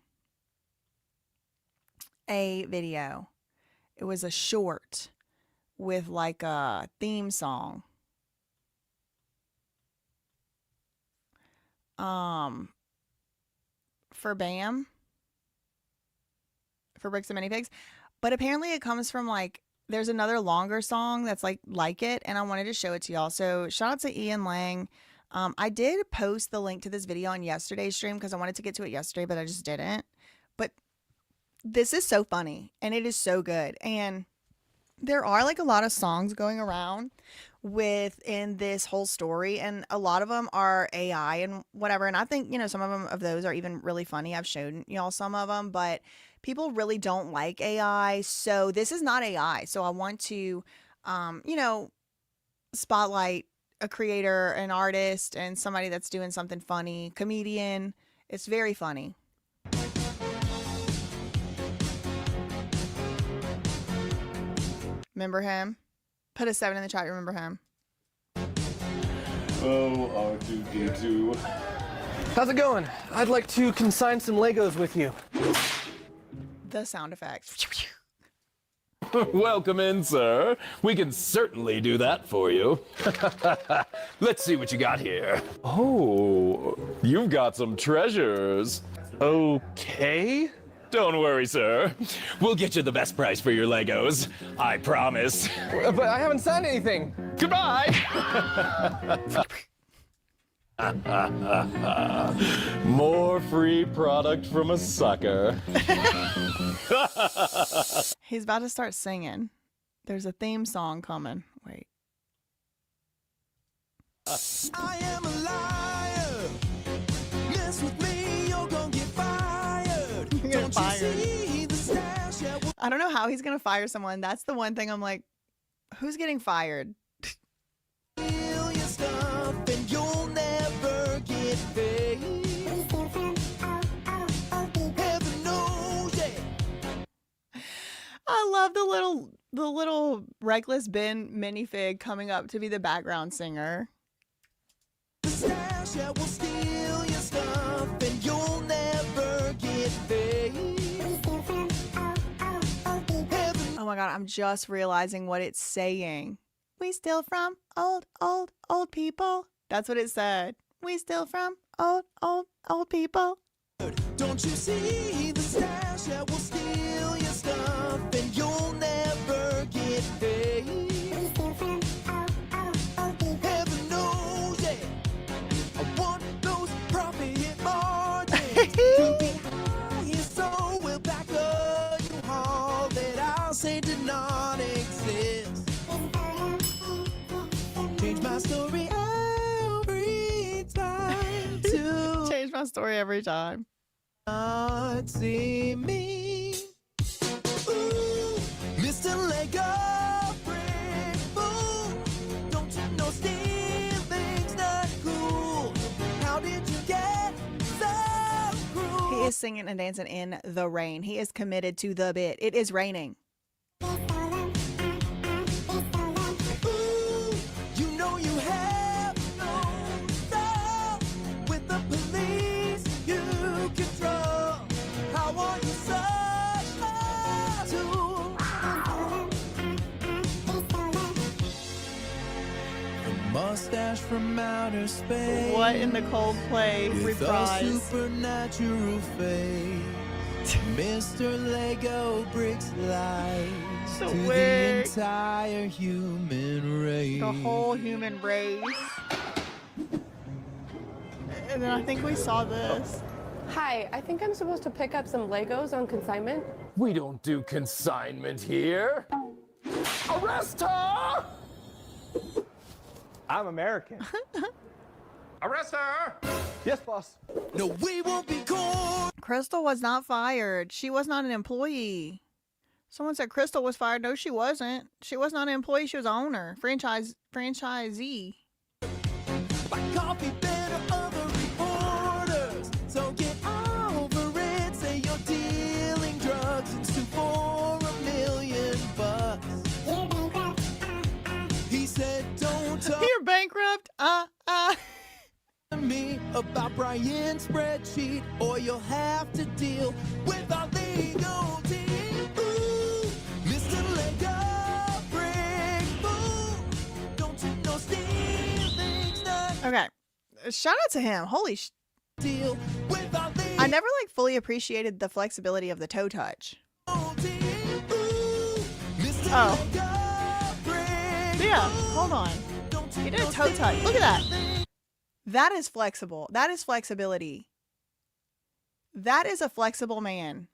a video. It was a short with like a theme song. For BAM. For Bricks and Minifigs. But apparently it comes from like, there's another longer song that's like it, and I wanted to show it to y'all. So shout out to Ian Lang. I did post the link to this video on yesterday's stream because I wanted to get to it yesterday, but I just didn't. But this is so funny and it is so good. And there are like a lot of songs going around within this whole story, and a lot of them are AI and whatever. And I think, you know, some of those are even really funny. I've shown y'all some of them, but people really don't like AI. So this is not AI. So I want to, you know, spotlight a creator, an artist, and somebody that's doing something funny, comedian. It's very funny. Remember him? Put a 7 in the chat. Remember him? Oh, R2D2. How's it going? I'd like to consign some Legos with you. The sound effects. Welcome in, sir. We can certainly do that for you. Let's see what you got here. Oh, you've got some treasures. Okay. Don't worry, sir. We'll get you the best price for your Legos. I promise. But I haven't signed anything. Goodbye! More free product from a sucker. He's about to start singing. There's a theme song coming. Wait. I am a liar. Mess with me, you're gonna get fired. Don't you see the stash? I don't know how he's gonna fire someone. That's the one thing I'm like, who's getting fired? Steal your stuff and you'll never get paid. Heaven knows it. I love the little reckless Ben minifig coming up to be the background singer. The stash will steal your stuff and you'll never get paid. Oh my god, I'm just realizing what it's saying. We steal from old people. That's what it said. We steal from old people. Don't you see the stash will steal your stuff and you'll never get paid. Heaven knows it. I want those profit margins to be high, so we'll back a U-Haul that I'll say did not exist. Change my story every time to change my story every time. Not see me. Ooh, Mr. Lego brick fool. Don't you know stealing's not cool? How did you get so cruel? He is singing and dancing in the rain. He is committed to the bit. It is raining. Ooh, you know you have no style with the police you control. How are you such a tool? A mustache from outer space. What in the Coldplay with reprise? a supernatural face. Mr. Lego bricks lies The to the wig. entire human race. The whole human race. And then I think we saw this. Hi, I think I'm supposed to pick up some Legos on consignment. We don't do consignment here. Arrest her! I'm American. Arrest her! Yes, boss. No, we won't be caught. Crystal was not fired. She was not an employee. Someone said Crystal was fired. No, she wasn't. She was not an employee. She was an owner. Franchisee. My coffee better other reporters. So get over it. Say you're dealing drugs and sue for $1 million. He said, don't talk You're bankrupt. to me about Brian's spreadsheet, or you'll have to deal with our legal team. Ooh, Mr. Lego brick fool. Don't you know stealing's not Okay. Shout out to him. Holy sh. deal with our legal I never like fully appreciated the flexibility of the toe touch. team. Ooh, Mr. Oh. Lego brick Yeah, hold on. He did a toe touch. Look at that. That is flexible. That is flexibility. That is a flexible man.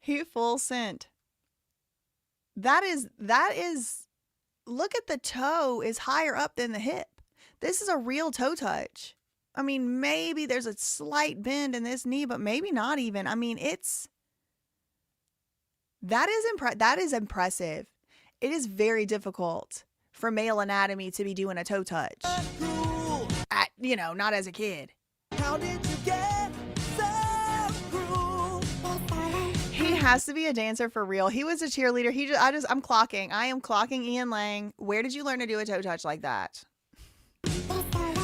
He full sent. That is, look at the toe is higher up than the hip. This is a real toe touch. I mean, maybe there's a slight bend in this knee, but maybe not even. I mean, that is impressive. It is very difficult for male anatomy to be doing a toe touch. Not as a kid. How did you get so cruel? He has to be a dancer for real. He was a cheerleader. I'm clocking. I am clocking Ian Lang. Where did you learn to do a toe touch like that?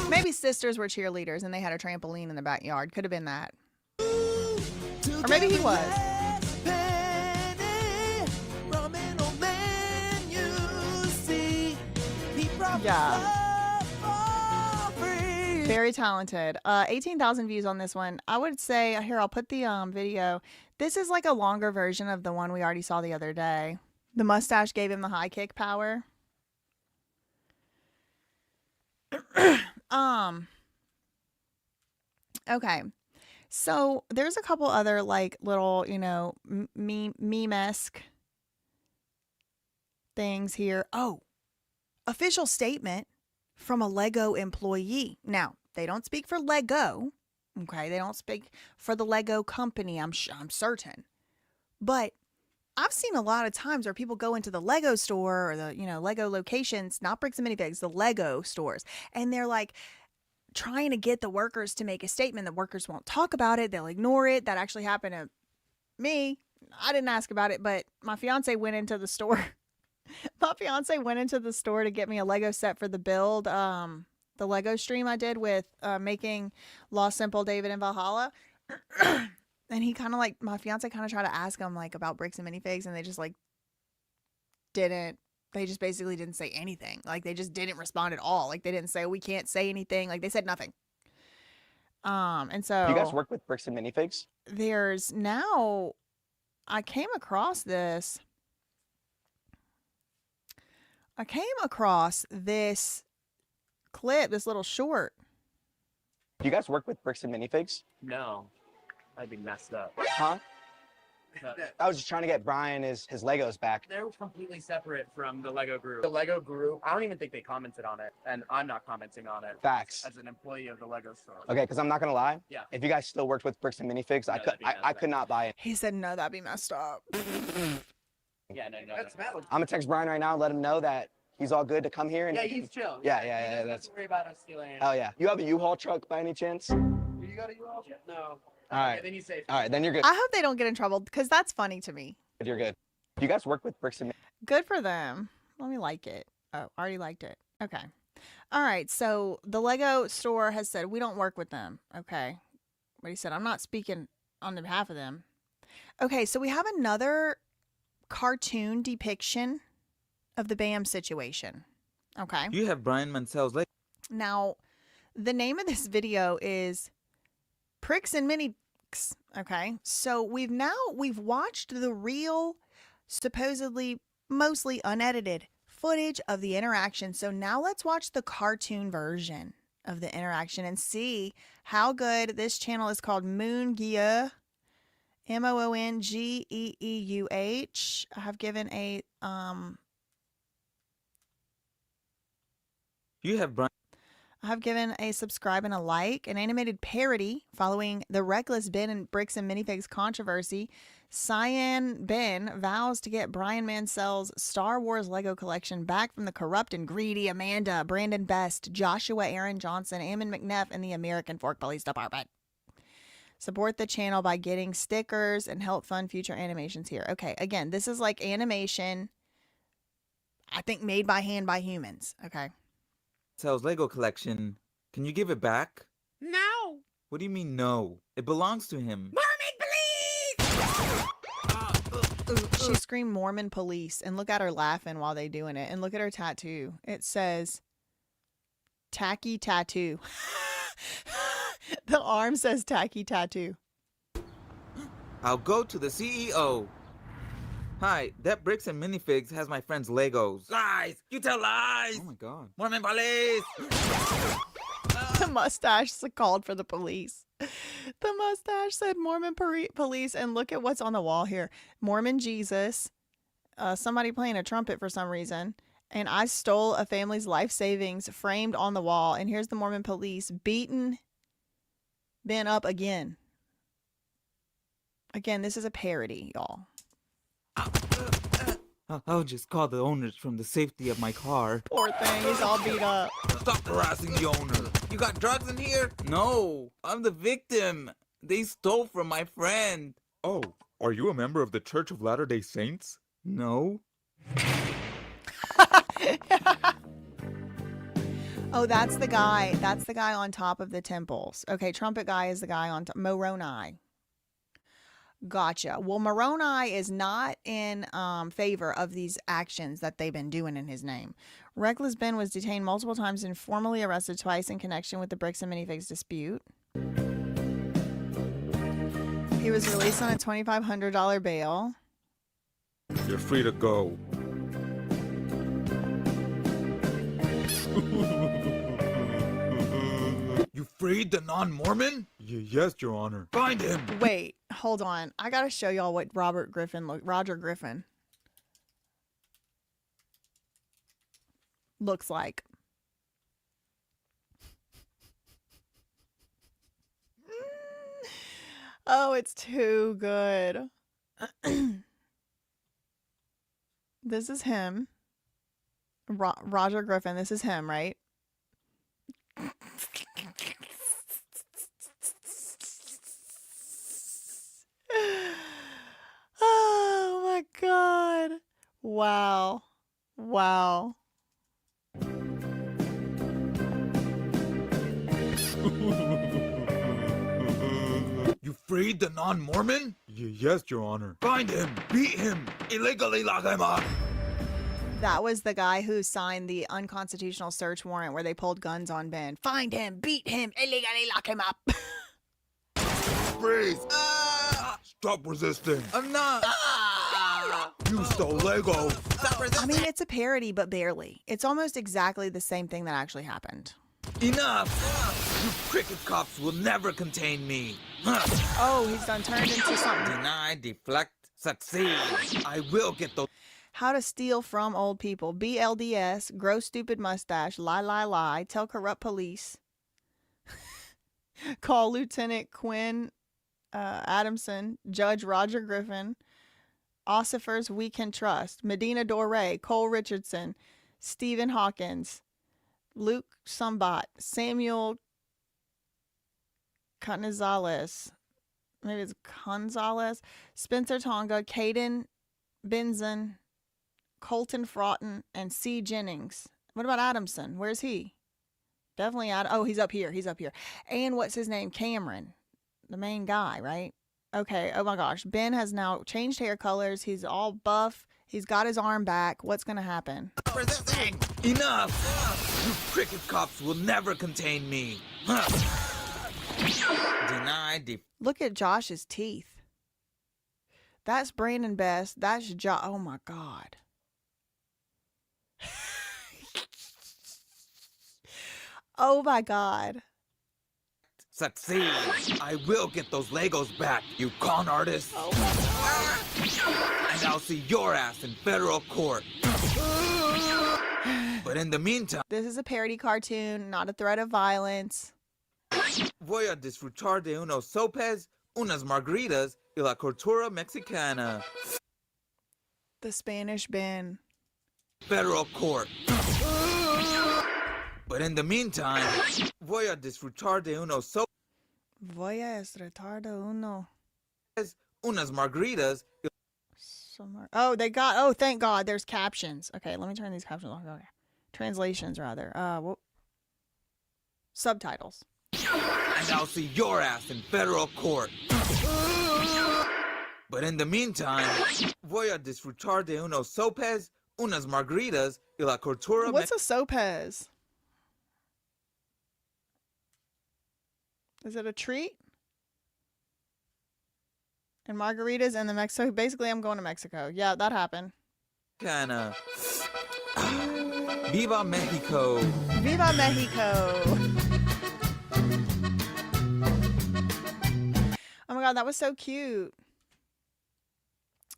Maybe sisters were cheerleaders and they had a trampoline in the backyard. Could have been that. Or maybe he was. Yeah. Very talented. 18,000 views on this one. I would say, here, I'll put the video. This is like a longer version of the one we already saw the other day. The mustache gave him the high kick power. Okay. So there's a couple other like little, you know, meme-esque things here. Oh, official statement from a Lego employee. Now, they don't speak for Lego. Okay, they don't speak for the Lego company, I'm certain. But I've seen a lot of times where people go into the Lego store or the, you know, Lego locations, not Bricks and Minifigs, the Lego stores, and they're like trying to get the workers to make a statement. The workers won't talk about it. They'll ignore it. That actually happened to me. I didn't ask about it, but my fiance went into the store. My fiance went into the store to get me a Lego set for the build, the Lego stream I did with making Lost Simple, David, and Valhalla. And he kind of like, my fiance kind of tried to ask him like about Bricks and Minifigs, and they just like didn't. They just basically didn't say anything. Like they just didn't respond at all. Like they didn't say, we can't say anything. Like they said nothing. And so. Do you guys work with Bricks and Minifigs? There's now, I came across this clip, this little short. Do you guys work with Bricks and Minifigs? No, I'd be messed up. Huh? No. I was just trying to get Brian his Legos back. They're completely separate from the Lego group. The Lego group, I don't even think they commented on it, and I'm not commenting on it. Facts. As an employee of the Lego store. Okay, because I'm not gonna lie. Yeah. If you guys still worked with Bricks and Minifigs, I could not buy it. He said, no, that'd be messed up. Yeah, no. That's valid. I'm gonna text Brian right now and let him know that he's all good to come here. And Yeah, he's chill. Yeah. That's. Don't worry about us stealing. Oh yeah. You have a U-Haul truck by any chance? You got a U-Haul? No. All right. Okay, then you say. All right, then you're good. I hope they don't get in trouble because that's funny to me. You're good. Do you guys work with Bricks and Good for them. Let me like it. Oh, I already liked it. Okay. All right. So the Lego store has said we don't work with them. Okay. But he said, I'm not speaking on behalf of them. Okay. So we have another cartoon depiction of the BAM situation. Okay. You have Brian Mansell's Lego. Now, the name of this video is Pricks and Minifigs. Okay. So we've watched the real, supposedly mostly unedited footage of the interaction. So now let's watch the cartoon version of the interaction and see how good this channel is called Moongeeuh. MOONGEEUH. I have given a You have Brian. I have given a subscribe and a like. An animated parody following the Reckless Ben and Bricks and Minifigs controversy. Cyan Ben vows to get Brian Mansell's Star Wars Lego collection back from the corrupt and greedy Amanda, Brandon Best, Joshua Aaron Johnson, Ammon McNeff, and the American Fork Police Department. Support the channel by getting stickers and help fund future animations here. Okay, again, this is like animation, I think made by hand by humans. Okay. Mansell's Lego collection. Can you give it back? No. What do you mean no? It belongs to him. She screamed Mormon police, and look at her laughing while they doing it. And look at her tattoo. It says tacky tattoo. The arm says tacky tattoo. I'll go to the CEO. Hi, that Bricks and Minifigs has my friend's Legos. Lies! You tell lies! Oh my god. Mormon police! The mustache called for the police. The mustache said Mormon police, and look at what's on the wall here. Mormon Jesus, somebody playing a trumpet for some reason, and I stole a family's life savings framed on the wall, and here's the Mormon police beating Ben up again. Again, this is a parody, y'all. I'll just call the owners from the safety of my car. Poor thing, he's all beat up. Stop harassing the owner. You got drugs in here? No, I'm the victim. They stole from my friend. Oh, are you a member of the Church of Latter-day Saints? No. Oh, that's the guy. That's the guy on top of the temples. Okay, trumpet guy is the guy on top. Moroni. Gotcha. Well, Moroni is not in favor of these actions that they've been doing in his name. Reckless Ben was detained multiple times and formally arrested twice in connection with the Bricks and Minifigs dispute. He was released on a $2,500 bail. You're free to go. freed the non-Mormon? Yes, Your Honor. Find him. Wait, hold on. I gotta show y'all what Roger Griffin looks like. Oh, it's too good. This is him. Roger Griffin, this is him, right? Oh my God. Wow. Wow. You freed the non-Mormon? Yes, Your Honor. Find him. Beat him. Illegally lock him up. That was the guy who signed the unconstitutional search warrant where they pulled guns on Ben. Find him, beat him, illegally lock him up. Freeze. Stop resisting. I'm not. You stole Lego. I mean, it's a parody, but barely. It's almost exactly the same thing that actually happened. Enough! You cricket cops will never contain me. Oh, he's done turned into something. Deny, deflect, succeed. I will get those. How to steal from old people. BLDS, grow stupid mustache, lie, tell corrupt police. Call Lieutenant Quinn Adamson, Judge Roger Griffin, Ossifers We Can Trust, Medina Dore, Cole Richardson, Stephen Hawkins, Luke Sumbat, Samuel Canizales, maybe it's Gonzalez, Spencer Tonga, Caden Benson, Colton Fraughton, and C. Jennings. What about Adamson? Where's he? Definitely oh, he's up here. He's up here. And what's his name? Cameron, the main guy, right? Okay. Oh my gosh. Ben has now changed hair colors. He's all buff. He's got his arm back. What's going to happen? Resisting. Enough! You cricket cops will never contain me. Deny, Look at Josh's teeth. That's Brandon Best. That's Josh. Oh my God. Oh my God. Succeed. I will get those Legos back, you con artist. Oh my God. And I'll see your ass in federal court. But in the meantime... This is a parody cartoon, not a threat of violence. Voy a disfrutar de unos sopes, unas margaritas y la cultura mexicana. The Spanish Ben. Federal court. But in the meantime, voy a disfrutar de unos sopes. Voy a disfrutar de unas margaritas. Oh, they got, oh, thank God, there's captions. Okay, let me turn these captions off. Okay. Translations, rather. Subtitles. And I'll see your ass in federal court. But in the meantime, voy a disfrutar de unos sopes, unas margaritas y la cultura. What's a sopes? Is it a treat? And margaritas and the Mexico. Basically, I'm going to Mexico. Yeah, that happened. Cana. Viva Mexico. Viva Mexico. Oh my God, that was so cute.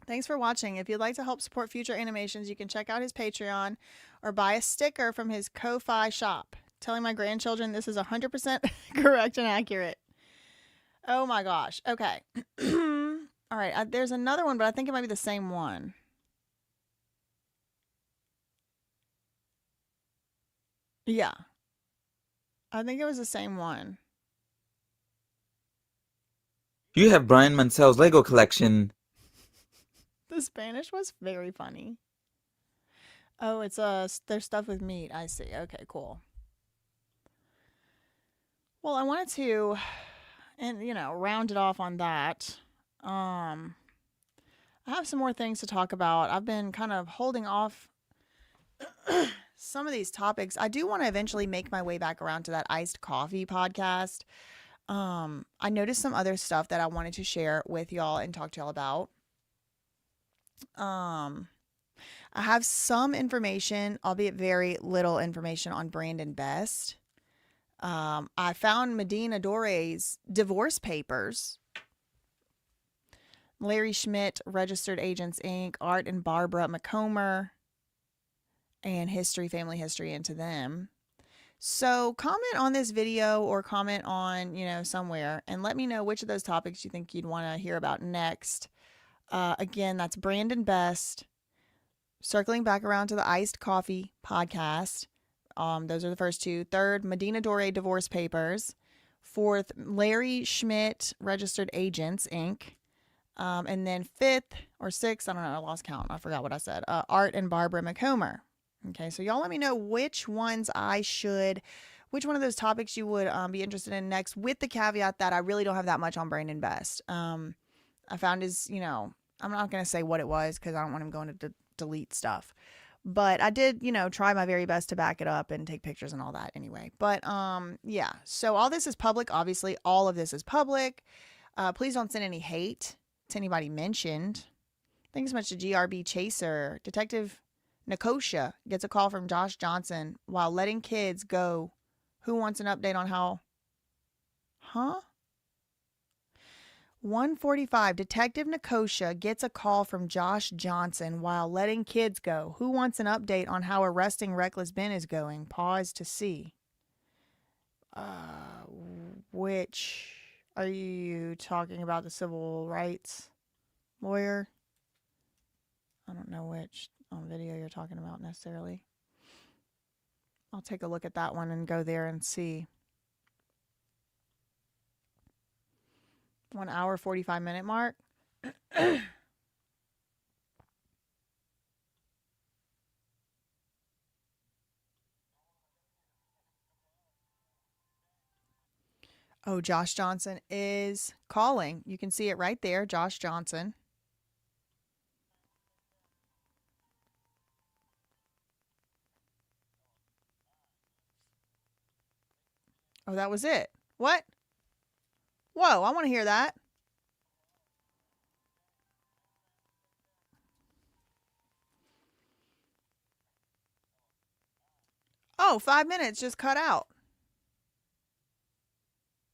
Thanks for watching. If you'd like to help support future animations, you can check out his Patreon or buy a sticker from his Ko-Fi shop. Telling my grandchildren this is 100% correct and accurate. Oh my gosh. Okay. All right. There's another one, but I think it might be the same one. Yeah. I think it was the same one. You have Brian Mansell's Lego collection. The Spanish was very funny. Oh, it's there's stuff with meat. I see. Okay, cool. Well, I wanted to, and round it off on that. I have some more things to talk about. I've been kind of holding off some of these topics. I do want to eventually make my way back around to that iced coffee podcast. I noticed some other stuff that I wanted to share with y'all and talk to y'all about. I have some information, albeit very little information, on Brandon Best. I found Medina Dore's divorce papers. Larry Schmidt, Registered Agents Inc., Art and Barbara McComber, and family history into them. So comment on this video or comment on, somewhere, and let me know which of those topics you think you'd want to hear about next. Again, that's Brandon Best. Circling back around to the Iced Coffee podcast. Those are the first two. Third, Medina Dore Divorce Papers. Fourth, Larry Schmidt, Registered Agents Inc. And then fifth or sixth, I don't know, I lost count. I forgot what I said. Art and Barbara McComber. Okay, so y'all let me know which one of those topics you would be interested in next, with the caveat that I really don't have that much on Brandon Best. I found his, I'm not going to say what it was because I don't want him going to delete stuff. But I did, try my very best to back it up and take pictures and all that anyway. But yeah, so all this is public. Obviously, all of this is public. Please don't send any hate to anybody mentioned. Thanks so much to GRB Chaser. Detective Nicosia gets a call from Josh Johnson while letting kids go. Who wants an update on how? 1:45. Detective Nicosia gets a call from Josh Johnson while letting kids go. Who wants an update on how arresting Reckless Ben is going? Pause to see. Which are you talking about? The civil rights lawyer? I don't know which video you're talking about necessarily. I'll take a look at that one and go there and see. 1 hour, 45-minute mark. Oh, Josh Johnson is calling. You can see it right there, Josh Johnson. Oh, that was it. What? Whoa, I want to hear that. Oh, 5 minutes just cut out.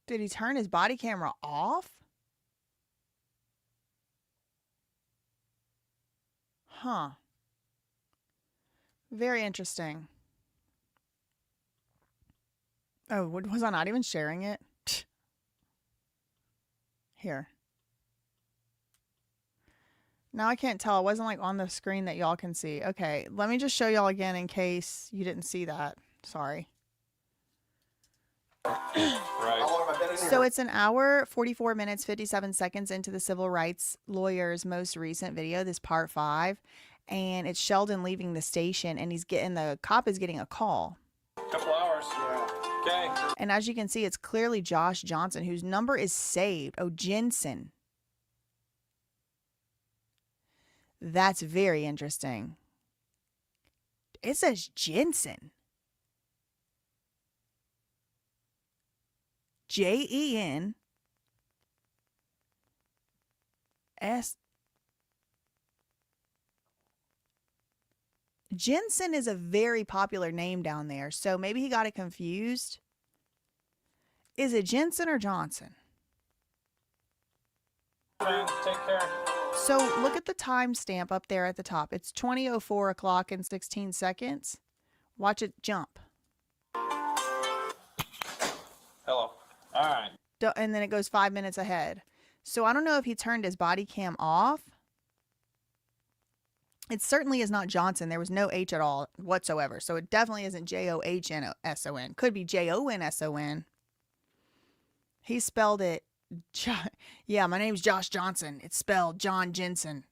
Did he turn his body camera off? Huh. Very interesting. Oh, was I not even sharing it? Here. Now I can't tell. It wasn't like on the screen that y'all can see. Okay, let me just show y'all again in case you didn't see that. Sorry. Right. So it's 1 hour, 44 minutes, 57 seconds into the civil rights lawyer's most recent video, this part 5. And it's Sheldon leaving the station, and the cop is getting a call. Couple hours. Yeah. Okay. And as you can see, it's clearly Josh Johnson, whose number is saved. Oh, Jensen. That's very interesting. It says Jensen. Jensen. Jensen is a very popular name down there, so maybe he got it confused. Is it Jensen or Johnson? Take care. So look at the timestamp up there at the top. It's 20:04 o'clock and 16 seconds. Watch it jump. Hello. All right. And then it goes 5 minutes ahead. So I don't know if he turned his body cam off. It certainly is not Johnson. There was no H at all whatsoever. So it definitely isn't Johnsson. Could be Jonson. He spelled it. Yeah, my name's Josh Johnson. It's spelled John Jensen.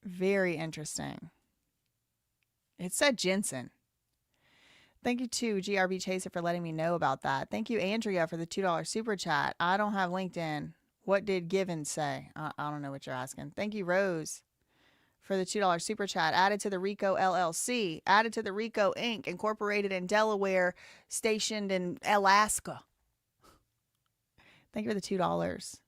Very interesting. It said Jensen. Thank you to GRB Chaser for letting me know about that. Thank you, Andrea, for the $2 super chat. I don't have LinkedIn. What did Given say? I don't know what you're asking. Thank you, Rose, for the $2 super chat. Added to the RICO LLC. Added to the RICO Inc. Incorporated in Delaware. Stationed in Alaska. Thank you for the $2.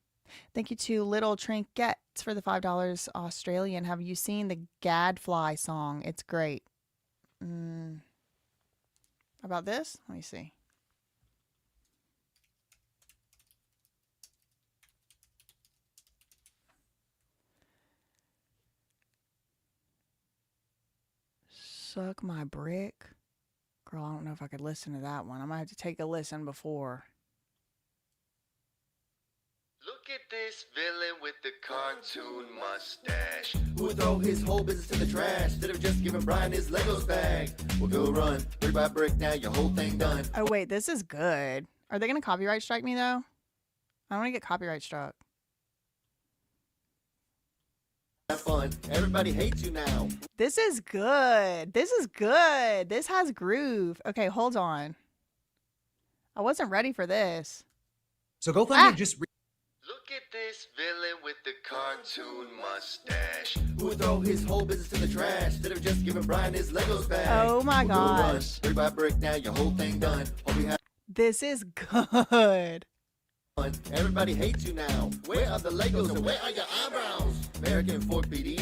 Thank you to Little Trinkets for the $5 Australian. Have you seen the Gadfly song? It's great. About this? Let me see. Suck my brick. Girl, I don't know if I could listen to that one. I might have to take a listen before. Look at this villain with the cartoon mustache, who would throw his whole business to the trash instead of just giving Brian his Legos back. We'll go run brick by brick, now your whole thing done. Oh, wait, this is good. Are they going to copyright strike me, though? I don't want to get copyright struck. Have fun. Everybody hates you now. This is good. This is good. This has groove. Okay, hold on. I wasn't ready for this. So GoFundMe just. Look at this villain with the cartoon mustache, who would throw his whole business to the trash instead of just giving Brian his Legos back. Oh my We'll go run gosh. brick by brick, now your whole thing done. Hope we have This is good. fun. Everybody hates you now. Where are the Legos and where are your eyebrows? American Fork PD.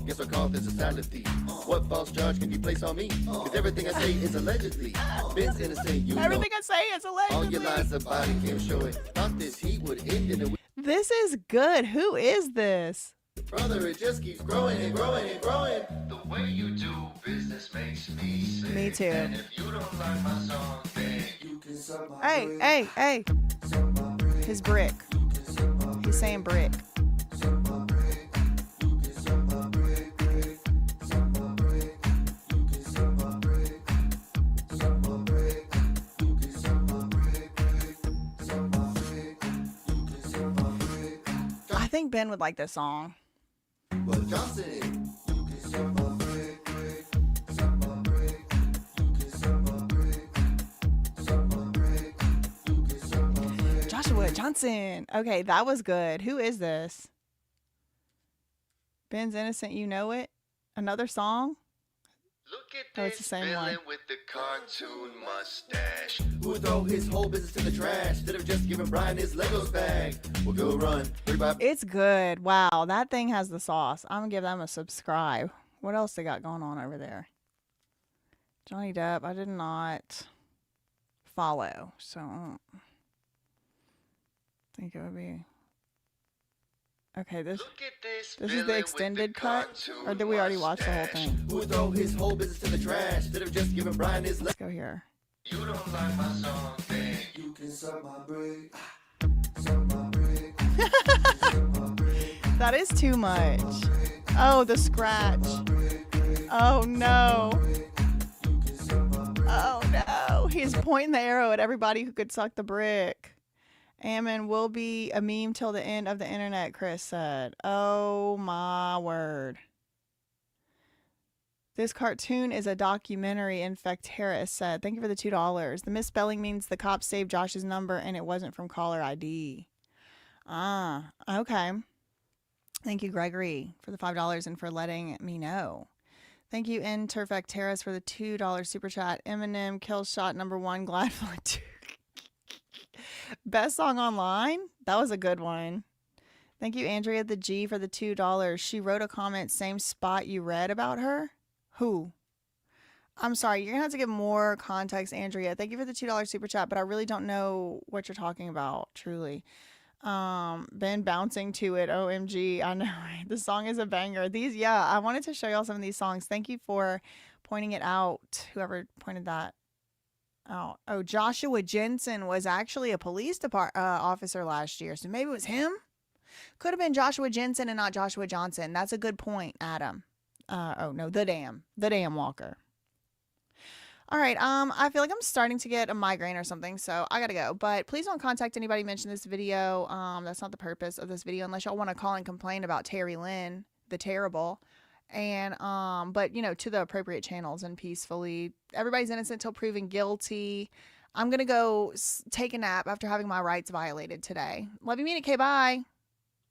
Guess what called this insanity? What false charge can you place on me? Cause everything I say is allegedly. Ben's innocent, you Everything know. I say is allegedly. All your lies are body cam show it. Thought this heat would end in a week. This is good. Who is this? Brother, it just keeps growing and growing and growing. The way you do business makes me sick. Me too. And if you don't like my song, then you can suck my Hey, brick. hey, hey. His brick. He's saying brick. I think Ben would like this song. Well, Johnson. Joshua Johnson. Okay, that was good. Who is this? Ben's Innocent, You Know It? Another song? Look at Oh, it's the this same villain one. with the cartoon mustache, who would throw his whole business to the trash instead of just giving Brian his Legos back. We'll go run brick by It's good. Wow, that thing has the sauce. I'm going to give them a subscribe. What else they got going on over there? Johnny Depp, I did not follow, so I don't think it would be... Okay, this is the villain with extended the cut? cartoon Or did we already watch the whole thing? who would throw his whole business to the trash instead of just giving Brian his Let's go here. You don't like my song, then you can suck my brick. That is too much. Oh, the scratch. Oh, no. Oh, no. He's pointing the arrow at everybody who could suck the brick. Ammon will be a meme till the end of the internet, Chris said. Oh, my word. This cartoon is a documentary, Infecterra said. Thank you for the $2. The misspelling means the cops saved Josh's number and it wasn't from caller ID. Ah, okay. Thank you, Gregory, for the $5 and for letting me know. Thank you, Interfecteras, for the $2 super chat. Eminem, Kill Shot #1, Glad for 2. Best song online? That was a good one. Thank you, Andrea the G, for the $2. She wrote a comment, same spot you read about her. Who? I'm sorry, you're going to have to give more context, Andrea. Thank you for the $2 super chat, but I really don't know what you're talking about, truly. Ben bouncing to it, OMG. I know, right? The song is a banger. I wanted to show y'all some of these songs. Thank you for pointing it out, whoever pointed that out. Oh, Joshua Jensen was actually a police officer last year, so maybe it was him? Could have been Joshua Jensen and not Joshua Johnson. That's a good point, Adam. The Dam Walker. All right, I feel like I'm starting to get a migraine or something, so I gotta go. But please don't contact anybody mention this video. That's not the purpose of this video, unless y'all want to call and complain about Terry Lynn, the terrible. And but to the appropriate channels and peacefully. Everybody's innocent till proven guilty. I'm gonna go take a nap after having my rights violated today. Love you, mean it. Okay, bye.